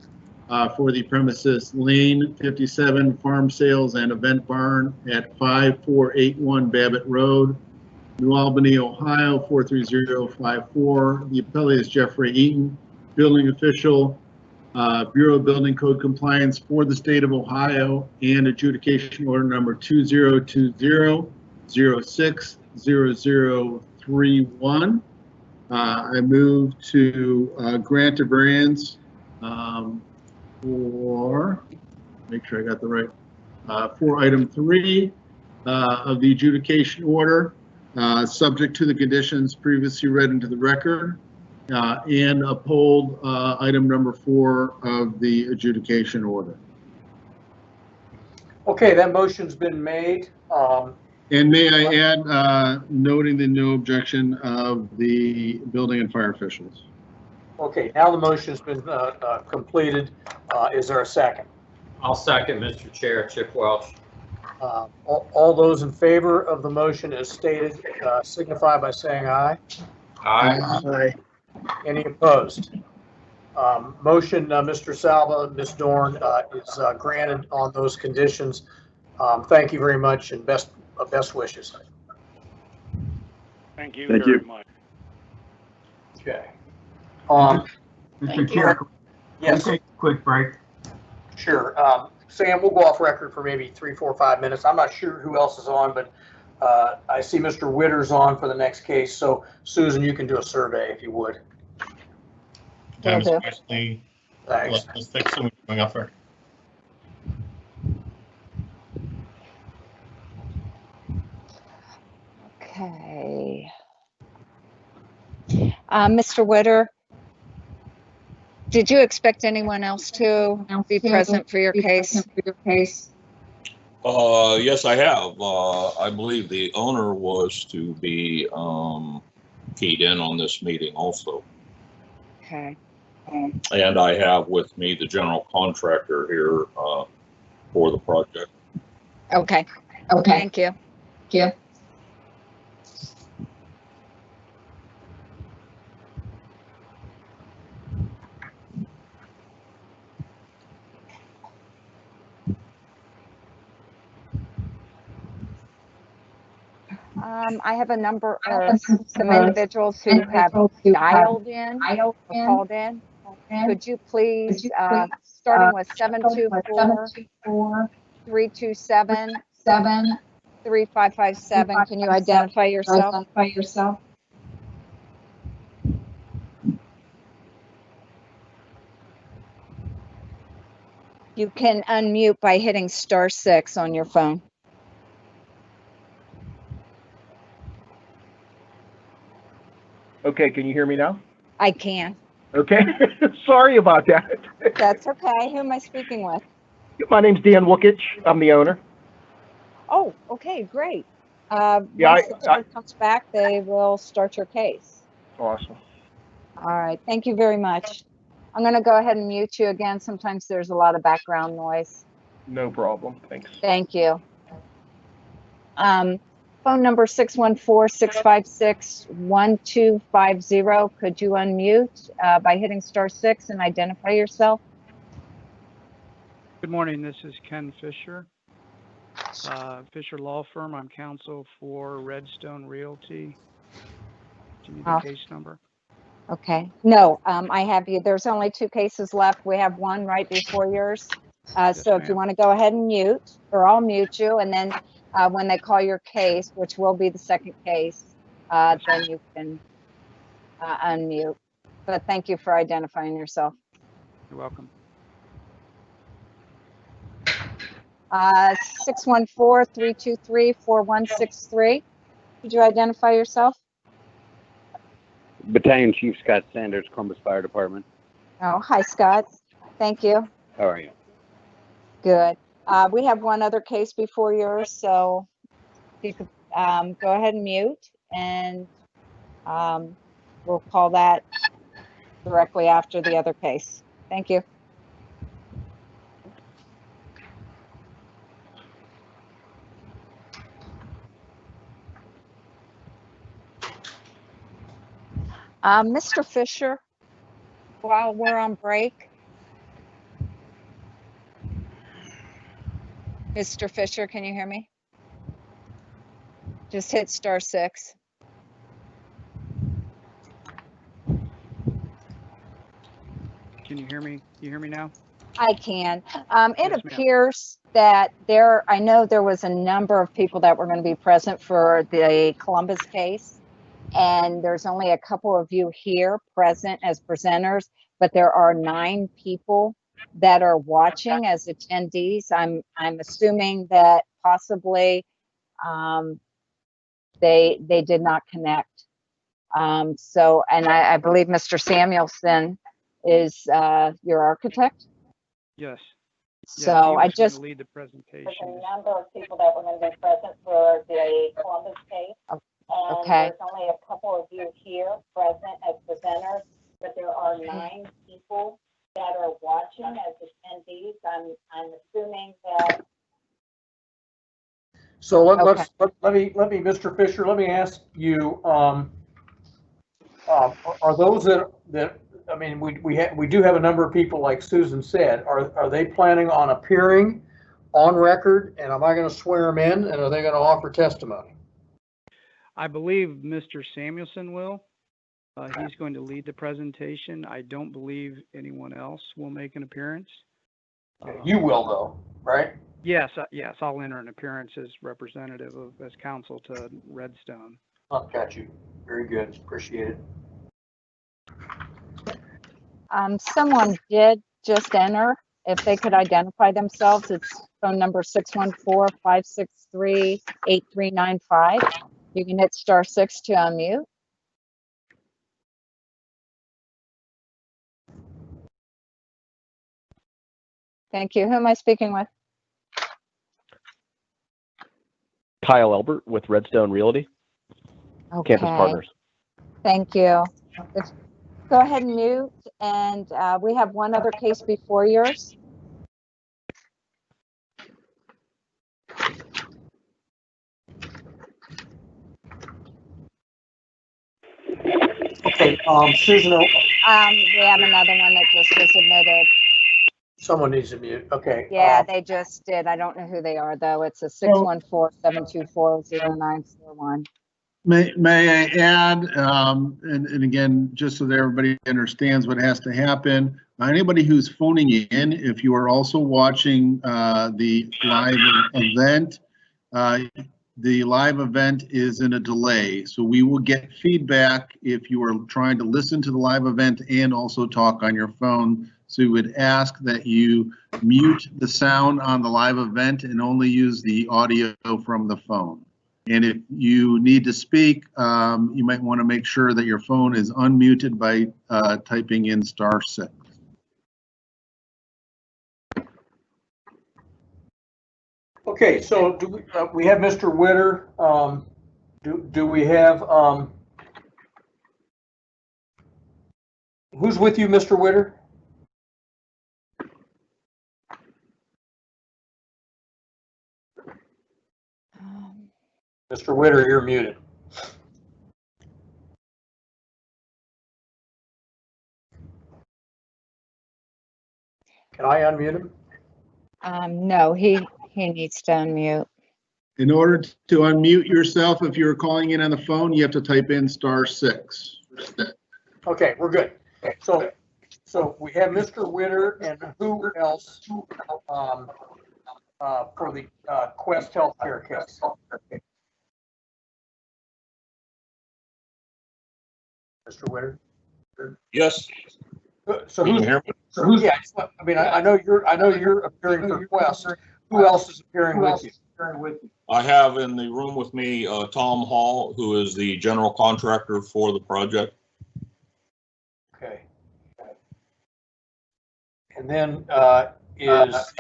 Speaker 7: for the premises Lane 57 Farm Sales and Event Barn at 5481 Babbitt Road, New Albany, Ohio 43054. The appellee is Jeffrey Eaton, building official, Bureau of Building Code Compliance for the state of Ohio, and adjudication order number 2020-06-0031. I move to grant a variance for, make sure I got the right, for item 3 of the adjudication order, subject to the conditions previously read into the record, and uphold item number 4 of the adjudication order.
Speaker 2: Okay, that motion's been made.
Speaker 7: And may I add, noting the no objection of the building and fire officials.
Speaker 2: Okay, now the motion's been completed. Is there a second?
Speaker 8: I'll second, Mr. Chair, Chip Welch.
Speaker 2: All those in favor of the motion as stated signify by saying aye.
Speaker 8: Aye.
Speaker 10: Aye.
Speaker 2: Any opposed? Motion, Mr. Salva, Ms. Dorn, is granted on those conditions. Thank you very much and best wishes.
Speaker 19: Thank you
Speaker 20: Thank
Speaker 19: very
Speaker 20: you.
Speaker 19: much.
Speaker 2: Okay.
Speaker 9: Mr. Chair,
Speaker 2: Yes.
Speaker 9: take a quick break.
Speaker 2: Sure. Sam, we'll go off record for maybe 3, 4, 5 minutes. I'm not sure who else is on, but I see Mr. Witter's on for the next case. So Susan, you can do a survey if you would.
Speaker 6: Especially,
Speaker 2: Thanks.
Speaker 6: let's fix it going off record.
Speaker 1: Okay. Mr. Witter, did you expect anyone else to be present for your case?
Speaker 4: Yes, I have. I believe the owner was to be keyed in on this meeting also.
Speaker 1: Okay.
Speaker 4: And I have with me the general contractor here for the project.
Speaker 1: Okay. Thank you. I have a number of some individuals who have dialed in or called in. Could you please, starting with 724-327-3557, can you identify yourself? You can unmute by hitting *6 on your phone.
Speaker 5: Okay, can you hear me now?
Speaker 1: I can.
Speaker 5: Okay, sorry about that.
Speaker 1: That's okay. Who am I speaking with?
Speaker 5: My name's Dan Wookich. I'm the owner.
Speaker 1: Oh, okay, great.
Speaker 5: Yeah,
Speaker 1: Once the time comes back, they will start your case.
Speaker 5: Awesome.
Speaker 1: All right, thank you very much. I'm going to go ahead and mute you again. Sometimes there's a lot of background noise.
Speaker 5: No problem. Thanks.
Speaker 1: Thank you. Phone number 614-656-1250. Could you unmute by hitting *6 and identify yourself?
Speaker 11: Good morning, this is Ken Fisher, Fisher Law Firm. I'm counsel for Redstone Realty. Do you need the case number?
Speaker 1: Okay, no, I have you. There's only 2 cases left. We have one right before yours. So if you
Speaker 11: ma'am.
Speaker 1: want to go ahead and mute, or I'll mute you, and then when they call your case, which will be the second case, then you can unmute. But thank you for identifying yourself.
Speaker 11: You're welcome.
Speaker 1: 614-323-4163. Could you identify yourself?
Speaker 12: Battalion Chief Scott Sanders, Columbus Fire Department.
Speaker 1: Oh, hi, Scott. Thank you.
Speaker 12: How are you?
Speaker 1: Good. We have one other case before yours, so if you could go ahead and mute, and we'll call that directly after the other case. Thank you. Mr. Fisher, while we're on break. Mr. Fisher, can you hear me? Just hit *6.
Speaker 11: Can you hear me? You hear me now?
Speaker 1: I can. It
Speaker 11: Yes, ma'am.
Speaker 1: appears that I know there was a number of people that were going to be present for the Columbus case, and there's only a couple of you here present as presenters, but there are 9 people that are watching as attendees. I'm assuming that possibly they did not connect. So, and I believe Mr. Samuelson is your architect.
Speaker 11: Yes.
Speaker 1: So I
Speaker 11: he was gonna
Speaker 1: just
Speaker 11: lead the presentation.
Speaker 1: there's a number of people that were going to be present for the Columbus case. And okay. there's only a couple of you here present as presenters, but there are 9 people that are watching as attendees. I'm assuming that.
Speaker 2: So let me, Mr. Fisher, let me ask you, are those that, I mean, we do have a number of people, like Susan said, are they planning on appearing on record, and am I going to swear them in, and are they going to offer testimony?
Speaker 11: I believe Mr. Samuelson will. He's going to lead the presentation. I don't believe anyone else will make an appearance.
Speaker 2: You will, though, right?
Speaker 11: Yes, yes, I'll enter an appearance as representative as counsel to Redstone.
Speaker 2: Oh, got you. Very good. Appreciate it.
Speaker 1: Someone did just enter. If they could identify themselves, it's phone number 614-563-8395. You can hit *6 to unmute. Thank you. Who am I speaking with?
Speaker 13: Kyle Elbert with Redstone Realty,
Speaker 1: Okay.
Speaker 13: Campus Partners.
Speaker 1: Thank you. Go ahead and mute, and we have one other case before yours.
Speaker 2: Okay, Susan.
Speaker 1: We have another one that just was admitted.
Speaker 2: Someone needs to mute. Okay.
Speaker 1: Yeah, they just did. I don't know who they are, though. It's a 614-724-0941.
Speaker 7: May I add, and again, just so that everybody understands what has to happen, anybody who's phoning in, if you are also watching the live event, the live event is in a delay. So we will get feedback if you are trying to listen to the live event and also talk on your phone. So we would ask that you mute the sound on the live event and only use the audio from the phone. And if you need to speak, you might want to make sure that your phone is unmuted by typing in *6.
Speaker 2: Okay, so do we have Mr. Witter? Do we have, who's with you, Mr. Witter? Mr. Witter, you're muted. Can I unmute him?
Speaker 1: No, he needs to unmute.
Speaker 7: In order to unmute yourself, if you're calling in on the phone, you have to type in *6.
Speaker 2: Okay, we're good. So we have Mr. Witter and who else for the Quest Healthcare case? Mr. Witter?
Speaker 4: Yes.
Speaker 2: So
Speaker 4: Can you
Speaker 2: who's,
Speaker 4: hear me?
Speaker 2: yeah, I mean, I know you're appearing for Quest. Who else is appearing with you?
Speaker 4: I have in the room with me, Tom Hall, who is the general contractor for the project.
Speaker 2: Okay. And then, is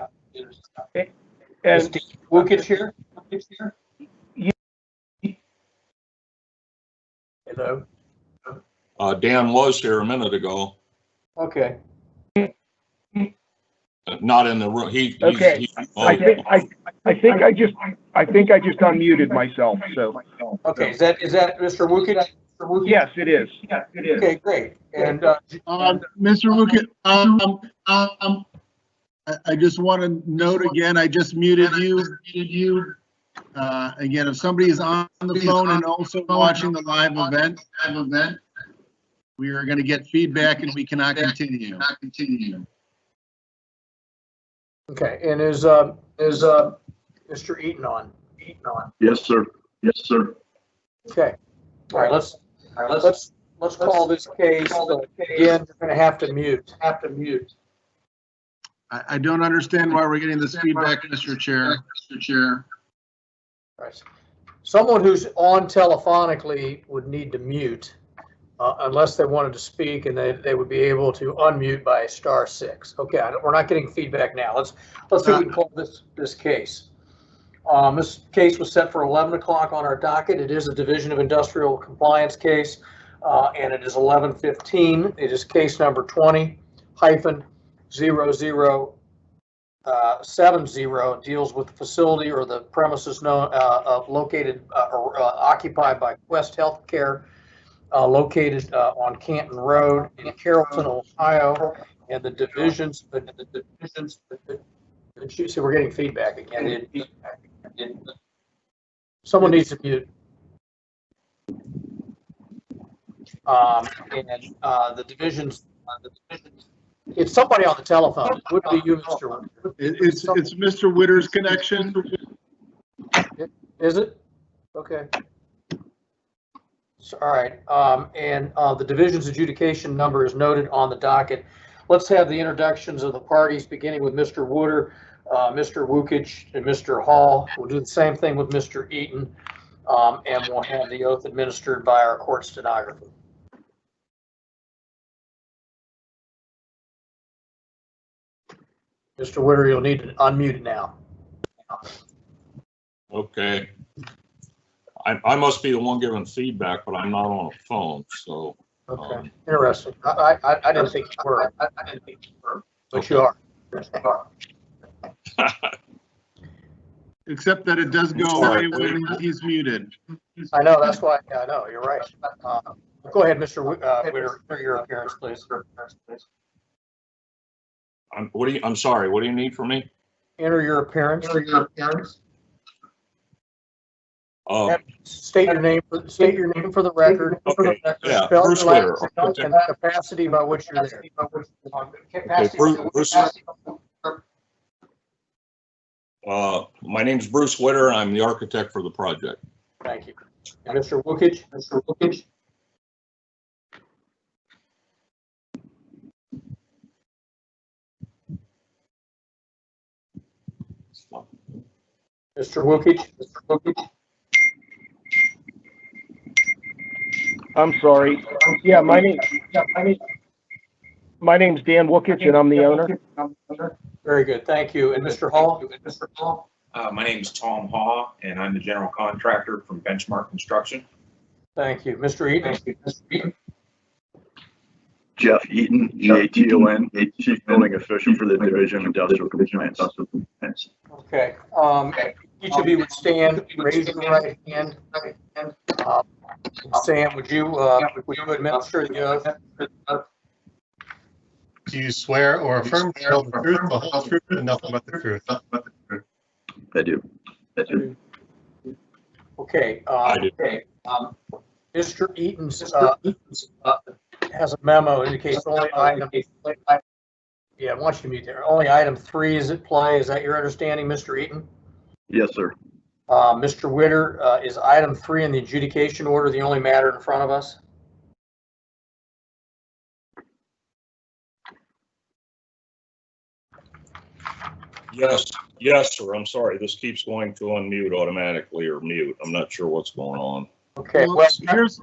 Speaker 2: Steve Wukich here? Hello?
Speaker 4: Dan was here a minute ago,
Speaker 2: Okay.
Speaker 4: not in the room.
Speaker 5: Okay. I think I just unmuted myself, so.
Speaker 2: Okay, is that Mr. Wukich?
Speaker 5: Yes, it is.
Speaker 2: Okay, great. And,
Speaker 7: Mr. Lukin, I just want to note again, I just muted you. Again, if somebody is on the phone and also watching the live event, we are going to get feedback and we cannot continue.
Speaker 2: okay, and is Mr. Eaton on?
Speaker 3: Yes, sir. Yes, sir.
Speaker 2: Okay. All right, let's call this case. Again, you're gonna have to mute.
Speaker 7: I don't understand why we're getting this feedback, Mr. Chair.
Speaker 2: All right. Someone who's on telephonically would need to mute unless they wanted to speak, and they would be able to unmute by *6. Okay, we're not getting feedback now. Let's see if we can call this case. This case was set for 11 o'clock on our docket. It is a Division of Industrial Compliance case, and it is 11:15. It is case number 20-0070. Deals with the facility or the premises located or occupied by Quest Healthcare, located on Canton Road in Carrollton, Ohio, and the divisions. See, we're getting feedback again. Someone needs to mute. The divisions. It's somebody on the telephone. It would be you, Mr. Witter.
Speaker 7: It's Mr. Witter's connection.
Speaker 2: Is it? Okay. So, all right. The division's adjudication number is noted on the docket. Let's have the introductions of the parties, beginning with Mr. Witter, Mr. Wukich, and Mr. Hall. We'll do the same thing with Mr. Eaton, and we'll have the oath administered by our court stenographer. Mr. Witter, you'll need to unmute now.
Speaker 4: Okay. I must be the one giving feedback, but I'm not on a phone, so.
Speaker 2: Okay. Interesting. I didn't think you were. But you are.
Speaker 7: Except that it does go away when he's muted.
Speaker 2: I know, that's why. I know, you're right. Go ahead, Mr. Witter, for your appearance, please.
Speaker 4: I'm sorry, what do you need from me?
Speaker 2: Enter your appearance. State your name for the record.
Speaker 4: Okay. Yeah,
Speaker 2: Spell
Speaker 4: Bruce
Speaker 2: your
Speaker 4: Witter.
Speaker 2: last name and the capacity by which you're there.
Speaker 4: Okay, Bruce. My name's Bruce Witter, and I'm the architect for the project.
Speaker 2: Thank you. And Mr. Wukich? Mr. Wukich?
Speaker 5: I'm sorry. Yeah, my name's Dan Wukich, and I'm the owner.
Speaker 2: Very good, thank you. And Mr. Hall?
Speaker 14: My name is Tom Haw, and I'm the general contractor from Benchmark Construction.
Speaker 2: Thank you. Mr. Eaton?
Speaker 3: Jeff Eaton, EATON, Chief Building Official for the Division of Industrial Compliance.
Speaker 2: Okay. Each of you would stand, raise your right hand. Sam, would you administer the oath?
Speaker 6: Do you swear or affirm to tell the truth, the whole truth, and nothing but the truth?
Speaker 20: I do.
Speaker 2: Okay,
Speaker 4: I do.
Speaker 2: Mr. Eaton's, has a memo indicates only item, yeah, I want you to mute there. Only item 3 is at play. Is that your understanding, Mr. Eaton?
Speaker 20: Yes, sir.
Speaker 2: Mr. Witter, is item 3 in the adjudication order the only matter in front of us?
Speaker 4: Yes, sir. I'm sorry. This keeps going to unmute automatically or mute. I'm not sure what's going on.
Speaker 2: Okay,
Speaker 7: Well,
Speaker 2: well,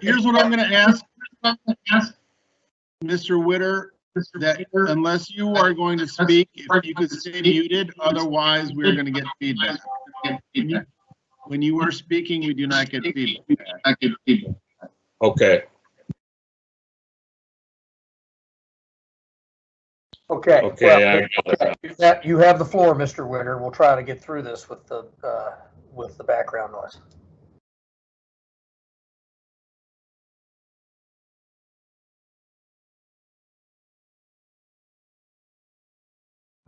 Speaker 7: here's what I'm gonna ask, Mr. Witter, that unless you are going to speak, if you could stay muted, otherwise we're gonna get feedback. When you are speaking, we do not get feedback.
Speaker 4: Okay.
Speaker 2: okay.
Speaker 4: Okay.
Speaker 2: Well, you have the floor, Mr. Witter. We'll try to get through this with the background noise.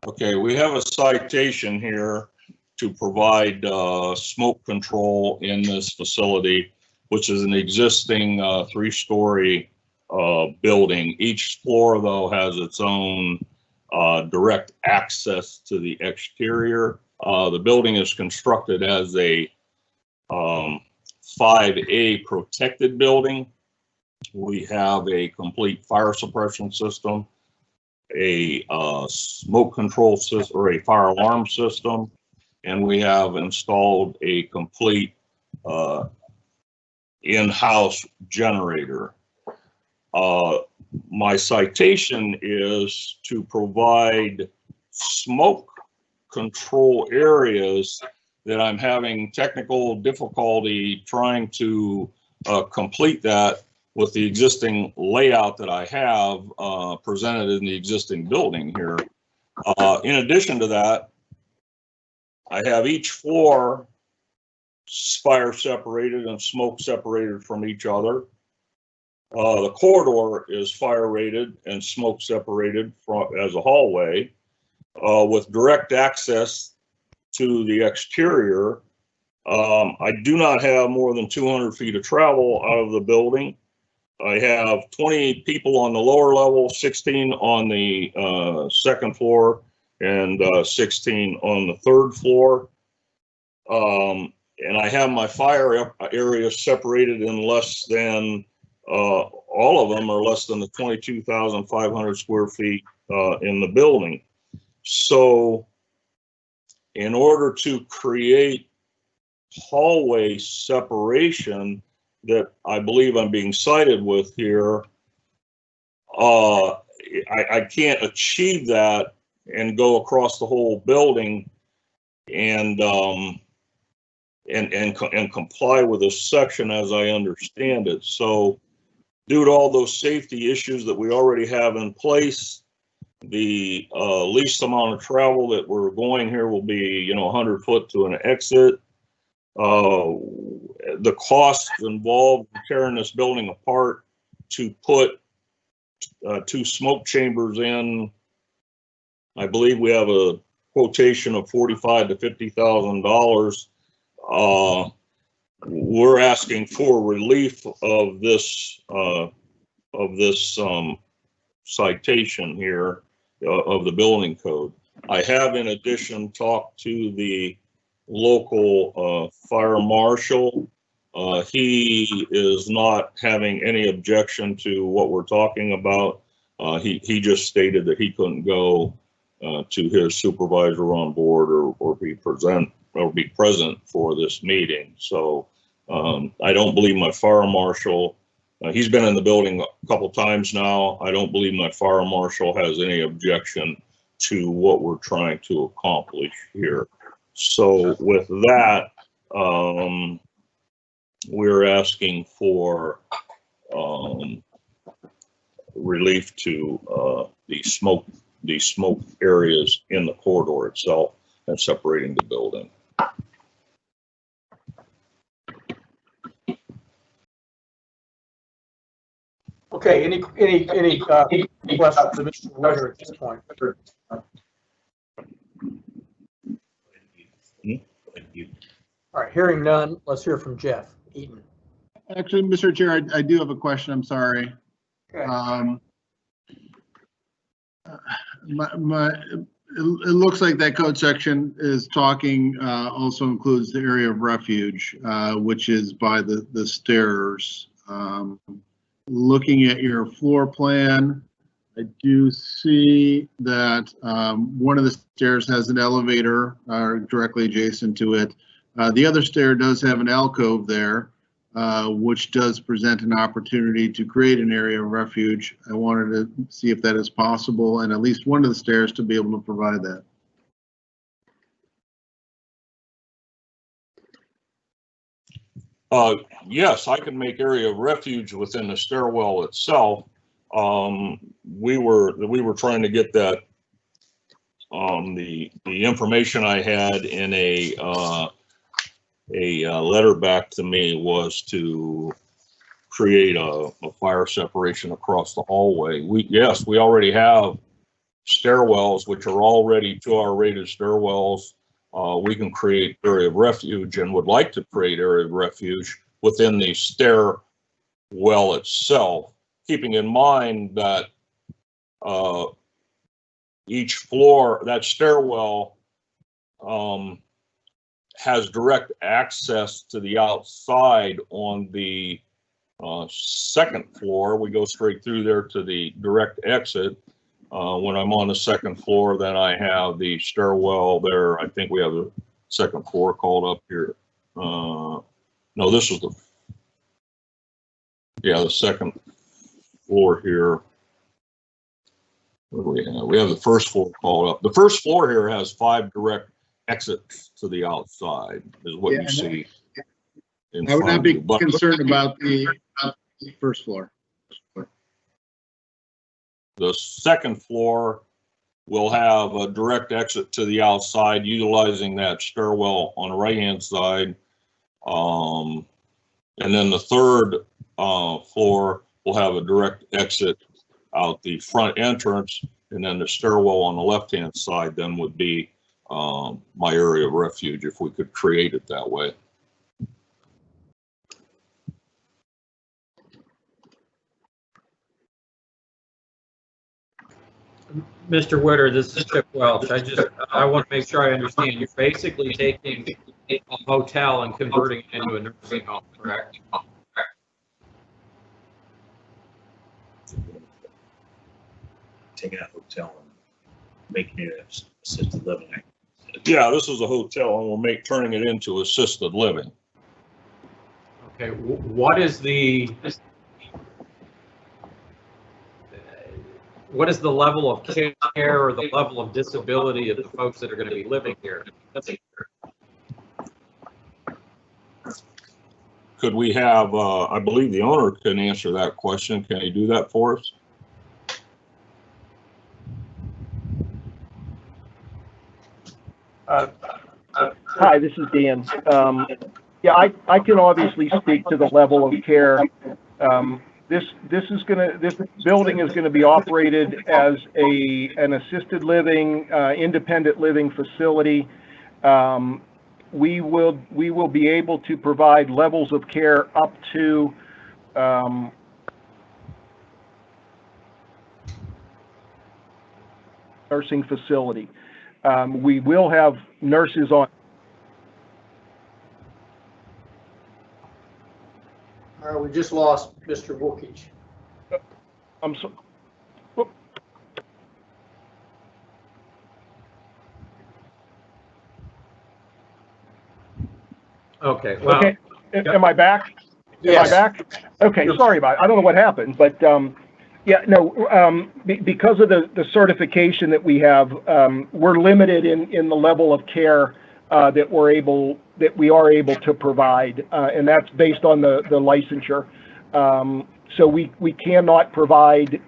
Speaker 4: Okay, we have a citation here to provide smoke control in this facility, which is an existing 3-story building. Each floor, though, has its own direct access to the exterior. The building is constructed as a 5A protected building. We have a complete fire suppression system, a smoke control system, or a fire alarm system, and we have installed a complete in-house generator. My citation is to provide smoke control areas that I'm having technical difficulty trying to complete that with the existing layout that I have presented in the existing building here. In addition to that, I have each floor fire separated and smoke separated from each other. The corridor is fire rated and smoke separated as a hallway with direct access to the exterior. I do not have more than 200 feet of travel out of the building. I have 20 people on the lower level, 16 on the second floor, and 16 on the third floor. And I have my fire area separated in less than, all of them are less than the 22,500 square feet in the building. So in order to create hallway separation that I believe I'm being cited with here, I can't achieve that and go across the whole building and comply with this section as I understand it. So due to all those safety issues that we already have in place, the least amount of travel that we're going here will be, 100 foot to an exit. The costs involved in tearing this building apart to put 2 smoke chambers in, I believe we have a quotation of $45,000 to $50,000. We're asking for relief of this citation here of the building code. I have in addition talked to the local fire marshal. He is not having any objection to what we're talking about. He just stated that he couldn't go to his supervisor on board or be present for this meeting. So I don't believe my fire marshal, he's been in the building a couple times now. I don't believe my fire marshal has any objection to what we're trying to accomplish here. So with that, we're asking for relief to the smoke areas in the corridor itself and separating the building.
Speaker 2: Okay, any questions to Mr. Wetter at this point? All right, hearing none, let's hear from Jeff Eaton.
Speaker 7: Actually, Mr. Chair, I do have a question. I'm sorry.
Speaker 2: Okay.
Speaker 7: It looks like that code section is talking, also includes the area of refuge, which is by the stairs. Looking at your floor plan, I do see that one of the stairs has an elevator directly adjacent to it. The other stair does have an alcove there, which does present an opportunity to create an area of refuge. I wanted to see if that is possible, and at least one of the stairs to be able to provide that.
Speaker 4: Yes, I can make area of refuge within the stairwell itself. We were trying to get that, the information I had in a letter back to me was to create a fire separation across the hallway. Yes, we already have stairwells, which are already 2-hour rated stairwells. We can create area of refuge and would like to create area of refuge within the stairwell itself, keeping in mind that each floor, that stairwell has direct access to the outside on the second floor. We go straight through there to the direct exit. When I'm on the second floor, then I have the stairwell there. I think we have the second floor called up here. No, this is the second floor here. What do we have? We have the first floor called up. The first floor here has 5 direct exits to the outside, is what you see.
Speaker 7: I would not be concerned about the first floor.
Speaker 4: The second floor will have a direct exit to the outside, utilizing that stairwell on the right-hand side. And then the third floor will have a direct exit out the front entrance, and then the stairwell on the left-hand side then would be my area of refuge, if we could create it that way.
Speaker 8: Mr. Witter, this is Chip Welch. I want to make sure I understand. You're basically taking a hotel and converting it into a nursing home, correct?
Speaker 14: Taking a hotel and making it assisted living.
Speaker 4: Yeah, this is a hotel, and we're turning it into assisted living.
Speaker 8: Okay, what is the level of care or the level of disability of the folks that are going to be living here?
Speaker 4: Could we have, I believe the owner can answer that question. Can he do that for us?
Speaker 5: Hi, this is Dan. Yeah, I can obviously speak to the level of care. This building is going to be operated as an assisted living, independent living facility. We will be able to provide levels of care up to nursing facility. We will have nurses on.
Speaker 2: All right, we just lost Mr. Wookich.
Speaker 5: I'm sorry.
Speaker 8: Okay. Well,
Speaker 5: okay. Am I back?
Speaker 2: Yes.
Speaker 5: Am I back? Okay. Sorry about it. I don't know what happened, but yeah, no. Because of the certification that we have, we're limited in the level of care that we are able to provide, and that's based on the licensure. So we cannot provide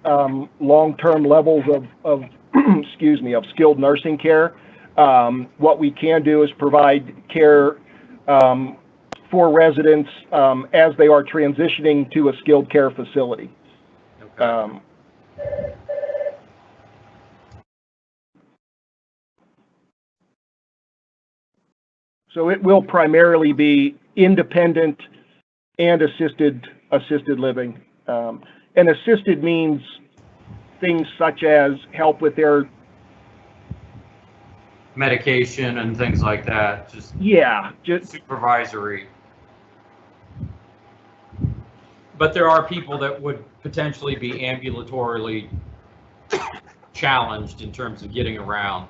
Speaker 5: long-term levels of excuse me, of skilled nursing care. What we can do is provide care for residents as they are transitioning to a skilled care facility.
Speaker 8: Okay.
Speaker 5: So it will primarily be independent and assisted living. And assisted means things such as help with their
Speaker 8: medication and things like that, just
Speaker 5: just
Speaker 8: supervisory. But there are people that would potentially be ambulatorially challenged in terms of getting around.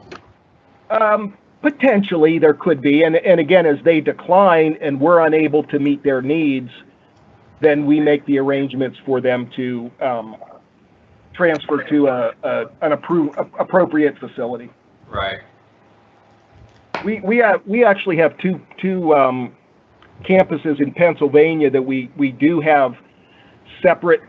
Speaker 5: Potentially there could be, and again, as they decline and we're unable to meet their needs, then we make the arrangements for them to transfer to an appropriate facility.
Speaker 8: Right.
Speaker 5: We actually have two campuses in Pennsylvania that we do have separate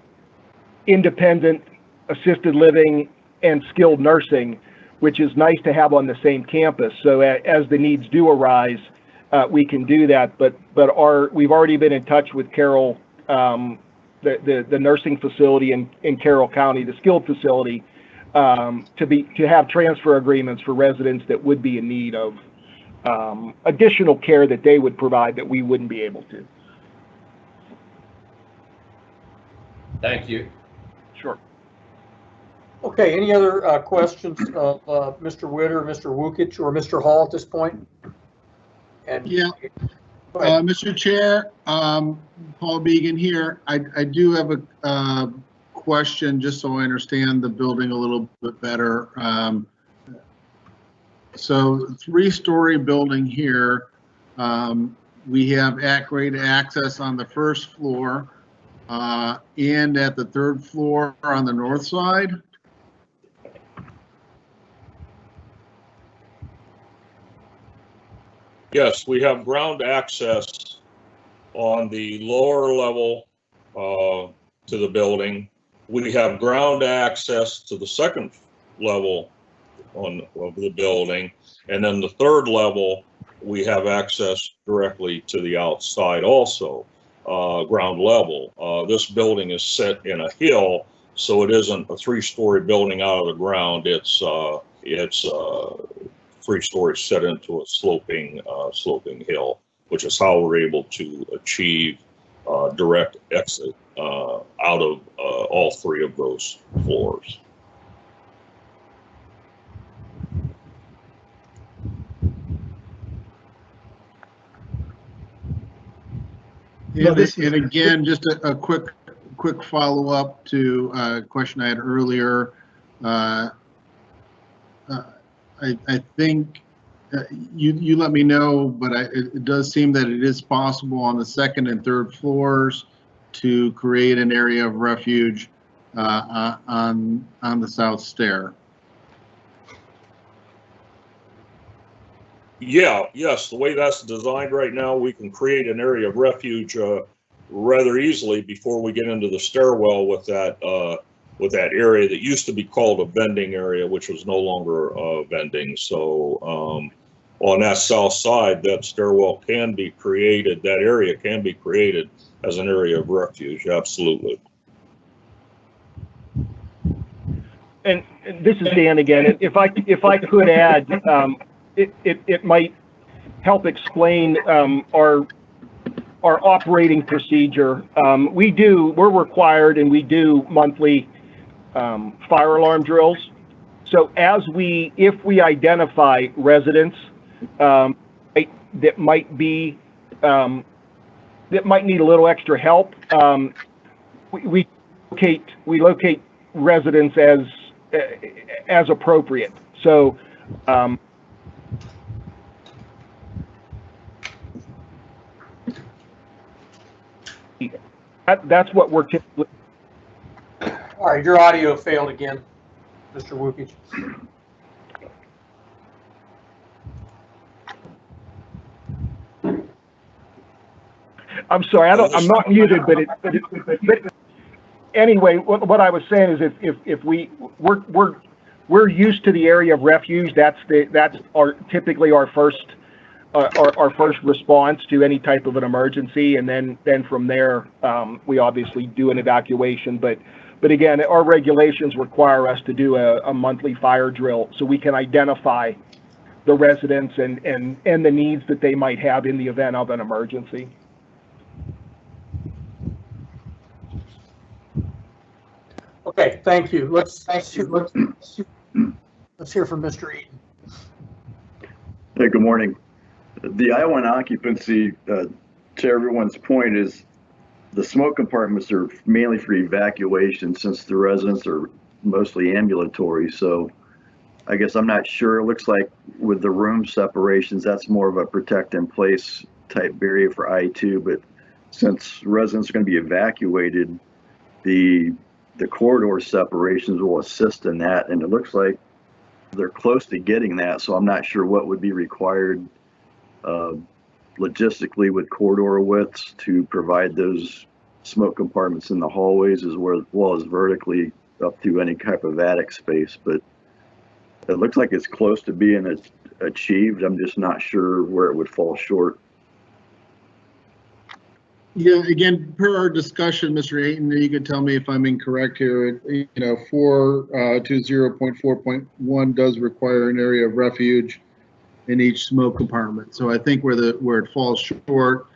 Speaker 5: independent assisted living and skilled nursing, which is nice to have on the same campus. So as the needs do arise, we can do that. But we've already been in touch with Carroll, the nursing facility in Carroll County, the skilled facility, to have transfer agreements for residents that would be in need of additional care that they would provide that we wouldn't be able to.
Speaker 8: Thank you.
Speaker 5: Sure.
Speaker 2: Okay, any other questions of Mr. Witter, Mr. Wukich, or Mr. Hall at this point? And
Speaker 7: yeah, Mr. Chair, Paul Began here. I do have a question just so I understand the building a little bit better. So 3-story building here, we have at-grade access on the first floor and at the 3rd floor on the north side.
Speaker 4: Yes, we have ground access on the lower level to the building. We have ground access to the 2nd level of the building, and then the 3rd level we have access directly to the outside also, ground level. This building is set in a hill, so it isn't a 3-story building out of the ground. It's 3 stories set into a sloping hill, which is how we're able to achieve direct exit out of all 3 of those floors.
Speaker 7: And again, just a quick follow-up to a question I had earlier. I think you let me know, but it does seem that it is possible on the 2nd and 3rd floors to create an area of refuge on the south stair.
Speaker 4: Yes, the way that's designed right now, we can create an area of refuge rather easily before we get into the stairwell with that area that used to be called a vending area, which was no longer vending. So on that south side, that stairwell can be created, that area can be created as an area of refuge, absolutely.
Speaker 5: And this is Dan again. If I could add, it might help explain our operating procedure. We're required and we do monthly fire alarm drills. So if we identify residents that might need a little extra help, we locate residents as appropriate. So that's what we're typically.
Speaker 2: All right, your audio failed again, Mr. Wukich.
Speaker 5: I'm sorry, I'm not muted, but anyway, what I was saying is if we're used to the area of refuge, that's typically our first response to any type of an emergency, and then from there we obviously do an evacuation. But again, our regulations require us to do a monthly fire drill so we can identify the residents and the needs that they might have in the event of an emergency.
Speaker 2: Okay, thank you. Let's hear from Mr. Eaton.
Speaker 20: Hey, good morning. The I-1 occupancy, to everyone's point, is the smoke compartments are mainly for evacuation since the residents are mostly ambulatory. So I guess I'm not sure. It looks like with the room separations, that's more of a protect in place type barrier for I-2. But since residents are going to be evacuated, the corridor separations will assist in that. And it looks like they're close to getting that. So I'm not sure what would be required logistically with corridor widths to provide those smoke compartments in the hallways as well as vertically up to any type of attic space. But it looks like it's close to being achieved. I'm just not sure where it would fall short.
Speaker 7: Yeah, again, per our discussion, Mr. Ayton, you can tell me if I'm incorrect here. 420.4.1 does require an area of refuge in each smoke compartment. So I think where it falls short,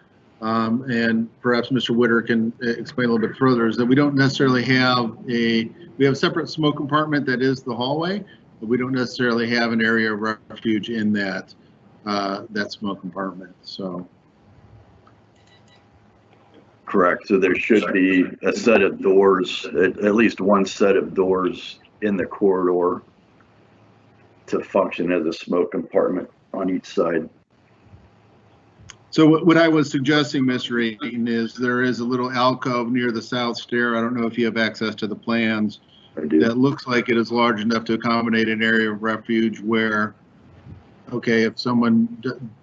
Speaker 7: and perhaps Mr. Witter can explain a little bit further, is that we don't necessarily have we have a separate smoke compartment that is the hallway, but we don't necessarily have an area of refuge in that smoke compartment. So.
Speaker 20: Correct. So there should be a set of doors, at least one set of doors in the corridor to function as a smoke compartment on each side.
Speaker 7: So what I was suggesting, Mr. Ayton, is there is a little alcove near the south stair. I don't know if you have access to the plans.
Speaker 20: I do.
Speaker 7: That looks like it is large enough to accommodate an area of refuge where, okay, if someone,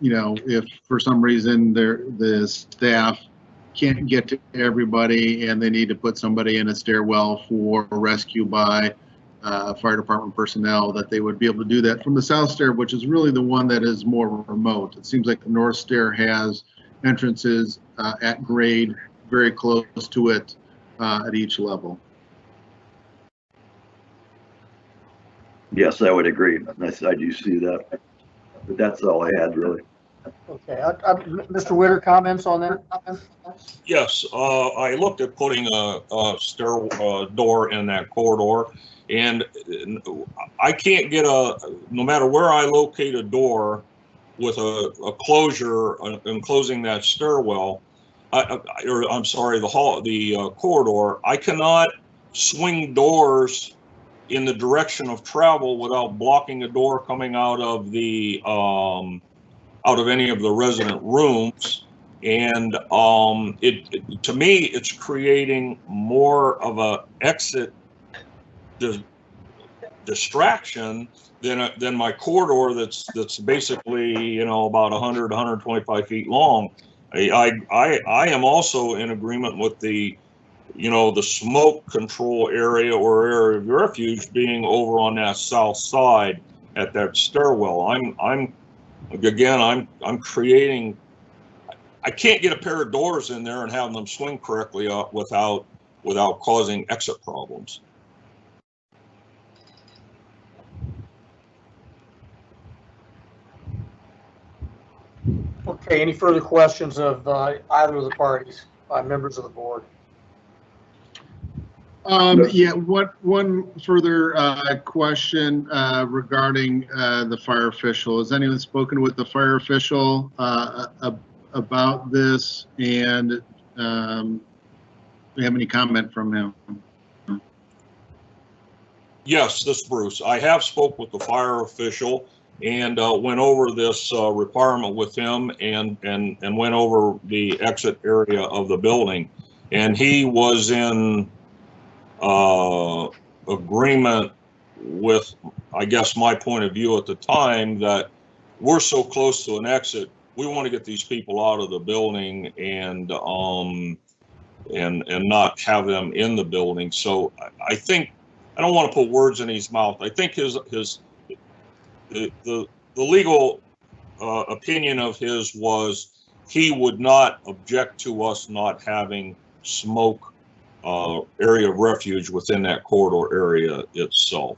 Speaker 7: if for some reason the staff can't get to everybody and they need to put somebody in a stairwell for rescue by fire department personnel, that they would be able to do that from the south stair, which is really the one that is more remote. It seems like the north stair has entrances at grade, very close to it at each level.
Speaker 20: Yes, I would agree. I do see that. But that's all I had, really.
Speaker 2: Okay, Mr. Witter, comments on that?
Speaker 4: Yes, I looked at putting a stair door in that corridor, and I can't get no matter where I locate a door with a closure enclosing that stairwell, the corridor, I cannot swing doors in the direction of travel without blocking a door coming out of the out of any of the resident rooms. And to me, it's creating more of a exit distraction than my corridor that's basically, about 100, 125 feet long. I am also in agreement with the smoke control area or area of refuge being over on that south side at that stairwell. I'm creating, I can't get a pair of doors in there and have them swing correctly without causing exit problems.
Speaker 2: Okay, any further questions of either of the parties by members of the board?
Speaker 7: Yeah, one further question regarding the fire official. Has anyone spoken with the fire official about this, and do you have any comment from him?
Speaker 4: Yes, this is Bruce. I have spoke with the fire official and went over this requirement with him and went over the exit area of the building, and he was in agreement with, I guess, my point of view at the time, that we're so close to an exit, we want to get these people out of the building and not have them in the building. So I think, I don't want to put words in his mouth. I think the legal opinion of his was he would not object to us not having smoke area of refuge within that corridor area itself.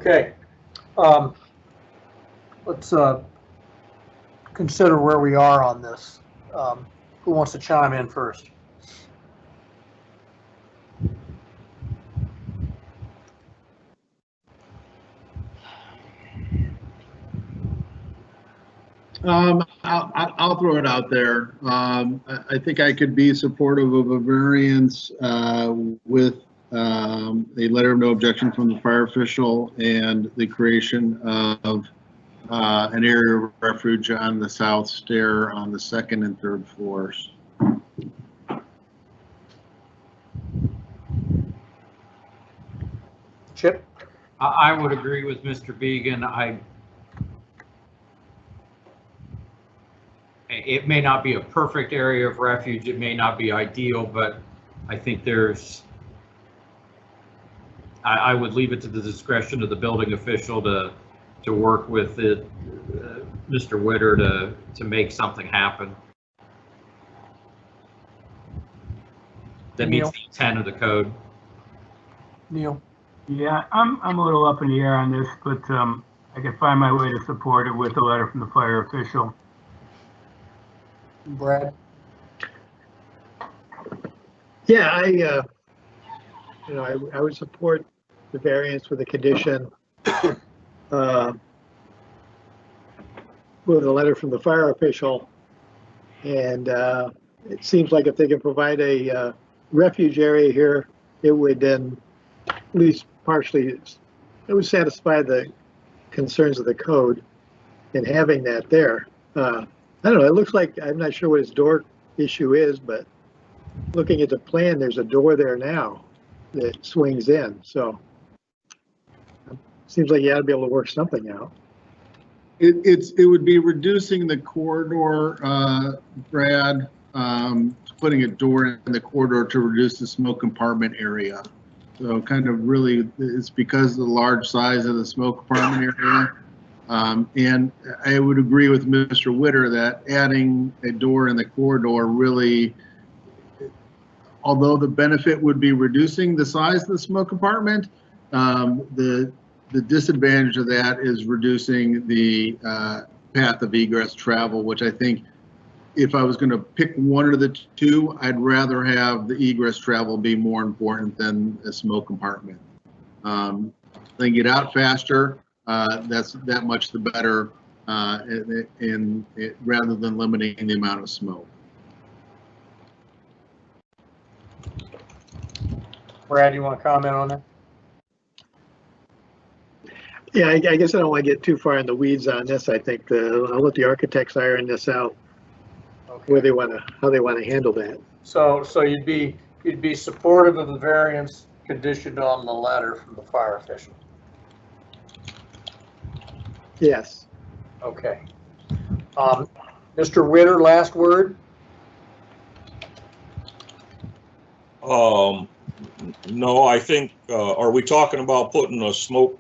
Speaker 2: Okay. Let's consider where we are on this. Who wants to chime in first?
Speaker 7: I'll throw it out there. I think I could be supportive of a variance with a letter of no objection from the fire official and the creation of an area of refuge on the south stair on the second and third floors.
Speaker 2: Chip?
Speaker 8: I would agree with Mr. Began. It may not be a perfect area of refuge. It may not be ideal, but I think I would leave it to the discretion of the building official to work with Mr. Witter to make something happen that meets the intent of the code.
Speaker 2: Neil?
Speaker 9: Yeah, I'm a little up in the air on this, but I can find my way to support it with a letter from the fire official.
Speaker 2: Brad?
Speaker 10: Yeah, I would support the variance with a condition with a letter from the fire official. And it seems like if they can provide a refuge area here, it would then at least partially, it would satisfy the concerns of the code in having that there. I don't know, it looks like, I'm not sure what his door issue is, but looking at the plan, there's a door there now that swings in, so seems like you ought to be able to work something out.
Speaker 7: It would be reducing the corridor, Brad, putting a door in the corridor to reduce the smoke compartment area. So kind of really, it's because of the large size of the smoke compartment area. And I would agree with Mr. Witter that adding a door in the corridor really, although the benefit would be reducing the size of the smoke compartment, the disadvantage of that is reducing the path of egress travel, which I think if I was going to pick one of the two, I'd rather have the egress travel be more important than a smoke compartment. Then get out faster. That's that much the better, rather than limiting the amount of smoke.
Speaker 2: Brad, you want to comment on that?
Speaker 10: Yeah, I guess I don't want to get too far in the weeds on this. I think I'll let the architects iron this out, where they want to, how they want to handle that.
Speaker 2: So you'd be supportive of the variance conditioned on the letter from the fire official?
Speaker 10: Yes.
Speaker 2: Okay. Mr. Witter, last word?
Speaker 4: No, I think, are we talking about putting a smoke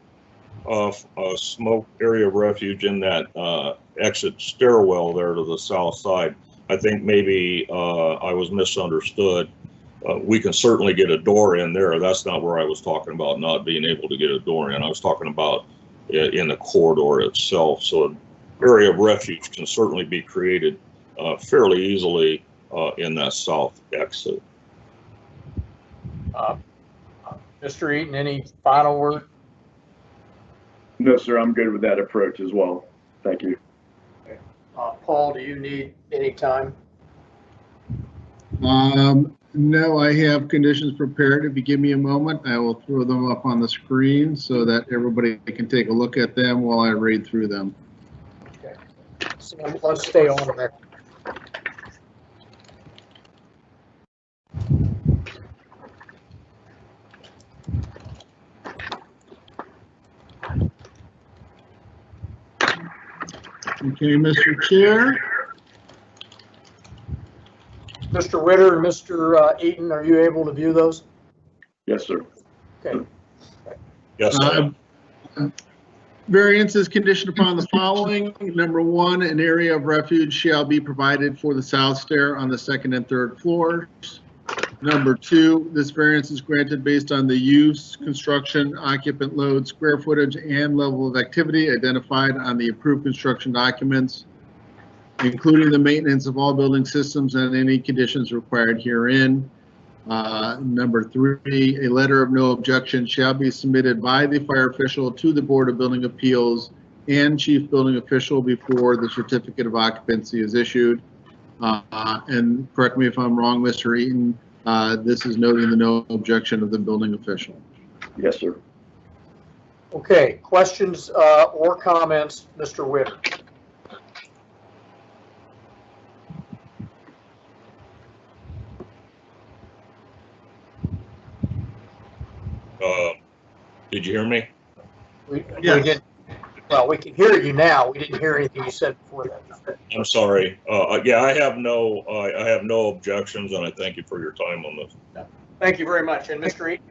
Speaker 4: area of refuge in that exit stairwell there to the south side? I think maybe I was misunderstood. We can certainly get a door in there. That's not where I was talking about not being able to get a door in. I was talking about in the corridor itself. So an area of refuge can certainly be created fairly easily in that south exit.
Speaker 2: Mr. Eaton, any final word?
Speaker 3: No, sir, I'm good with that approach as well. Thank you.
Speaker 2: Okay. Paul, do you need any time?
Speaker 7: No, I have conditions prepared. If you give me a moment, I will throw them up on the screen so that everybody can take a look at them while I read through them.
Speaker 2: Okay. So let's stay on there.
Speaker 7: Okay, Mr. Chair.
Speaker 2: Mr. Witter and Mr. Eaton, are you able to view those?
Speaker 3: Yes, sir.
Speaker 2: Okay.
Speaker 4: Yes, sir.
Speaker 7: Variance is conditioned upon the following. Number one, an area of refuge shall be provided for the south stair on the second and third floors. Number 2, this variance is granted based on the use, construction, occupant load, square footage, and level of activity identified on the approved construction documents, including the maintenance of all building systems and any conditions required herein. Number 3, a letter of no objection shall be submitted by the fire official to the Board of Building Appeals and chief building official before the certificate of occupancy is issued. And correct me if I'm wrong, Mr. Eaton, this is noting the no objection of the building official.
Speaker 20: Yes, sir.
Speaker 2: Okay, questions or comments, Mr. Witter?
Speaker 4: Did you hear me?
Speaker 2: We didn't. Well, we can hear you now. We didn't hear anything you said before that.
Speaker 4: I'm sorry. Yeah, I have no objections, and I thank you for your time on this.
Speaker 2: Thank you very much. And Mr. Eaton?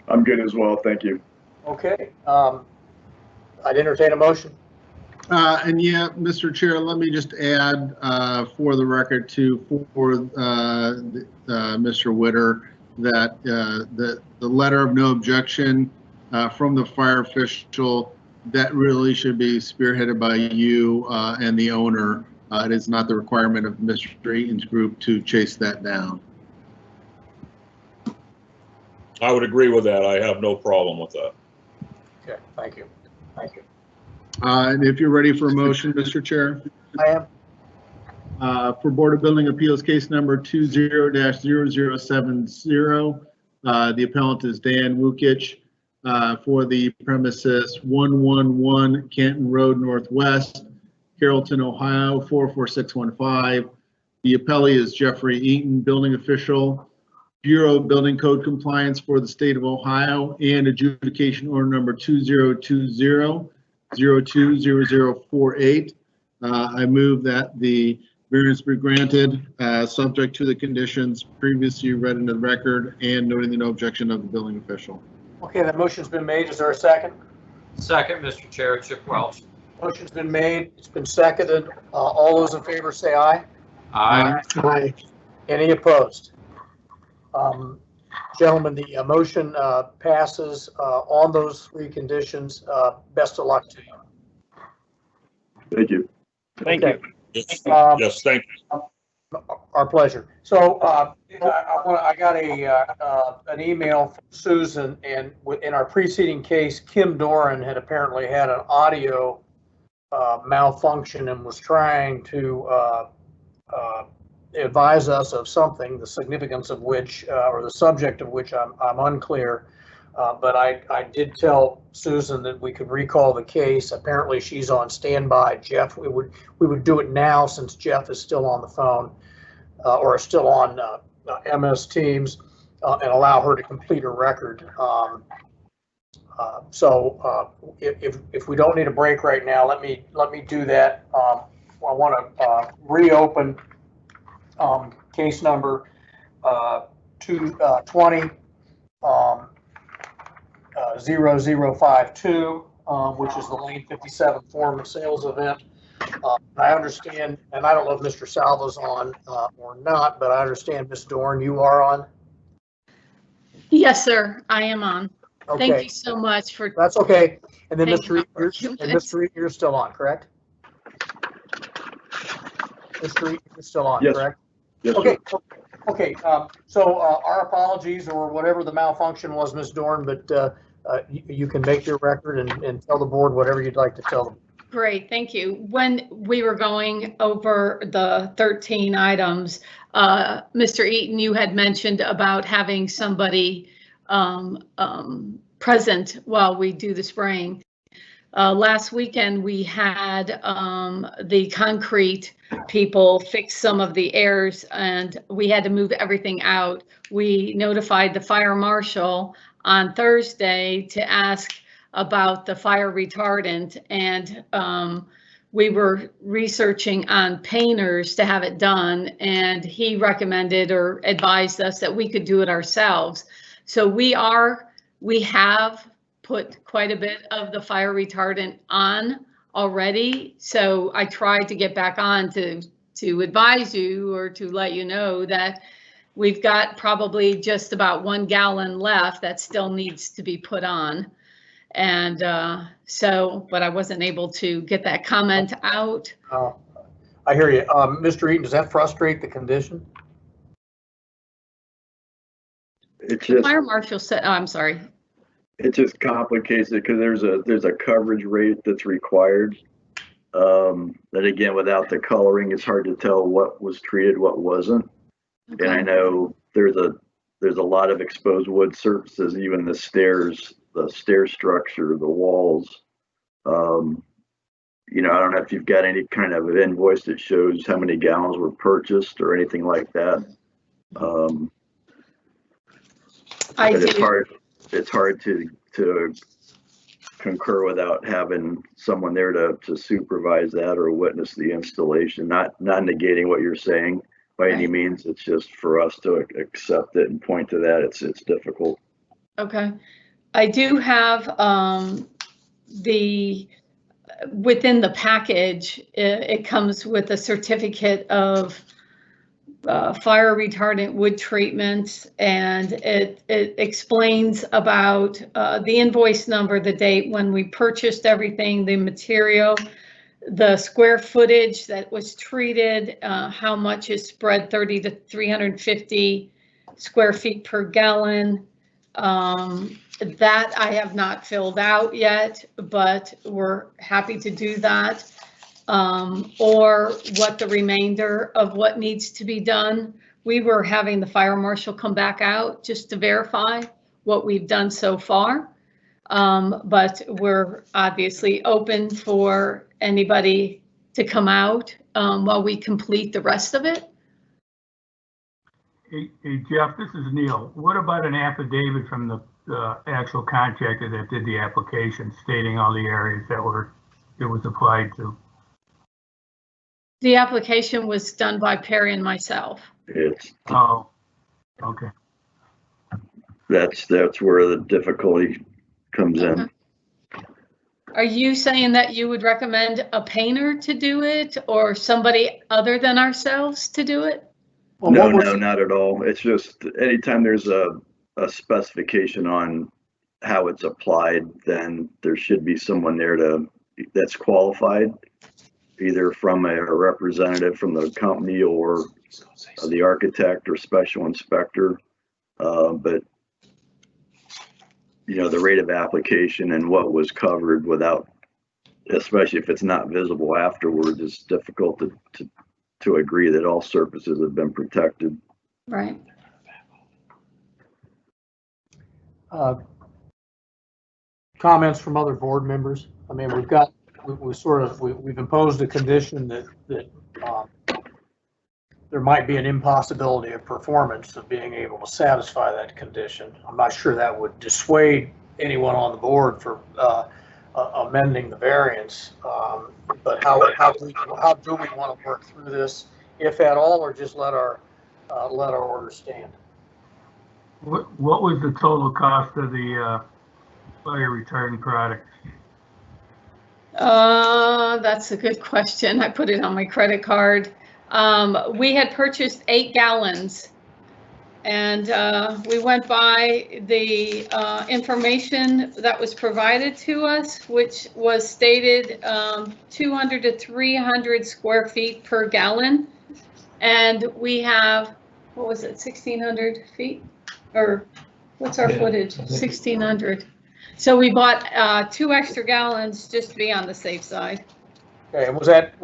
Speaker 3: I'm good as well, thank you.
Speaker 2: Okay. I'd entertain a motion.
Speaker 7: And yeah, Mr. Chair, let me just add for the record for Mr. Witter that the letter of no objection from the fire official, that really should be spearheaded by you and the owner. It is not the requirement of Mr. Eaton's group to chase that down.
Speaker 4: I would agree with that. I have no problem with that.
Speaker 2: Okay, thank you. Thank you.
Speaker 7: And if you're ready for a motion, Mr. Chair.
Speaker 2: I am.
Speaker 7: For Board of Building Appeals case number 20-0070, the appellant is Dan Wukich for the premises 111 Canton Road Northwest, Carrollton, Ohio 44615. The appellee is Jeffrey Eaton, building official, Bureau of Building Code Compliance for the state of Ohio, and adjudication order number 2020-020048. I move that the variance be granted, subject to the conditions previously read into the record and noting the no objection of the building official.
Speaker 2: Okay, that motion's been made. Is there a second?
Speaker 8: Second, Mr. Chair, Chip Welch.
Speaker 2: Motion's been made. It's been seconded. All those in favor say aye.
Speaker 8: Aye.
Speaker 10: Aye.
Speaker 2: Any opposed? Gentlemen, the motion passes on those 3 conditions. Best of luck to you.
Speaker 3: Thank you.
Speaker 13: Thank you.
Speaker 4: Yes, yes, thank you.
Speaker 2: Our pleasure. So I got an email from Susan, and in our preceding case, Kim Doran had apparently had an audio malfunction and was trying to advise us of something, the significance of which, or the subject of which I'm unclear. But I did tell Susan that we could recall the case. Apparently she's on standby. Jeff, we would do it now since Jeff is still on the phone or still on MS Teams and allow her to complete her record. So if we don't need a break right now, let me do that. I want to reopen case number 220. 0052, which is the Lane 57 Forum of Sales event. I understand, and I don't know if Mr. Salva's on or not, but I understand, Ms. Dorn, you are on?
Speaker 21: Yes, sir, I am on.
Speaker 2: Okay.
Speaker 21: Thank you so much for.
Speaker 2: That's okay. And then
Speaker 21: taking
Speaker 2: Mr.
Speaker 21: up our
Speaker 2: Reed, you're still on, correct? Mr. Reed, you're still on,
Speaker 3: Yes.
Speaker 2: correct?
Speaker 3: Yes,
Speaker 2: Okay.
Speaker 3: sir.
Speaker 2: Okay. So our apologies or whatever the malfunction was, Ms. Dorn, but you can make your record and tell the board whatever you'd like to tell them.
Speaker 21: Great, thank you. When we were going over the 13 items, Mr. Eaton, you had mentioned about having somebody present while we do the spraying. Last weekend, we had the concrete people fix some of the errors and we had to move everything out. We notified the fire marshal on Thursday to ask about the fire retardant, and we were researching on painters to have it done, and he recommended or advised us that we could do it ourselves. So we have put quite a bit of the fire retardant on already. So I tried to get back on to advise you or to let you know that We've got probably just about 1 gallon left that still needs to be put on. And but I wasn't able to get that comment out.
Speaker 2: I hear you. Mr. Eaton, does that frustrate the condition?
Speaker 20: It's just,
Speaker 21: Fire marshal said, oh, I'm sorry.
Speaker 20: it just complicates it because there's a coverage rate that's required. That again, without the coloring, it's hard to tell what was treated, what wasn't.
Speaker 21: Okay.
Speaker 20: And I know there's a lot of exposed wood surfaces, even the stairs, the stair structure, the walls. You know, I don't know if you've got any kind of an invoice that shows how many gallons were purchased or anything like that.
Speaker 21: I
Speaker 20: but
Speaker 21: do.
Speaker 20: It's hard to concur without having someone there to supervise that or witness the installation. Not negating what you're saying by any means. It's just for us to accept it and point to that. It's difficult.
Speaker 21: Okay. I do have within the package, it comes with a certificate of fire retardant wood treatment, and it explains about the invoice number, the date when we purchased everything, the material, the square footage that was treated, how much is spread, 30 to 350 square feet per gallon. That I have not filled out yet, but we're happy to do that. Or what the remainder of what needs to be done. We were having the fire marshal come back out just to verify what we've done so far. But we're obviously open for anybody to come out while we complete the rest of it.
Speaker 9: Hey, Jeff, this is Neil. What about an affidavit from the actual contractor that did the application stating all the areas that it was applied to?
Speaker 21: The application was done by Perry and myself.
Speaker 9: Oh, okay.
Speaker 20: That's where the difficulty comes in.
Speaker 21: Are you saying that you would recommend a painter to do it or somebody other than ourselves to do it?
Speaker 20: No, not at all. It's just anytime there's a specification on how it's applied, then there should be someone there that's qualified, either from a representative from the company or the architect or special inspector. But you know, the rate of application and what was covered without, especially if it's not visible afterwards, is difficult to agree that all surfaces have been protected.
Speaker 21: Right.
Speaker 2: Comments from other board members? I mean, we've imposed a condition that there might be an impossibility of performance of being able to satisfy that condition. I'm not sure that would dissuade anyone on the board for amending the variance. But how do we want to work through this, if at all, or just let our order stand?
Speaker 9: What was the total cost of the fire retardant product?
Speaker 21: That's a good question. I put it on my credit card. We had purchased 8 gallons, and we went by the information that was provided to us, which was stated 200 to 300 square feet per gallon. And we have, what was it, 1,600 feet? Or what's our footage? 1,600. So we bought 2 extra gallons just to be on the safe side.
Speaker 2: Okay, and was that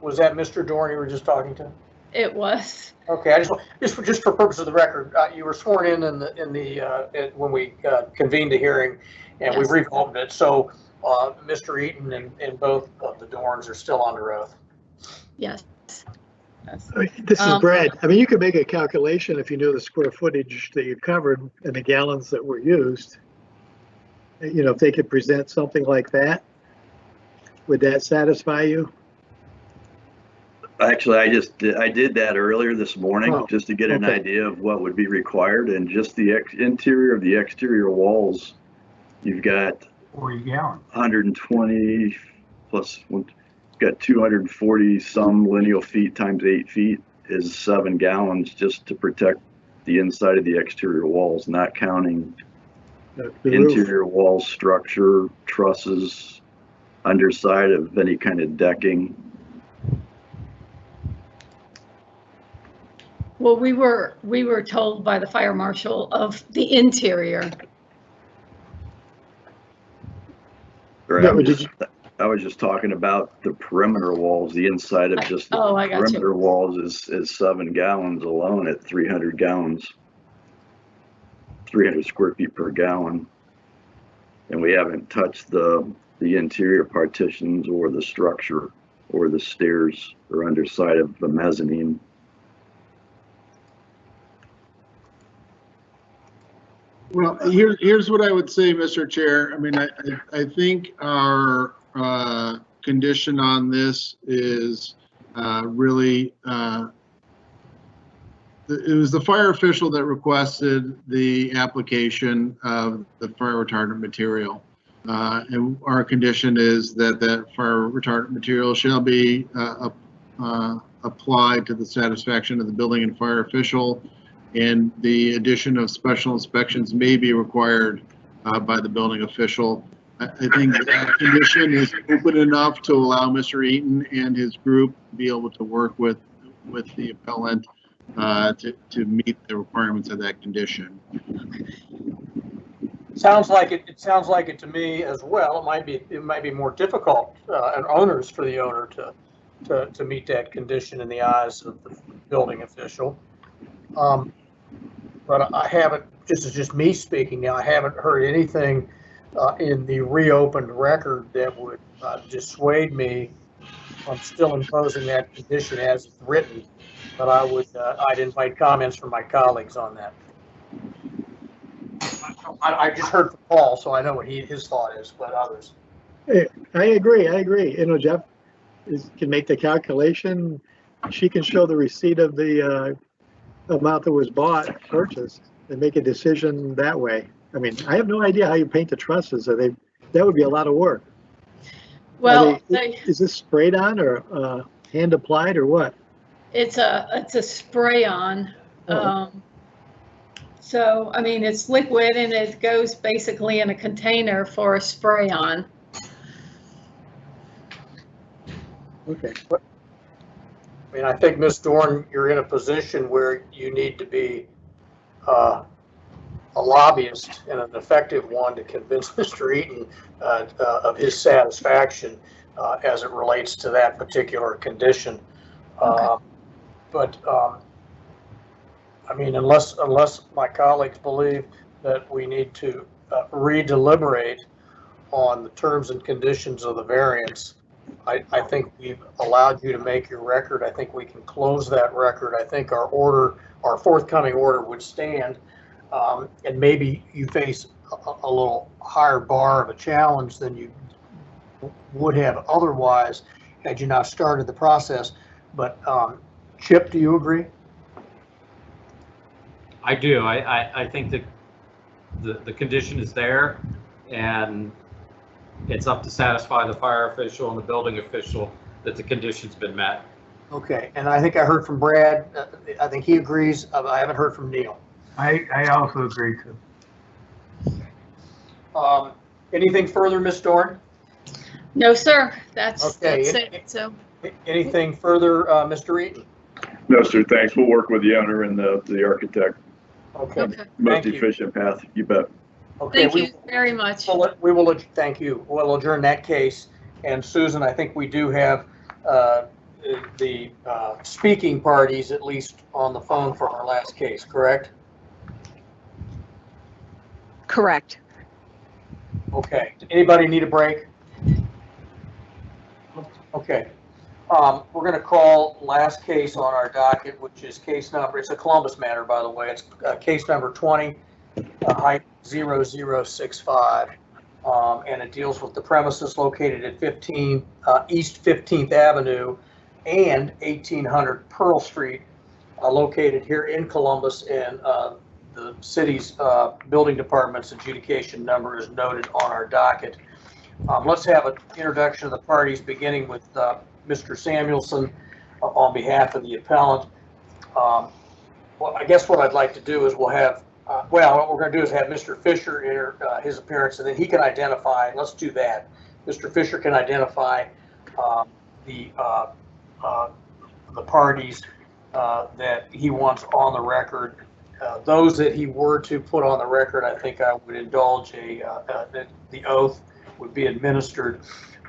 Speaker 2: Mr. Dorn you were just talking to?
Speaker 21: It was.
Speaker 2: Okay, I just for purpose of the record, you were sworn in when we convened the hearing, and
Speaker 21: Yes.
Speaker 2: we reopened it. So Mr. Eaton and both of the Dorns are still under oath.
Speaker 21: Yes.
Speaker 10: This is Brad. I mean, you could make a calculation if you knew the square footage that you covered and the gallons that were used. You know, if they could present something like that, would that satisfy you?
Speaker 20: Actually, I did that earlier this morning just to get an idea of what would be required, and just the interior of the exterior walls. You've got
Speaker 9: 40 gallons.
Speaker 20: 120 plus got 240 some lineal feet times 8 feet is 7 gallons just to protect the inside of the exterior walls, not counting
Speaker 10: The roof.
Speaker 20: interior wall structure, trusses, underside of any kind of decking.
Speaker 21: Well, we were told by the fire marshal of the interior.
Speaker 20: Or
Speaker 10: Yeah, but did
Speaker 20: I was just talking about the perimeter walls, the inside of just the
Speaker 21: Oh, I got you.
Speaker 20: perimeter walls is 7 gallons alone at 300 gallons. 300 square feet per gallon. And we haven't touched the interior partitions or the structure or the stairs or underside of the mezzanine.
Speaker 7: Well, here's what I would say, Mr. Chair. I mean, I think our condition on this is really, it was the fire official that requested the application of the fire retardant material. And our condition is that that fire retardant material shall be applied to the satisfaction of the building and fire official, and the addition of special inspections may be required by the building official. I think that condition is open enough to allow Mr. Eaton and his group to be able to work with the appellant to meet the requirements of that condition.
Speaker 2: Sounds like it sounds like it to me as well. It might be more difficult and onerous for the owner to meet that condition in the eyes of the building official. But I haven't, this is just me speaking now, I haven't heard anything in the reopened record that would dissuade me from still imposing that condition as it's written. But I'd invite comments from my colleagues on that. I just heard from Paul, so I know what his thought is, but others.
Speaker 10: Hey, I agree. You know, Jeff can make the calculation. She can show the receipt of the amount that was purchased, and make a decision that way. I mean, I have no idea how you paint the trusses. That would be a lot of work.
Speaker 21: Well,
Speaker 10: is this sprayed on or hand applied or what?
Speaker 21: it's a spray on.
Speaker 10: Oh.
Speaker 21: So, I mean, it's liquid and it goes basically in a container for a spray on.
Speaker 10: Okay.
Speaker 2: I mean, I think, Ms. Dorn, you're in a position where you need to be a lobbyist and an effective one to convince Mr. Eaton of his satisfaction as it relates to that particular condition.
Speaker 21: Okay.
Speaker 2: But I mean, unless my colleagues believe that we need to redeliberate on the terms and conditions of the variance, I think we've allowed you to make your record. I think we can close that record. I think our forthcoming order would stand. And maybe you face a little higher bar of a challenge than you would have otherwise had you not started the process. But Chip, do you agree?
Speaker 8: I do. I think that the condition is there, and it's up to satisfy the fire official and the building official that the condition's been met.
Speaker 2: Okay, and I think I heard from Brad. I think he agrees. I haven't heard from Neil.
Speaker 9: I also agree too.
Speaker 2: Anything further, Ms. Dorn?
Speaker 21: No, sir. That's
Speaker 2: Okay.
Speaker 21: it. So,
Speaker 2: Anything further, Mr. Eaton?
Speaker 3: No, sir, thanks. We'll work with the owner and the architect.
Speaker 2: Okay.
Speaker 3: Most
Speaker 2: Thank you.
Speaker 3: efficient path, you bet.
Speaker 2: Okay.
Speaker 21: thank you very much.
Speaker 2: We will, thank you. We'll adjourn that case. And Susan, I think we do have the speaking parties at least on the phone for our last case, correct?
Speaker 1: Correct.
Speaker 2: Okay. Anybody need a break? Okay. We're going to call last case on our docket, which is case number, it's a Columbus matter, by the way. It's case number 20-0065. And it deals with the premises located at 15 East 15th Avenue and 1800 Pearl Street, located here in Columbus, and the city's building department's adjudication number is noted on our docket. Let's have an introduction of the parties, beginning with Mr. Samuelson on behalf of the appellant. Well, I guess what I'd like to do is we'll have, well, what we're going to do is have Mr. Fisher enter his appearance, and then he can identify, let's do that. Mr. Fisher can identify the parties that he wants on the record. Those that he were to put on the record, I think I would indulge that the oath would be administered.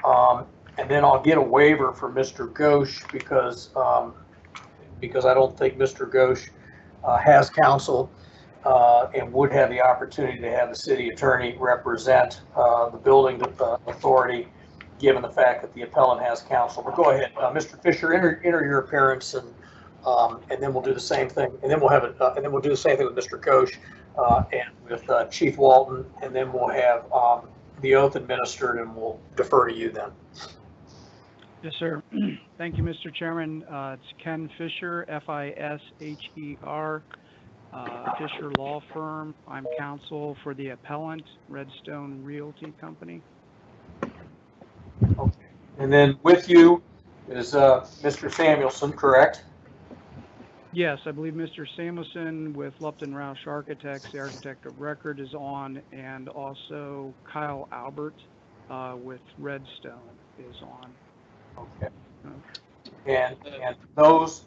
Speaker 2: And then I'll get a waiver for Mr. Ghosh because I don't think Mr. Ghosh has counsel and would have the opportunity to have the city attorney represent the building authority, given the fact that the appellant has counsel. But go ahead, Mr. Fisher, enter your appearance, and then we'll do the same thing. And then we'll have it, and then we'll do the same thing with Mr. Ghosh and with Chief Walton, and then we'll have the oath administered, and we'll defer to you then.
Speaker 11: Yes, sir. Thank you, Mr. Chairman. It's Ken Fisher, Fisher, Fisher Law Firm. I'm counsel for the appellant, Redstone Realty Company.
Speaker 2: Okay. And then with you is Mr. Samuelson, correct?
Speaker 11: Yes, I believe Mr. Samuelson with Lupton Roush Architects, the architect of record, is on, and also Kyle Albert with Redstone is on.
Speaker 2: Okay. And those,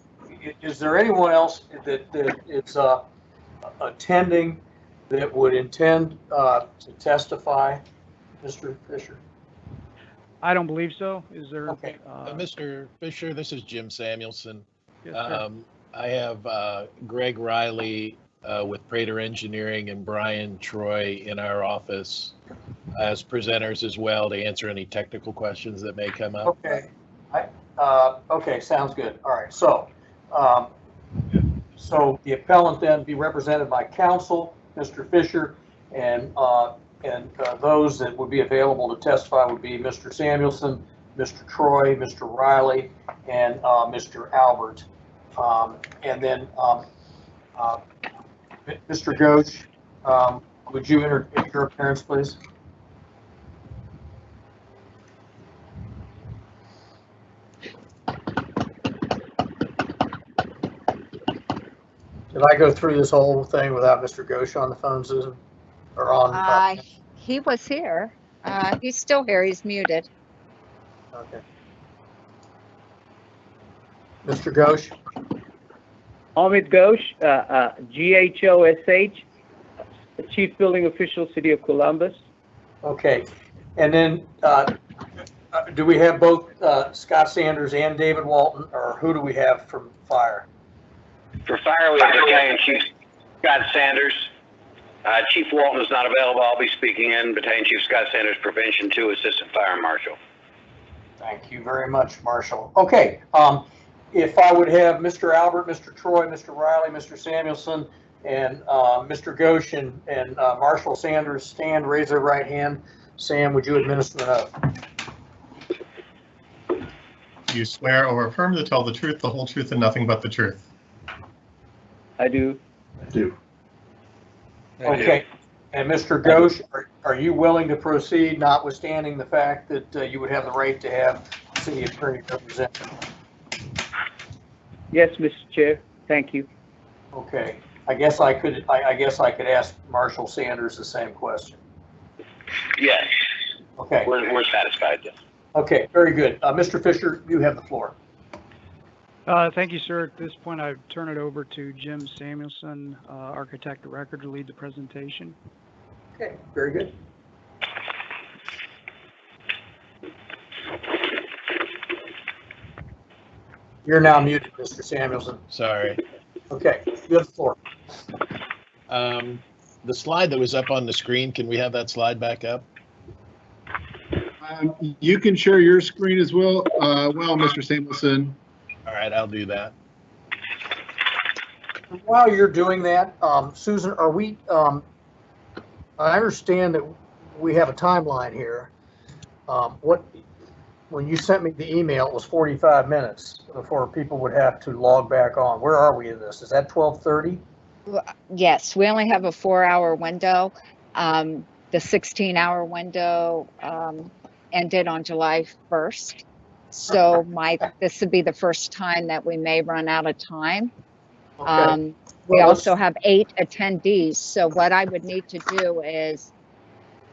Speaker 2: is there anyone else that is attending that would intend to testify, Mr. Fisher?
Speaker 11: I don't believe so. Is there?
Speaker 15: Okay. Mr. Fisher, this is Jim Samuelson.
Speaker 11: Yes, sir.
Speaker 15: I have Greg Riley with Prater Engineering and Brian Troy in our office as presenters as well to answer any technical questions that may come up.
Speaker 2: Okay. Okay, sounds good. All right. So, so the appellant then be represented by counsel, Mr. Fisher, and those that would be available to testify would be Mr. Samuelson, Mr. Troy, Mr. Riley, and Mr. Albert. And then Mr. Ghosh, would you enter your appearance, please? Did I go through this whole thing without Mr. Ghosh on the phone, Susan? Or on?
Speaker 1: He was here. He's still here. He's muted.
Speaker 2: Okay. Mr. Ghosh?
Speaker 16: Amit Ghosh, Ghosh, Chief Building Official, City of Columbus.
Speaker 2: Okay. And then do we have both Scott Sanders and David Walton, or who do we have from fire?
Speaker 17: For fire, we have Battalion Chief Scott Sanders. Chief Walton is not available. I'll be speaking in. Battalion Chief Scott Sanders, Prevention 2, Assistant Fire Marshal.
Speaker 2: Thank you very much, Marshal. Okay. If I would have Mr. Albert, Mr. Troy, Mr. Riley, Mr. Samuelson, and Mr. Ghosh and Marshal Sanders stand, raise their right hand. Sam, would you administer an oath?
Speaker 6: You swear or affirm to tell the truth, the whole truth, and nothing but the truth?
Speaker 16: I do.
Speaker 2: I do. Okay. And Mr. Ghosh, are you willing to proceed, notwithstanding the fact that you would have the right to have city attorney represent you?
Speaker 16: Yes, Mr. Chair. Thank you.
Speaker 2: Okay. I guess I could ask Marshal Sanders the same question.
Speaker 17: Yes.
Speaker 2: Okay.
Speaker 17: We're satisfied.
Speaker 2: Okay. Very good. Mr. Fisher, you have the floor.
Speaker 11: Thank you, sir. At this point, I turn it over to Jim Samuelson, architect of record, to lead the presentation.
Speaker 2: Okay. Very good. You're now muted, Mr. Samuelson.
Speaker 15: Sorry.
Speaker 2: Okay, you have the floor.
Speaker 15: The slide that was up on the screen, can we have that slide back up?
Speaker 7: You can share your screen as well, Mr. Samuelson.
Speaker 15: All right, I'll do that.
Speaker 2: While you're doing that, Susan, are we, I understand that we have a timeline here. When you sent me the email, it was 45 minutes before people would have to log back on. Where are we in this? Is that 12:30?
Speaker 1: Yes, we only have a 4-hour window. The 16-hour window ended on July 1st. So this would be the first time that we may run out of time. We also have 8 attendees. So what I would need to do is,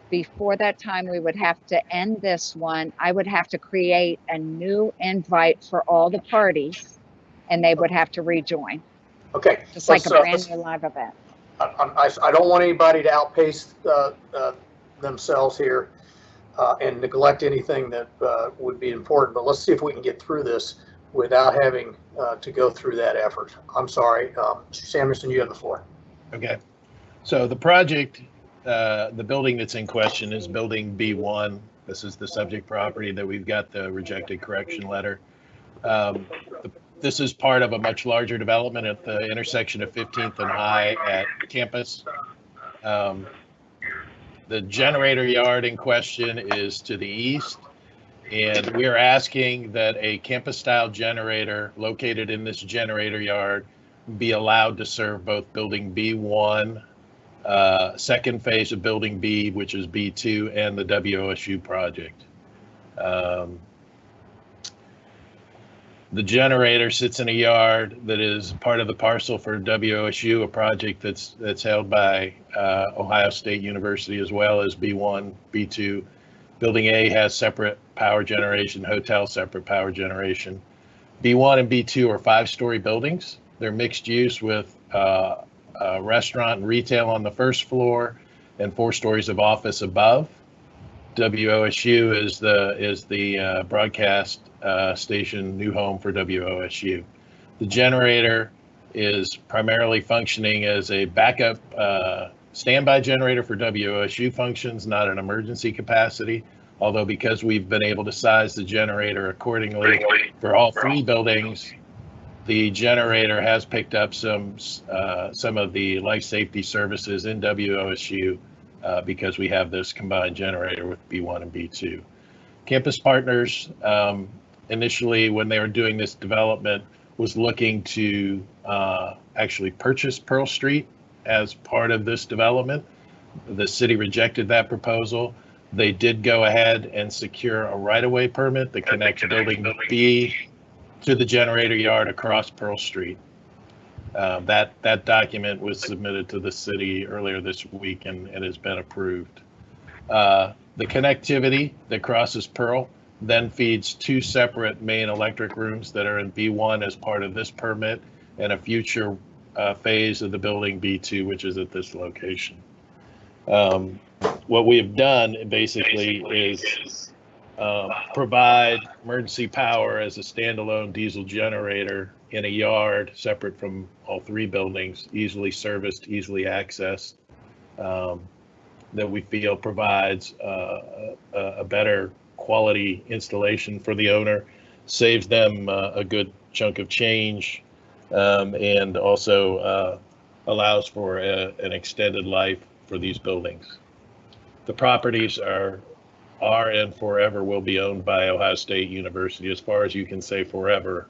Speaker 1: before that time, we would have to end this one. I would have to create a new invite for all the parties, and they would have to rejoin.
Speaker 2: Okay.
Speaker 1: Just like a brand new live event.
Speaker 2: I don't want anybody to outpace themselves here and neglect anything that would be important, but let's see if we can get through this without having to go through that effort. I'm sorry. Mr. Samuelson, you have the floor.
Speaker 15: Okay. So the project, the building that's in question is building B1. This is the subject property that we've got the rejected correction letter. This is part of a much larger development at the intersection of 15th and High at campus. The generator yard in question is to the east, and we are asking that a campus-style generator located in this generator yard be allowed to serve both building B1, second phase of building B, which is B2, and the WOSU project. The generator sits in a yard that is part of the parcel for WOSU, a project that's held by Ohio State University, as well as B1, B2. Building A has separate power generation, hotel separate power generation. B1 and B2 are 5-story buildings. They're mixed use with restaurant and retail on the first floor and 4 stories of office above. WOSU is the broadcast station, new home for WOSU. The generator is primarily functioning as a backup standby generator for WOSU functions, not an emergency capacity. Although because we've been able to size the generator accordingly for all 3 buildings, the generator has picked up some of the life safety services in WOSU because we have this combined generator with B1 and B2. Campus Partners, initially when they were doing this development, was looking to actually purchase Pearl Street as part of this development. The city rejected that proposal. They did go ahead and secure a right-of-way permit that connects building B to the generator yard across Pearl Street. That document was submitted to the city earlier this week and has been approved. The connectivity that crosses Pearl then feeds 2 separate main electric rooms that are in B1 as part of this permit and a future phase of the building B2, which is at this location. What we have done basically is provide emergency power as a standalone diesel generator in a yard separate from all 3 buildings, easily serviced, easily accessed, that we feel provides a better quality installation for the owner, saves them a good chunk of change, and also allows for an extended life for these buildings. The properties are and forever will be owned by Ohio State University, as far as you can say forever.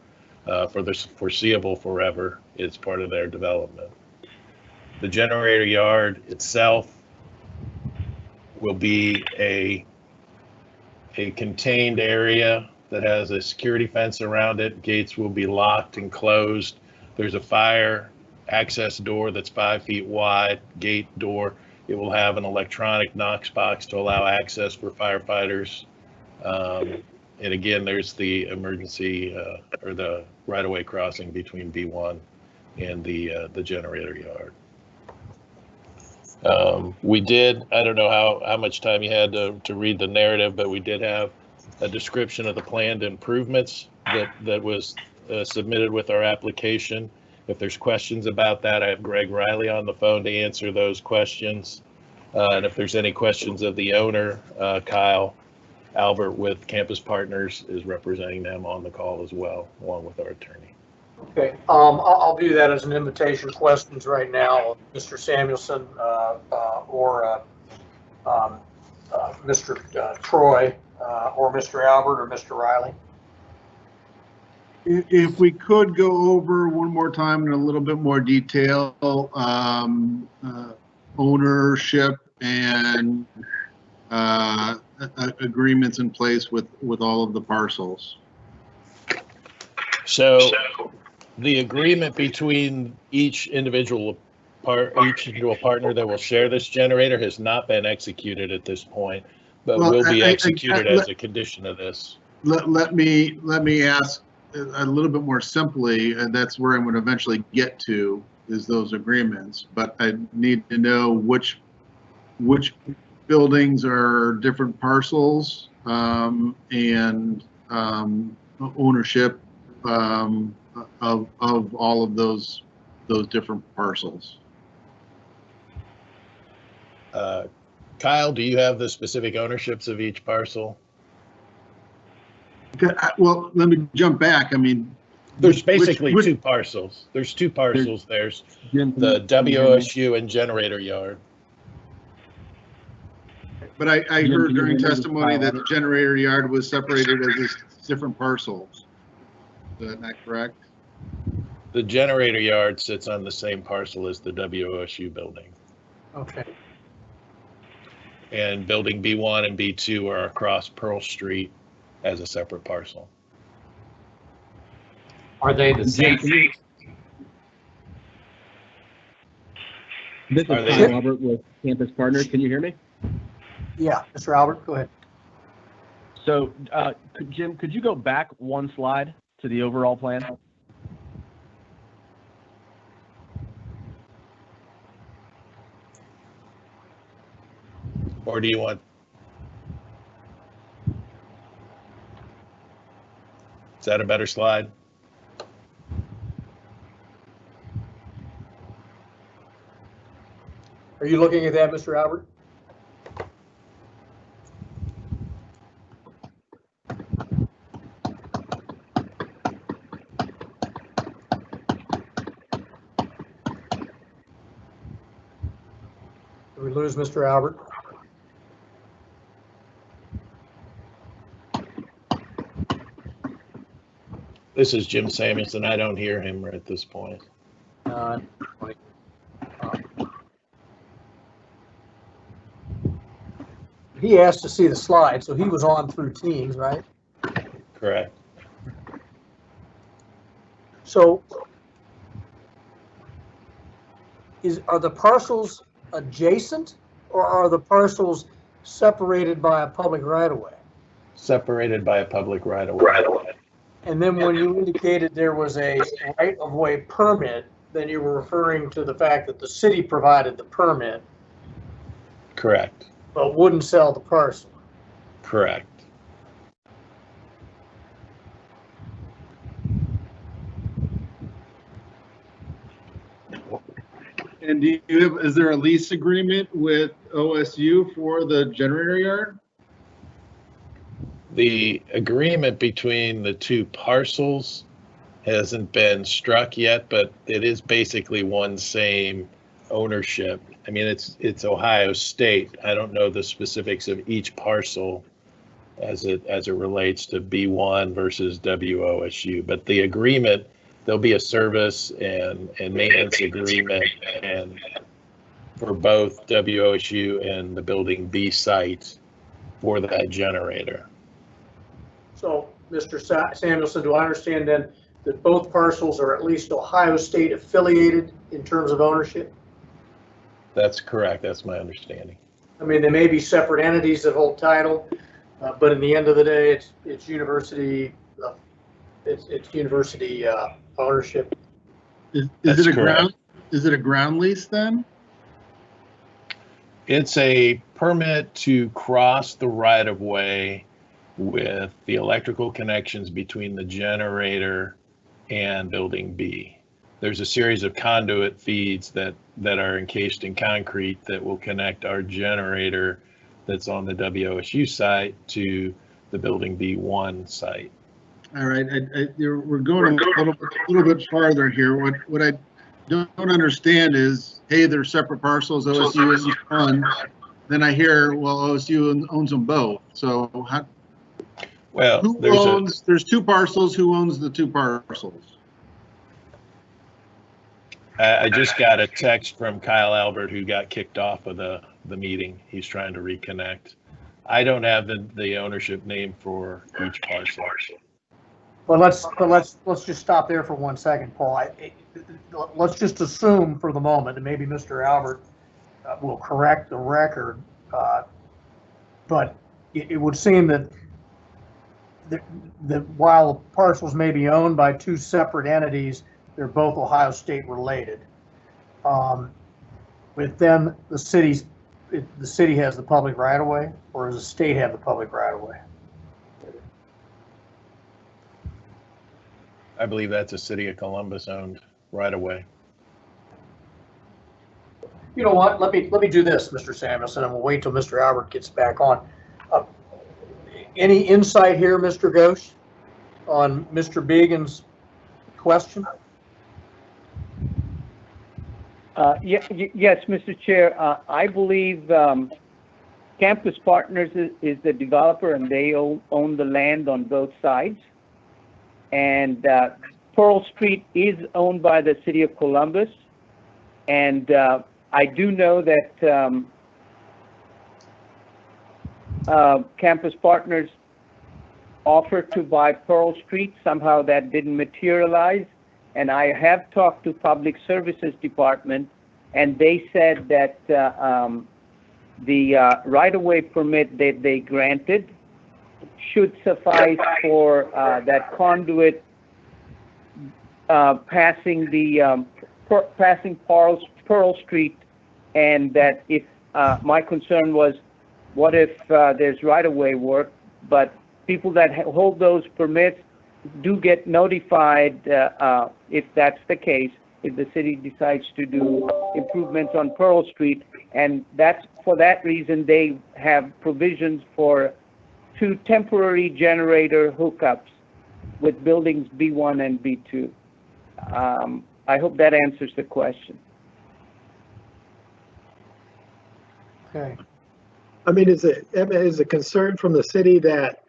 Speaker 15: For the foreseeable forever, it's part of their development. The generator yard itself will be a contained area that has a security fence around it. Gates will be locked and closed. There's a fire access door that's 5 feet wide, gate door. It will have an electronic Knox box to allow access for firefighters. And again, there's the emergency or the right-of-way crossing between B1 and the generator yard. We did, I don't know how much time you had to read the narrative, but we did have a description of the planned improvements that was submitted with our application. If there's questions about that, I have Greg Riley on the phone to answer those questions. And if there's any questions of the owner, Kyle Albert with Campus Partners is representing them on the call as well, along with our attorney.
Speaker 2: Okay, I'll do that as an invitation questions right now, Mr. Samuelson or Mr. Troy or Mr. Albert or Mr. Riley.
Speaker 7: If we could go over one more time in a little bit more detail, ownership and agreements in place with all of the parcels.
Speaker 15: So The agreement between each individual partner that will share this generator has not been executed at this point, but
Speaker 7: Well,
Speaker 15: will be
Speaker 7: I-
Speaker 15: executed as a condition of this.
Speaker 7: Let me ask a little bit more simply, and that's where I'm going to eventually get to, is those agreements. But I need to know which buildings are different parcels, and ownership of all of those different parcels.
Speaker 15: Kyle, do you have the specific ownerships of each parcel?
Speaker 7: Well, let me jump back. I mean,
Speaker 15: There's basically two parcels. There's two parcels. There's the WOSU and generator yard.
Speaker 7: But I heard during testimony that the generator yard was separated as different parcels. Is that not correct?
Speaker 15: The generator yard sits on the same parcel as the WOSU building.
Speaker 2: Okay.
Speaker 15: And building B1 and B2 are across Pearl Street as a separate parcel.
Speaker 8: Are they the same?
Speaker 13: This is Kyle Albert with Campus Partners. Can you hear me?
Speaker 2: Yeah, Mr. Albert, go ahead.
Speaker 13: So, Jim, could you go back one slide to the overall plan?
Speaker 15: Or do you want? Is that a better slide?
Speaker 2: Are you looking at that, Mr. Albert? Did we lose Mr. Albert?
Speaker 15: This is Jim Samuelson. I don't hear him right at this point.
Speaker 2: He asked to see the slide, so he was on through Teams, right?
Speaker 15: Correct.
Speaker 2: So are the parcels adjacent, or are the parcels separated by a public right-of-way?
Speaker 15: Separated by a public right-of-way.
Speaker 2: And then when you indicated there was a right-of-way permit, then you were referring to the fact that the city provided the permit,
Speaker 15: Correct.
Speaker 2: but wouldn't sell the parcel.
Speaker 15: Correct.
Speaker 7: And is there a lease agreement with OSU for the generator yard?
Speaker 15: The agreement between the two parcels hasn't been struck yet, but it is basically one same ownership. I mean, it's Ohio State. I don't know the specifics of each parcel as it relates to B1 versus WOSU, but the agreement, there'll be a service and maintenance agreement and for both WOSU and the building B site for that generator.
Speaker 2: So, Mr. Samuelson, do I understand then that both parcels are at least Ohio State affiliated in terms of ownership?
Speaker 15: That's correct. That's my understanding.
Speaker 2: I mean, they may be separate entities that hold title, but in the end of the day, it's university. It's university ownership.
Speaker 7: Is it a ground lease then?
Speaker 15: It's a permit to cross the right of way with the electrical connections between the generator and building B. There's a series of conduit feeds that are encased in concrete that will connect our generator that's on the WOSU site to the building B1 site.
Speaker 7: All right, we're going a little bit farther here. What I don't understand is, hey, they're separate parcels, OSU owns one. Then I hear, well, OSU owns them both. So how?
Speaker 15: Well,
Speaker 7: there's two parcels. Who owns the two parcels?
Speaker 15: I just got a text from Kyle Albert, who got kicked off of the meeting. He's trying to reconnect. I don't have the ownership name for each parcel.
Speaker 2: But let's just stop there for 1 second, Paul. Let's just assume for the moment, and maybe Mr. Albert will correct the record, but it would seem that while the parcels may be owned by two separate entities, they're both Ohio State related. But then the city has the public right of way, or does the state have the public right of way?
Speaker 15: I believe that's a City of Columbus owned right away.
Speaker 2: You know what? Let me do this, Mr. Samuelson, and we'll wait till Mr. Albert gets back on. Any insight here, Mr. Ghosh, on Mr. Beegan's question?
Speaker 16: Yes, Mr. Chair. I believe Campus Partners is the developer, and they own the land on both sides. And Pearl Street is owned by the City of Columbus. And I do know that Campus Partners offered to buy Pearl Street. Somehow that didn't materialize. And I have talked to Public Services Department, and they said that the right-of-way permit that they granted should suffice for that conduit passing Pearl Street, and that if my concern was, what if there's right-of-way work, but people that hold those permits do get notified if that's the case, if the city decides to do improvements on Pearl Street, and that's for that reason they have provisions for 2 temporary generator hookups with buildings B1 and B2. I hope that answers the question.
Speaker 2: Okay.
Speaker 10: I mean, is a concern from the city that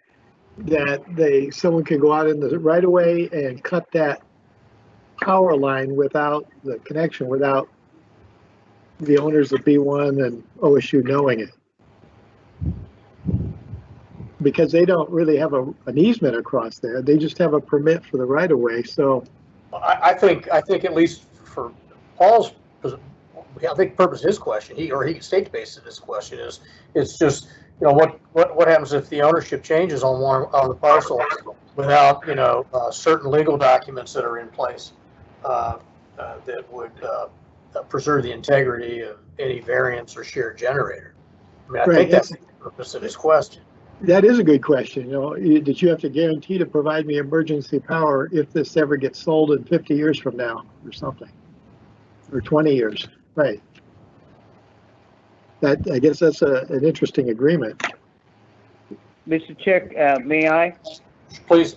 Speaker 10: someone can go out in the right of way and cut that power line without the connection, without the owners of B1 and OSU knowing it? Because they don't really have an easement across there. They just have a permit for the right of way. So
Speaker 2: I think at least for Paul's, I think purpose of his question, he can state the basis of his question is, it's just, you know, what happens if the ownership changes on the parcel without, you know, certain legal documents that are in place that would preserve the integrity of any variance or shared generator? I mean, I think that's the purpose of his question.
Speaker 10: that is a good question. You know, did you have to guarantee to provide me emergency power if this ever gets sold in 50 years from now or something, or 20 years? Right. That, I guess that's an interesting agreement.
Speaker 16: Mr. Chair, may I?
Speaker 2: Please.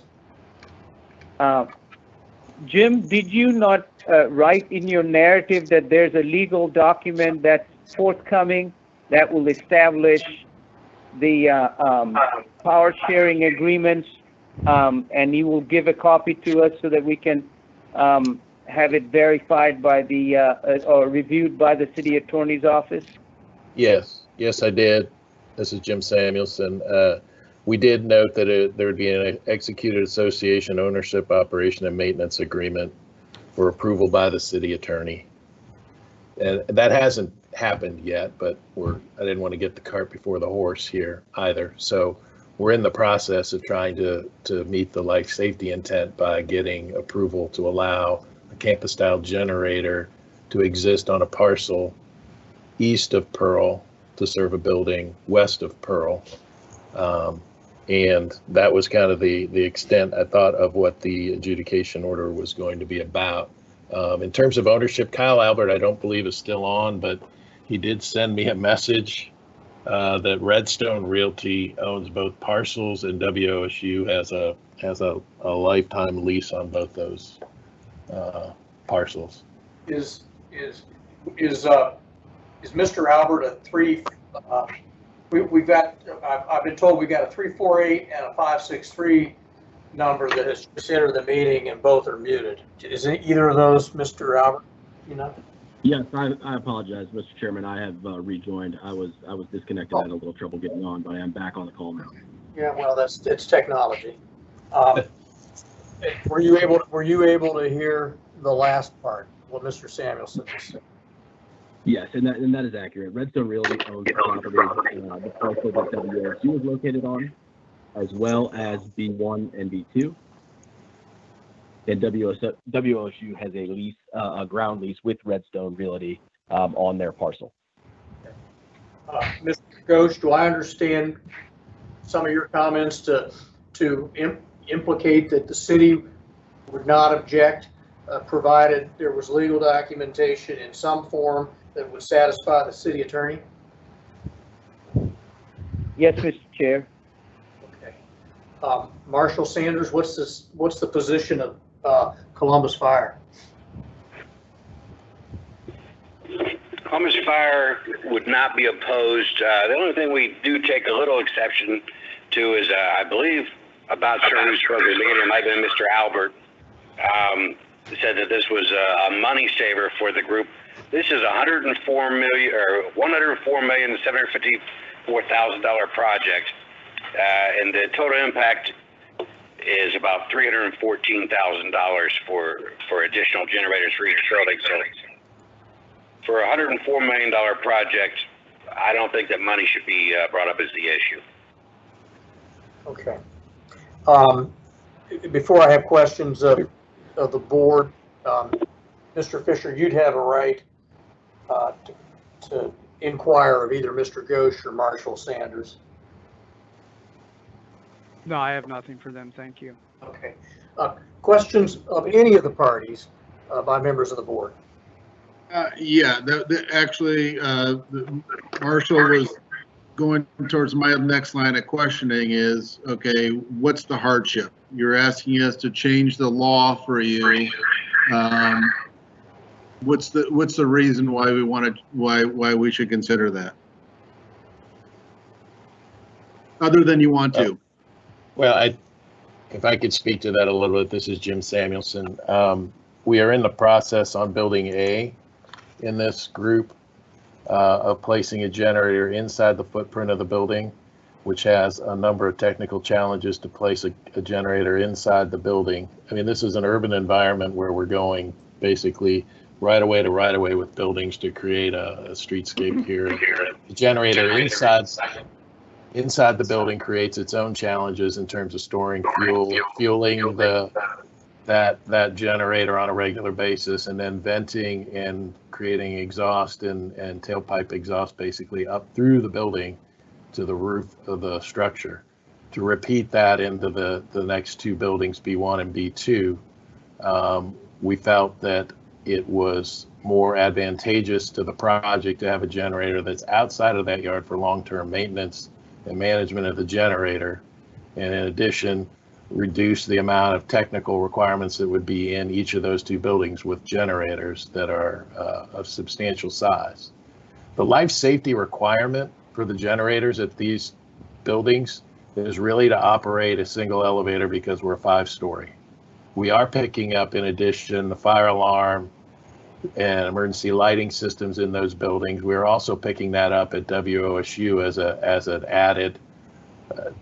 Speaker 16: Jim, did you not write in your narrative that there's a legal document that's forthcoming that will establish the power sharing agreements, and you will give a copy to us so that we can have it verified by the or reviewed by the city attorney's office?
Speaker 15: Yes, I did. This is Jim Samuelson. We did note that there would be an executed association ownership, operation, and maintenance agreement for approval by the city attorney. And that hasn't happened yet, but I didn't want to get the cart before the horse here either. So we're in the process of trying to meet the life safety intent by getting approval to allow a campus-style generator to exist on a parcel east of Pearl to serve a building west of Pearl. And that was kind of the extent, I thought, of what the adjudication order was going to be about. In terms of ownership, Kyle Albert, I don't believe is still on, but he did send me a message that Redstone Realty owns both parcels, and WOSU has a lifetime lease on both those parcels.
Speaker 2: Is Mr. Albert a three? We've got. I've been told we got a 348 and a 563 number that has just entered the meeting, and both are muted. Is it either of those, Mr. Albert? You know?
Speaker 13: Yes, I apologize, Mr. Chairman. I have rejoined. I was disconnected. I had a little trouble getting on, but I am back on the call now.
Speaker 2: Yeah, well, it's technology. Were you able to hear the last part, what Mr. Samuelson just said?
Speaker 13: Yes, and that is accurate. Redstone Realty owns the property, the parcel that WOSU is located on, as well as B1 and B2. And WOSU has a lease, a ground lease with Redstone Realty on their parcel.
Speaker 2: Mr. Ghosh, do I understand some of your comments to implicate that the city would not object, provided there was legal documentation in some form that would satisfy the city attorney?
Speaker 16: Yes, Mr. Chair.
Speaker 2: Okay. Marshall Sanders, what's the position of Columbus Fire?
Speaker 17: Columbus Fire would not be opposed. The only thing we do take a little exception to is, I believe, about sure who spoke at the beginning, it might have been Mr. Albert, said that this was a money saver for the group. This is $104,754,000 project, and the total impact is about $314,000 for additional generators for each building. So for a $104 million project, I don't think that money should be brought up as the issue.
Speaker 2: Okay. Before I have questions of the board, Mr. Fisher, you'd have a right to inquire of either Mr. Ghosh or Marshall Sanders.
Speaker 11: No, I have nothing for them. Thank you.
Speaker 2: Okay. Questions of any of the parties by members of the board?
Speaker 7: Yeah, actually, Marshall was going towards my next line of questioning is, okay, what's the hardship? You're asking us to change the law for you. What's the reason why we want to, why we should consider that? Other than you want to.
Speaker 15: Well, if I could speak to that a little bit, this is Jim Samuelson. We are in the process on building A in this group of placing a generator inside the footprint of the building, which has a number of technical challenges to place a generator inside the building. I mean, this is an urban environment where we're going basically right away to right away with buildings to create a streetscape here. The generator inside the building creates its own challenges in terms of storing fuel, fueling that generator on a regular basis, and then venting and creating exhaust and tailpipe exhaust basically up through the building to the roof of the structure. To repeat that into the next two buildings, B1 and B2, we felt that it was more advantageous to the project to have a generator that's outside of that yard for long-term maintenance and management of the generator, and in addition, reduce the amount of technical requirements that would be in each of those two buildings with generators that are of substantial size. The life safety requirement for the generators at these buildings is really to operate a single elevator because we're 5-story. We are picking up, in addition, the fire alarm and emergency lighting systems in those buildings. We're also picking that up at WOSU as an added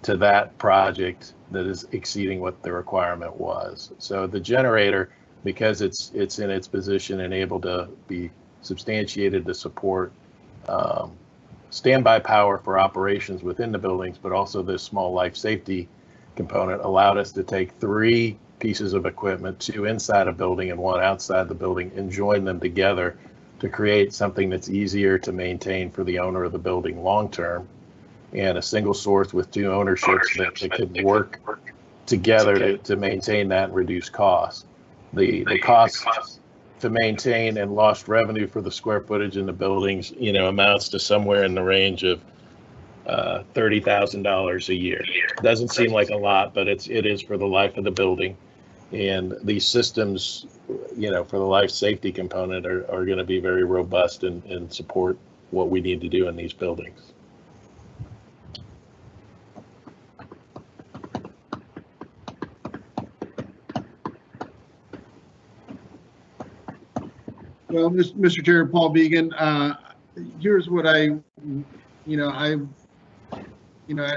Speaker 15: to that project that is exceeding what the requirement was. So the generator, because it's in its position and able to be substantiated to support standby power for operations within the buildings, but also this small life safety component, allowed us to take 3 pieces of equipment, 2 inside a building and 1 outside the building, and join them together to create something that's easier to maintain for the owner of the building long term, and a single source with 2 ownerships that could work together to maintain that and reduce costs. The cost to maintain and lost revenue for the square footage in the buildings, amounts to somewhere in the range of $30,000 a year. Doesn't seem like a lot, but it is for the life of the building. And these systems, for the life safety component are going to be very robust and support what we need to do in these buildings.
Speaker 7: Well, Mr. Chair, Paul Began, here's what I'm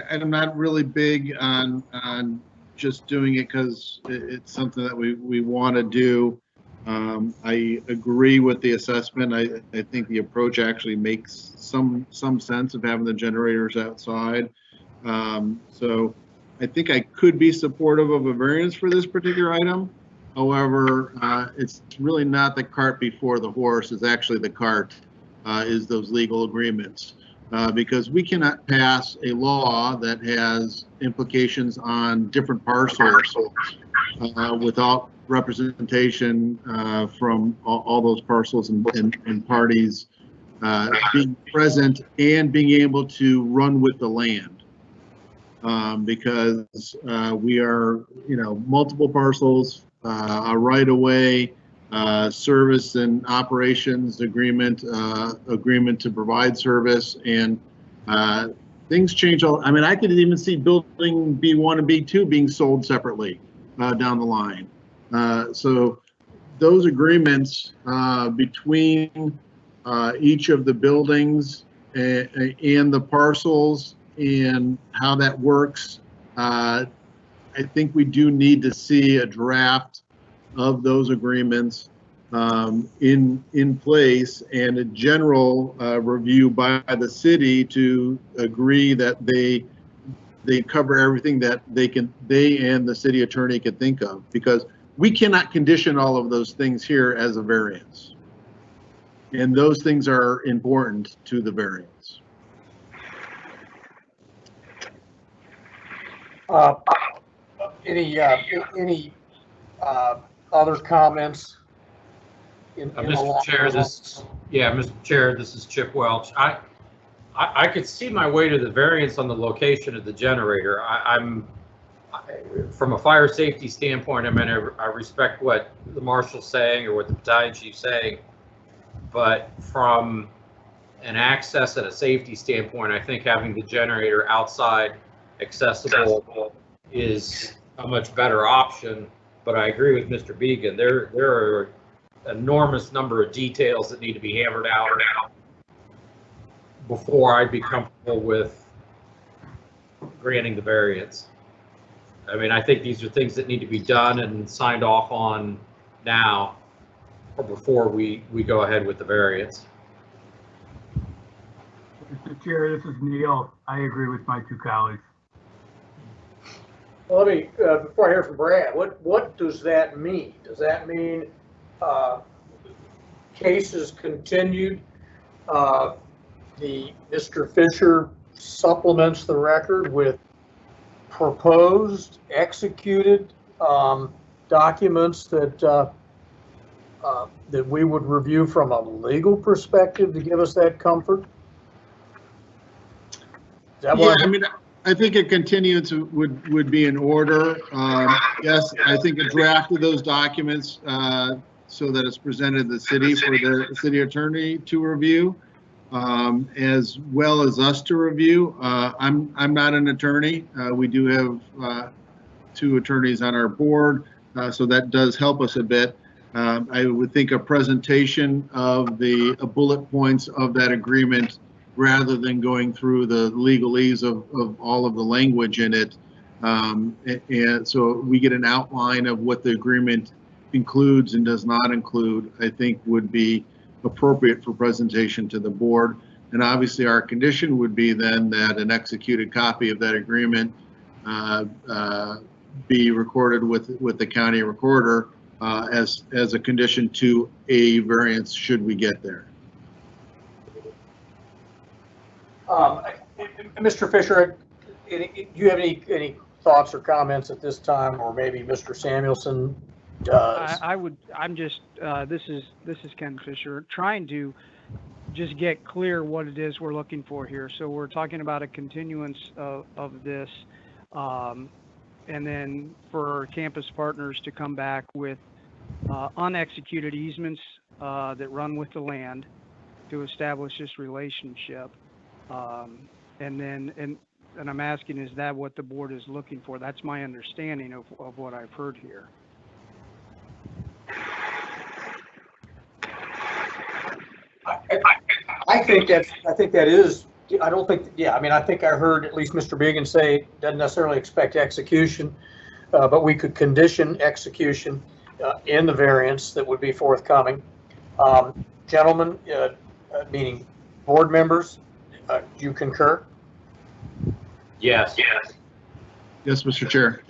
Speaker 7: not really big on just doing it because it's something that we want to do. I agree with the assessment. I think the approach actually makes some sense of having the generators outside. So I think I could be supportive of a variance for this particular item. However, it's really not the cart before the horse. It's actually the cart is those legal agreements. Because we cannot pass a law that has implications on different parcels without representation from all those parcels and parties being present and being able to run with the land. Because we are, multiple parcels, a right-of-way, service and operations agreement to provide service, and things change. I could even see building B1 and B2 being sold separately down the line. So those agreements between each of the buildings and the parcels and how that works, I think we do need to see a draft of those agreements in place, and a general review by the city to agree that they cover everything that they and the city attorney can think of, because we cannot condition all of those things here as a variance, and those things are important to the variance.
Speaker 2: Any other comments?
Speaker 8: Mr. Chair, Mr. Chair, this is Chip Welch. I could see my way to the variance on the location of the generator. From a fire safety standpoint, I respect what the marshal's saying or what the battalion chief's saying, but from an access and a safety standpoint, I think having the generator outside accessible is a much better option. But I agree with Mr. Began. There are an enormous number of details that need to be hammered out before I'd be comfortable with granting the variance. I think these are things that need to be done and signed off on now or before we go ahead with the variance.
Speaker 9: Mr. Chair, this is Neil. I agree with my two colleagues.
Speaker 2: Well, let me, before I hear from Brad, what does that mean? Does that mean cases continued? Mr. Fisher supplements the record with proposed, executed documents that we would review from a legal perspective to give us that comfort?
Speaker 7: I think a continuance would be in order. Yes, I think a draft of those documents so that it's presented to the city for the city attorney to review, as well as us to review. I'm not an attorney. We do have two attorneys on our board, so that does help us a bit. I would think a presentation of the bullet points of that agreement, rather than going through the legalese of all of the language in it. And so we get an outline of what the agreement includes and does not include, I think would be appropriate for presentation to the board. And obviously our condition would be then that an executed copy of that agreement be recorded with the county recorder as a condition to a variance should we get there.
Speaker 2: Mr. Fisher, do you have any thoughts or comments at this time, or maybe Mr. Samuelson does?
Speaker 11: This is Ken Fisher, trying to just get clear what it is we're looking for here. So we're talking about a continuance of this, and then for campus partners to come back with unexecuted easements that run with the land to establish this relationship. And I'm asking, is that what the board is looking for? That's my understanding of what I've heard here.
Speaker 2: I think that is, I don't think, I think I heard at least Mr. Began say doesn't necessarily expect execution. but we could condition execution in the variance that would be forthcoming. Gentlemen, meaning board members, do you concur?
Speaker 8: Yes.
Speaker 7: Yes, Mr. Chair.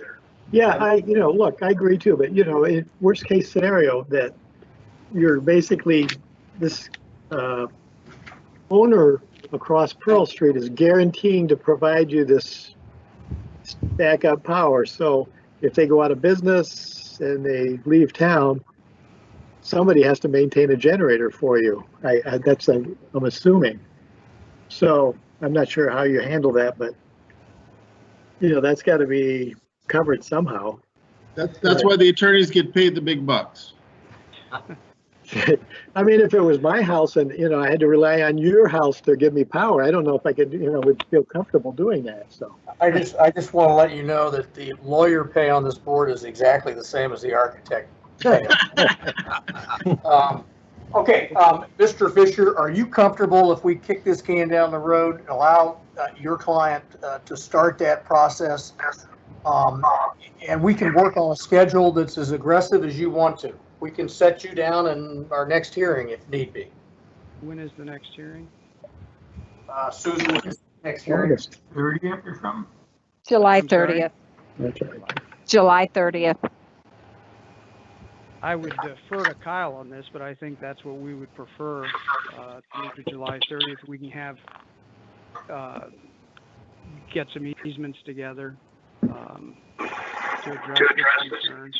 Speaker 10: Yeah, look, I agree too, but in worst case scenario that you're basically, this owner across Pearl Street is guaranteeing to provide you this backup power. So if they go out of business and they leave town, somebody has to maintain a generator for you. I'm assuming. So I'm not sure how you handle that, but that's got to be covered somehow.
Speaker 7: That's why the attorneys get paid the big bucks.
Speaker 10: I mean, if it was my house and, I had to rely on your house to give me power, I don't know if I could, would feel comfortable doing that, so.
Speaker 2: I just want to let you know that the lawyer pay on this board is exactly the same as the architect pay. Okay, Mr. Fisher, are you comfortable if we kick this can down the road, allow your client to start that process? And we can work on a schedule that's as aggressive as you want to. We can set you down in our next hearing if need be.
Speaker 11: When is the next hearing?
Speaker 2: Susan, next hearing.
Speaker 9: 30th or something?
Speaker 1: July
Speaker 11: I'm sorry?
Speaker 1: 30th.
Speaker 10: That's right.
Speaker 1: July 30th.
Speaker 11: I would defer to Kyle on this, but I think that's what we would prefer, to move to July 30th. We can have, get some easements together, to address the concerns.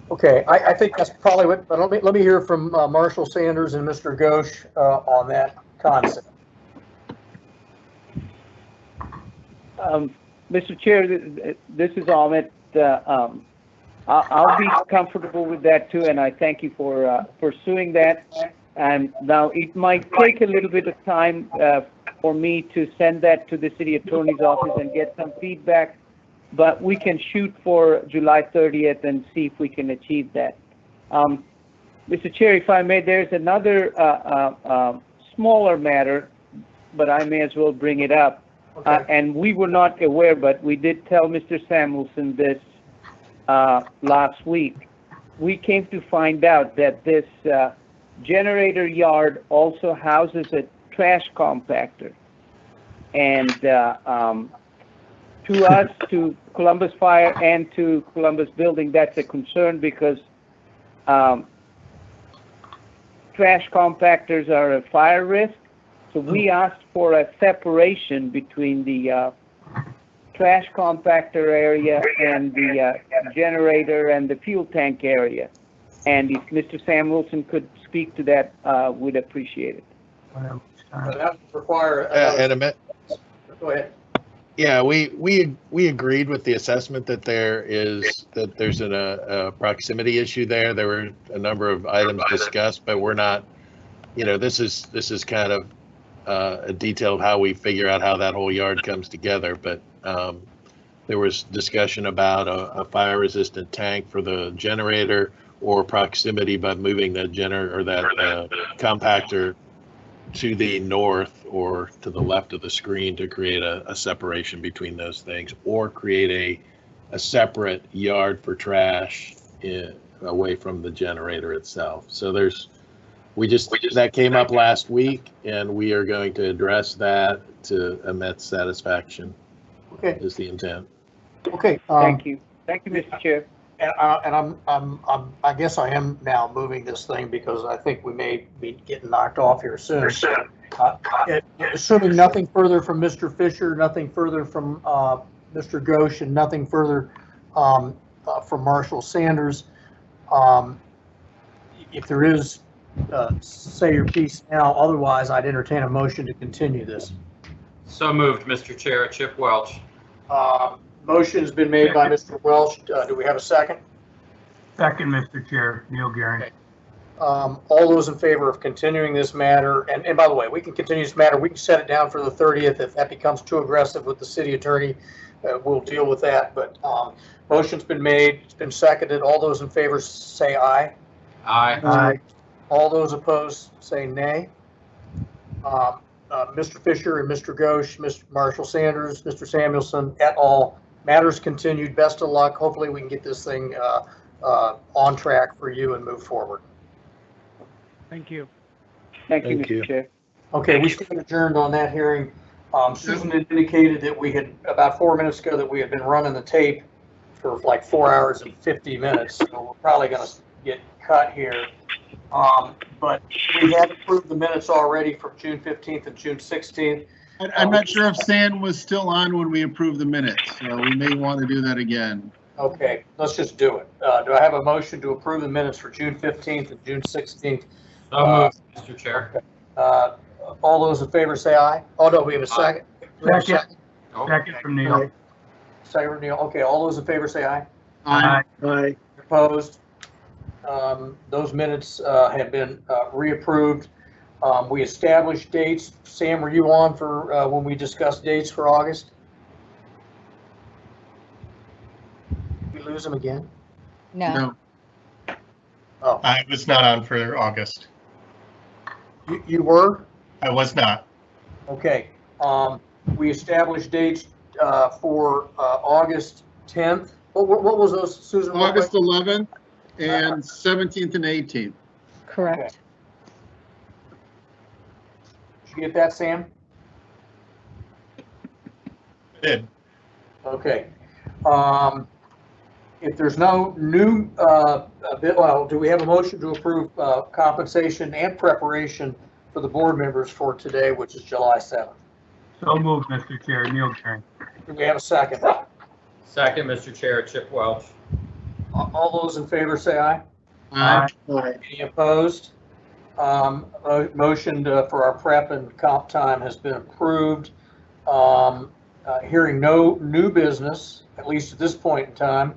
Speaker 2: Okay, I think that's probably what, but let me hear from Marshall Sanders and Mr. Ghosh on that concept.
Speaker 16: Mr. Chair, this is Amit. I'll be comfortable with that too, and I thank you for pursuing that. And now it might take a little bit of time for me to send that to the city attorney's office and get some feedback, but we can shoot for July 30th and see if we can achieve that. Mr. Chair, if I may, there's another smaller matter, but I may as well bring it up.
Speaker 2: Okay.
Speaker 16: And we were not aware, but we did tell Mr. Samuelson this last week. We came to find out that this generator yard also houses a trash compactor. And to us, to Columbus Fire and to Columbus Building, that's a concern because trash compactors are a fire risk. So we asked for a separation between the trash compactor area and the generator and the fuel tank area. And if Mr. Samuelson could speak to that, we'd appreciate it.
Speaker 2: That would require. Go ahead.
Speaker 15: Yeah, we agreed with the assessment that there's a proximity issue there. There were a number of items discussed, but we're not, this is kind of a detail of how we figure out how that whole yard comes together. But there was discussion about a fire resistant tank for the generator or proximity by moving the generator or that compactor to the north or to the left of the screen to create a separation between those things, or create a separate yard for trash away from the generator itself. So that came up last week, and we are going to address that to Amit's satisfaction.
Speaker 2: Okay.
Speaker 15: Is the intent.
Speaker 2: Okay.
Speaker 16: Thank you, Mr. Chair.
Speaker 2: And I guess I am now moving this thing because I think we may be getting knocked off here soon. Assuming nothing further from Mr. Fisher, nothing further from Mr. Ghosh, and nothing further from Marshall Sanders. If there is, say your piece now. Otherwise, I'd entertain a motion to continue this.
Speaker 8: So moved, Mr. Chair. Chip Welch.
Speaker 2: Motion has been made by Mr. Welch. Do we have a second?
Speaker 9: Second, Mr. Chair, Neil Gehring.
Speaker 2: Okay. All those in favor of continuing this matter, and by the way, we can continue this matter. We can set it down for the 30th. If that becomes too aggressive with the city attorney, we'll deal with that. But motion's been made, it's been seconded. All those in favor say aye.
Speaker 8: Aye.
Speaker 2: Aye. All those opposed say nay. Mr. Fisher and Mr. Ghosh, Mr. Marshall Sanders, Mr. Samuelson et al. matters continued. Best of luck. Hopefully we can get this thing on track for you and move forward.
Speaker 11: Thank you.
Speaker 16: Thank you, Mr. Chair.
Speaker 2: Okay, we stand adjourned on that hearing. Susan had indicated that we had, about 4 minutes ago, that we had been running the tape for like 4 hours and 50 minutes. So we're probably going to get cut here. But we had approved the minutes already from June 15th and June 16th.
Speaker 7: I'm not sure if Sam was still on when we approved the minutes, so we may want to do that again.
Speaker 2: Okay, let's just do it. Do I have a motion to approve the minutes for June 15th and June 16th?
Speaker 8: So moved, Mr. Chair.
Speaker 2: All those in favor say aye. Oh, no, we have a second.
Speaker 9: Second from Neil.
Speaker 2: Second from Neil. Okay, all those in favor say aye.
Speaker 7: Aye.
Speaker 10: Aye.
Speaker 2: Opposed? Those minutes have been reapproved. We established dates. Sam, were you on for when we discussed dates for August? Did we lose him again?
Speaker 1: No.
Speaker 2: Oh,
Speaker 6: I was not on for August.
Speaker 2: you were?
Speaker 6: I was not.
Speaker 2: Okay. We established dates for August 10th. What was those, Susan?
Speaker 7: August 11th and 17th and 18th.
Speaker 1: Correct.
Speaker 2: Did you get that, Sam?
Speaker 6: I did.
Speaker 2: Okay. If there's no new, well, do we have a motion to approve compensation and preparation for the board members for today, which is July 7th?
Speaker 9: So moved, Mr. Chair. Neil Kern.
Speaker 2: Do we have a second?
Speaker 8: Second, Mr. Chair, Chip Welch.
Speaker 2: All those in favor say aye.
Speaker 7: Aye.
Speaker 10: Aye.
Speaker 2: Any opposed? Motion for our prep and comp time has been approved. Hearing no new business, at least at this point in time,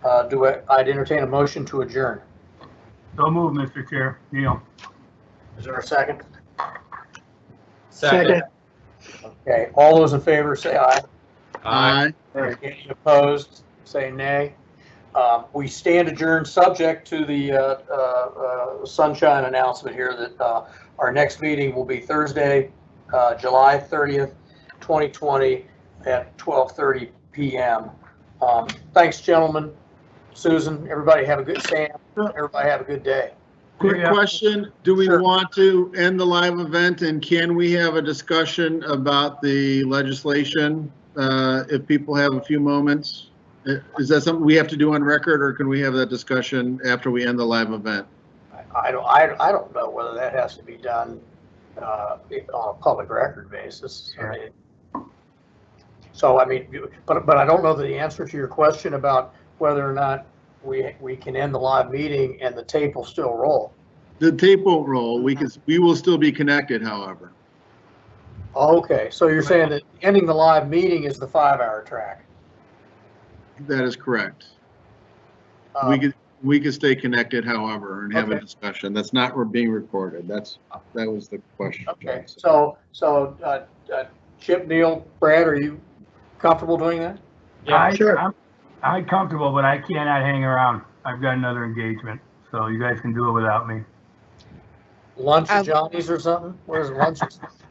Speaker 2: I'd entertain a motion to adjourn.
Speaker 9: So moved, Mr. Chair. Neil.
Speaker 2: Is there a second?
Speaker 8: Second.
Speaker 2: Okay, all those in favor say aye.
Speaker 7: Aye.
Speaker 2: Any opposed, say nay. We stand adjourned subject to the sunshine announcement here that our next meeting will be Thursday, July 30th, 2020 at 12:30 p.m. Thanks, gentlemen. Susan, everybody have a good, Sam, everybody have a good day.
Speaker 7: Quick question, do we want to end the live event and can we have a discussion about the legislation? If people have a few moments, is that something we have to do on record or can we have that discussion after we end the live event?
Speaker 2: I don't know whether that has to be done on a public record basis. So, I mean, but I don't know the answer to your question about whether or not we can end the live meeting and the tape will still roll.
Speaker 7: The tape won't roll. We will still be connected, however.
Speaker 2: Okay, so you're saying that ending the live meeting is the 5-hour track?
Speaker 7: That is correct.
Speaker 2: Um,
Speaker 7: We could stay connected, however, and have a
Speaker 2: Okay.
Speaker 7: discussion. That's not being recorded. That was the question.
Speaker 2: Okay, so Chip, Neil, Brad, are you comfortable doing that?
Speaker 8: Yeah,
Speaker 10: Sure.
Speaker 9: I'm comfortable, but I cannot hang around. I've got another engagement, so you guys can do it without me.
Speaker 2: Lunch at Johnny's or something? Where's lunch?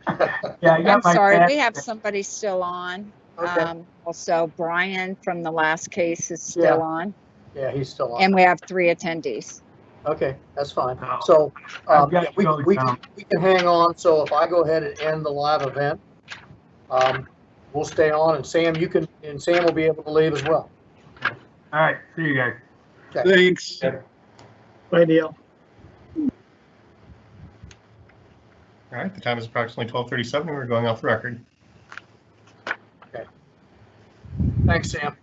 Speaker 9: Yeah, I
Speaker 1: I'm
Speaker 9: got my
Speaker 1: sorry,
Speaker 9: back-
Speaker 1: we have somebody still on.
Speaker 2: Okay.
Speaker 1: Also, Brian from the last case is still
Speaker 2: Yeah.
Speaker 1: on,
Speaker 2: Yeah, he's still on.
Speaker 1: and we have 3 attendees.
Speaker 2: Okay, that's fine.
Speaker 9: No.
Speaker 2: So,
Speaker 9: I've got
Speaker 2: yeah,
Speaker 9: to go,
Speaker 2: we
Speaker 9: Tom.
Speaker 2: can hang on. So if I go ahead and end the live event, we'll stay on, and Sam will be able to leave as well.
Speaker 9: All right, see you guys.
Speaker 7: Thanks.
Speaker 10: Bye, Neil.
Speaker 6: All right, the time is approximately 12:37. We're going off the record.
Speaker 2: Thanks, Sam.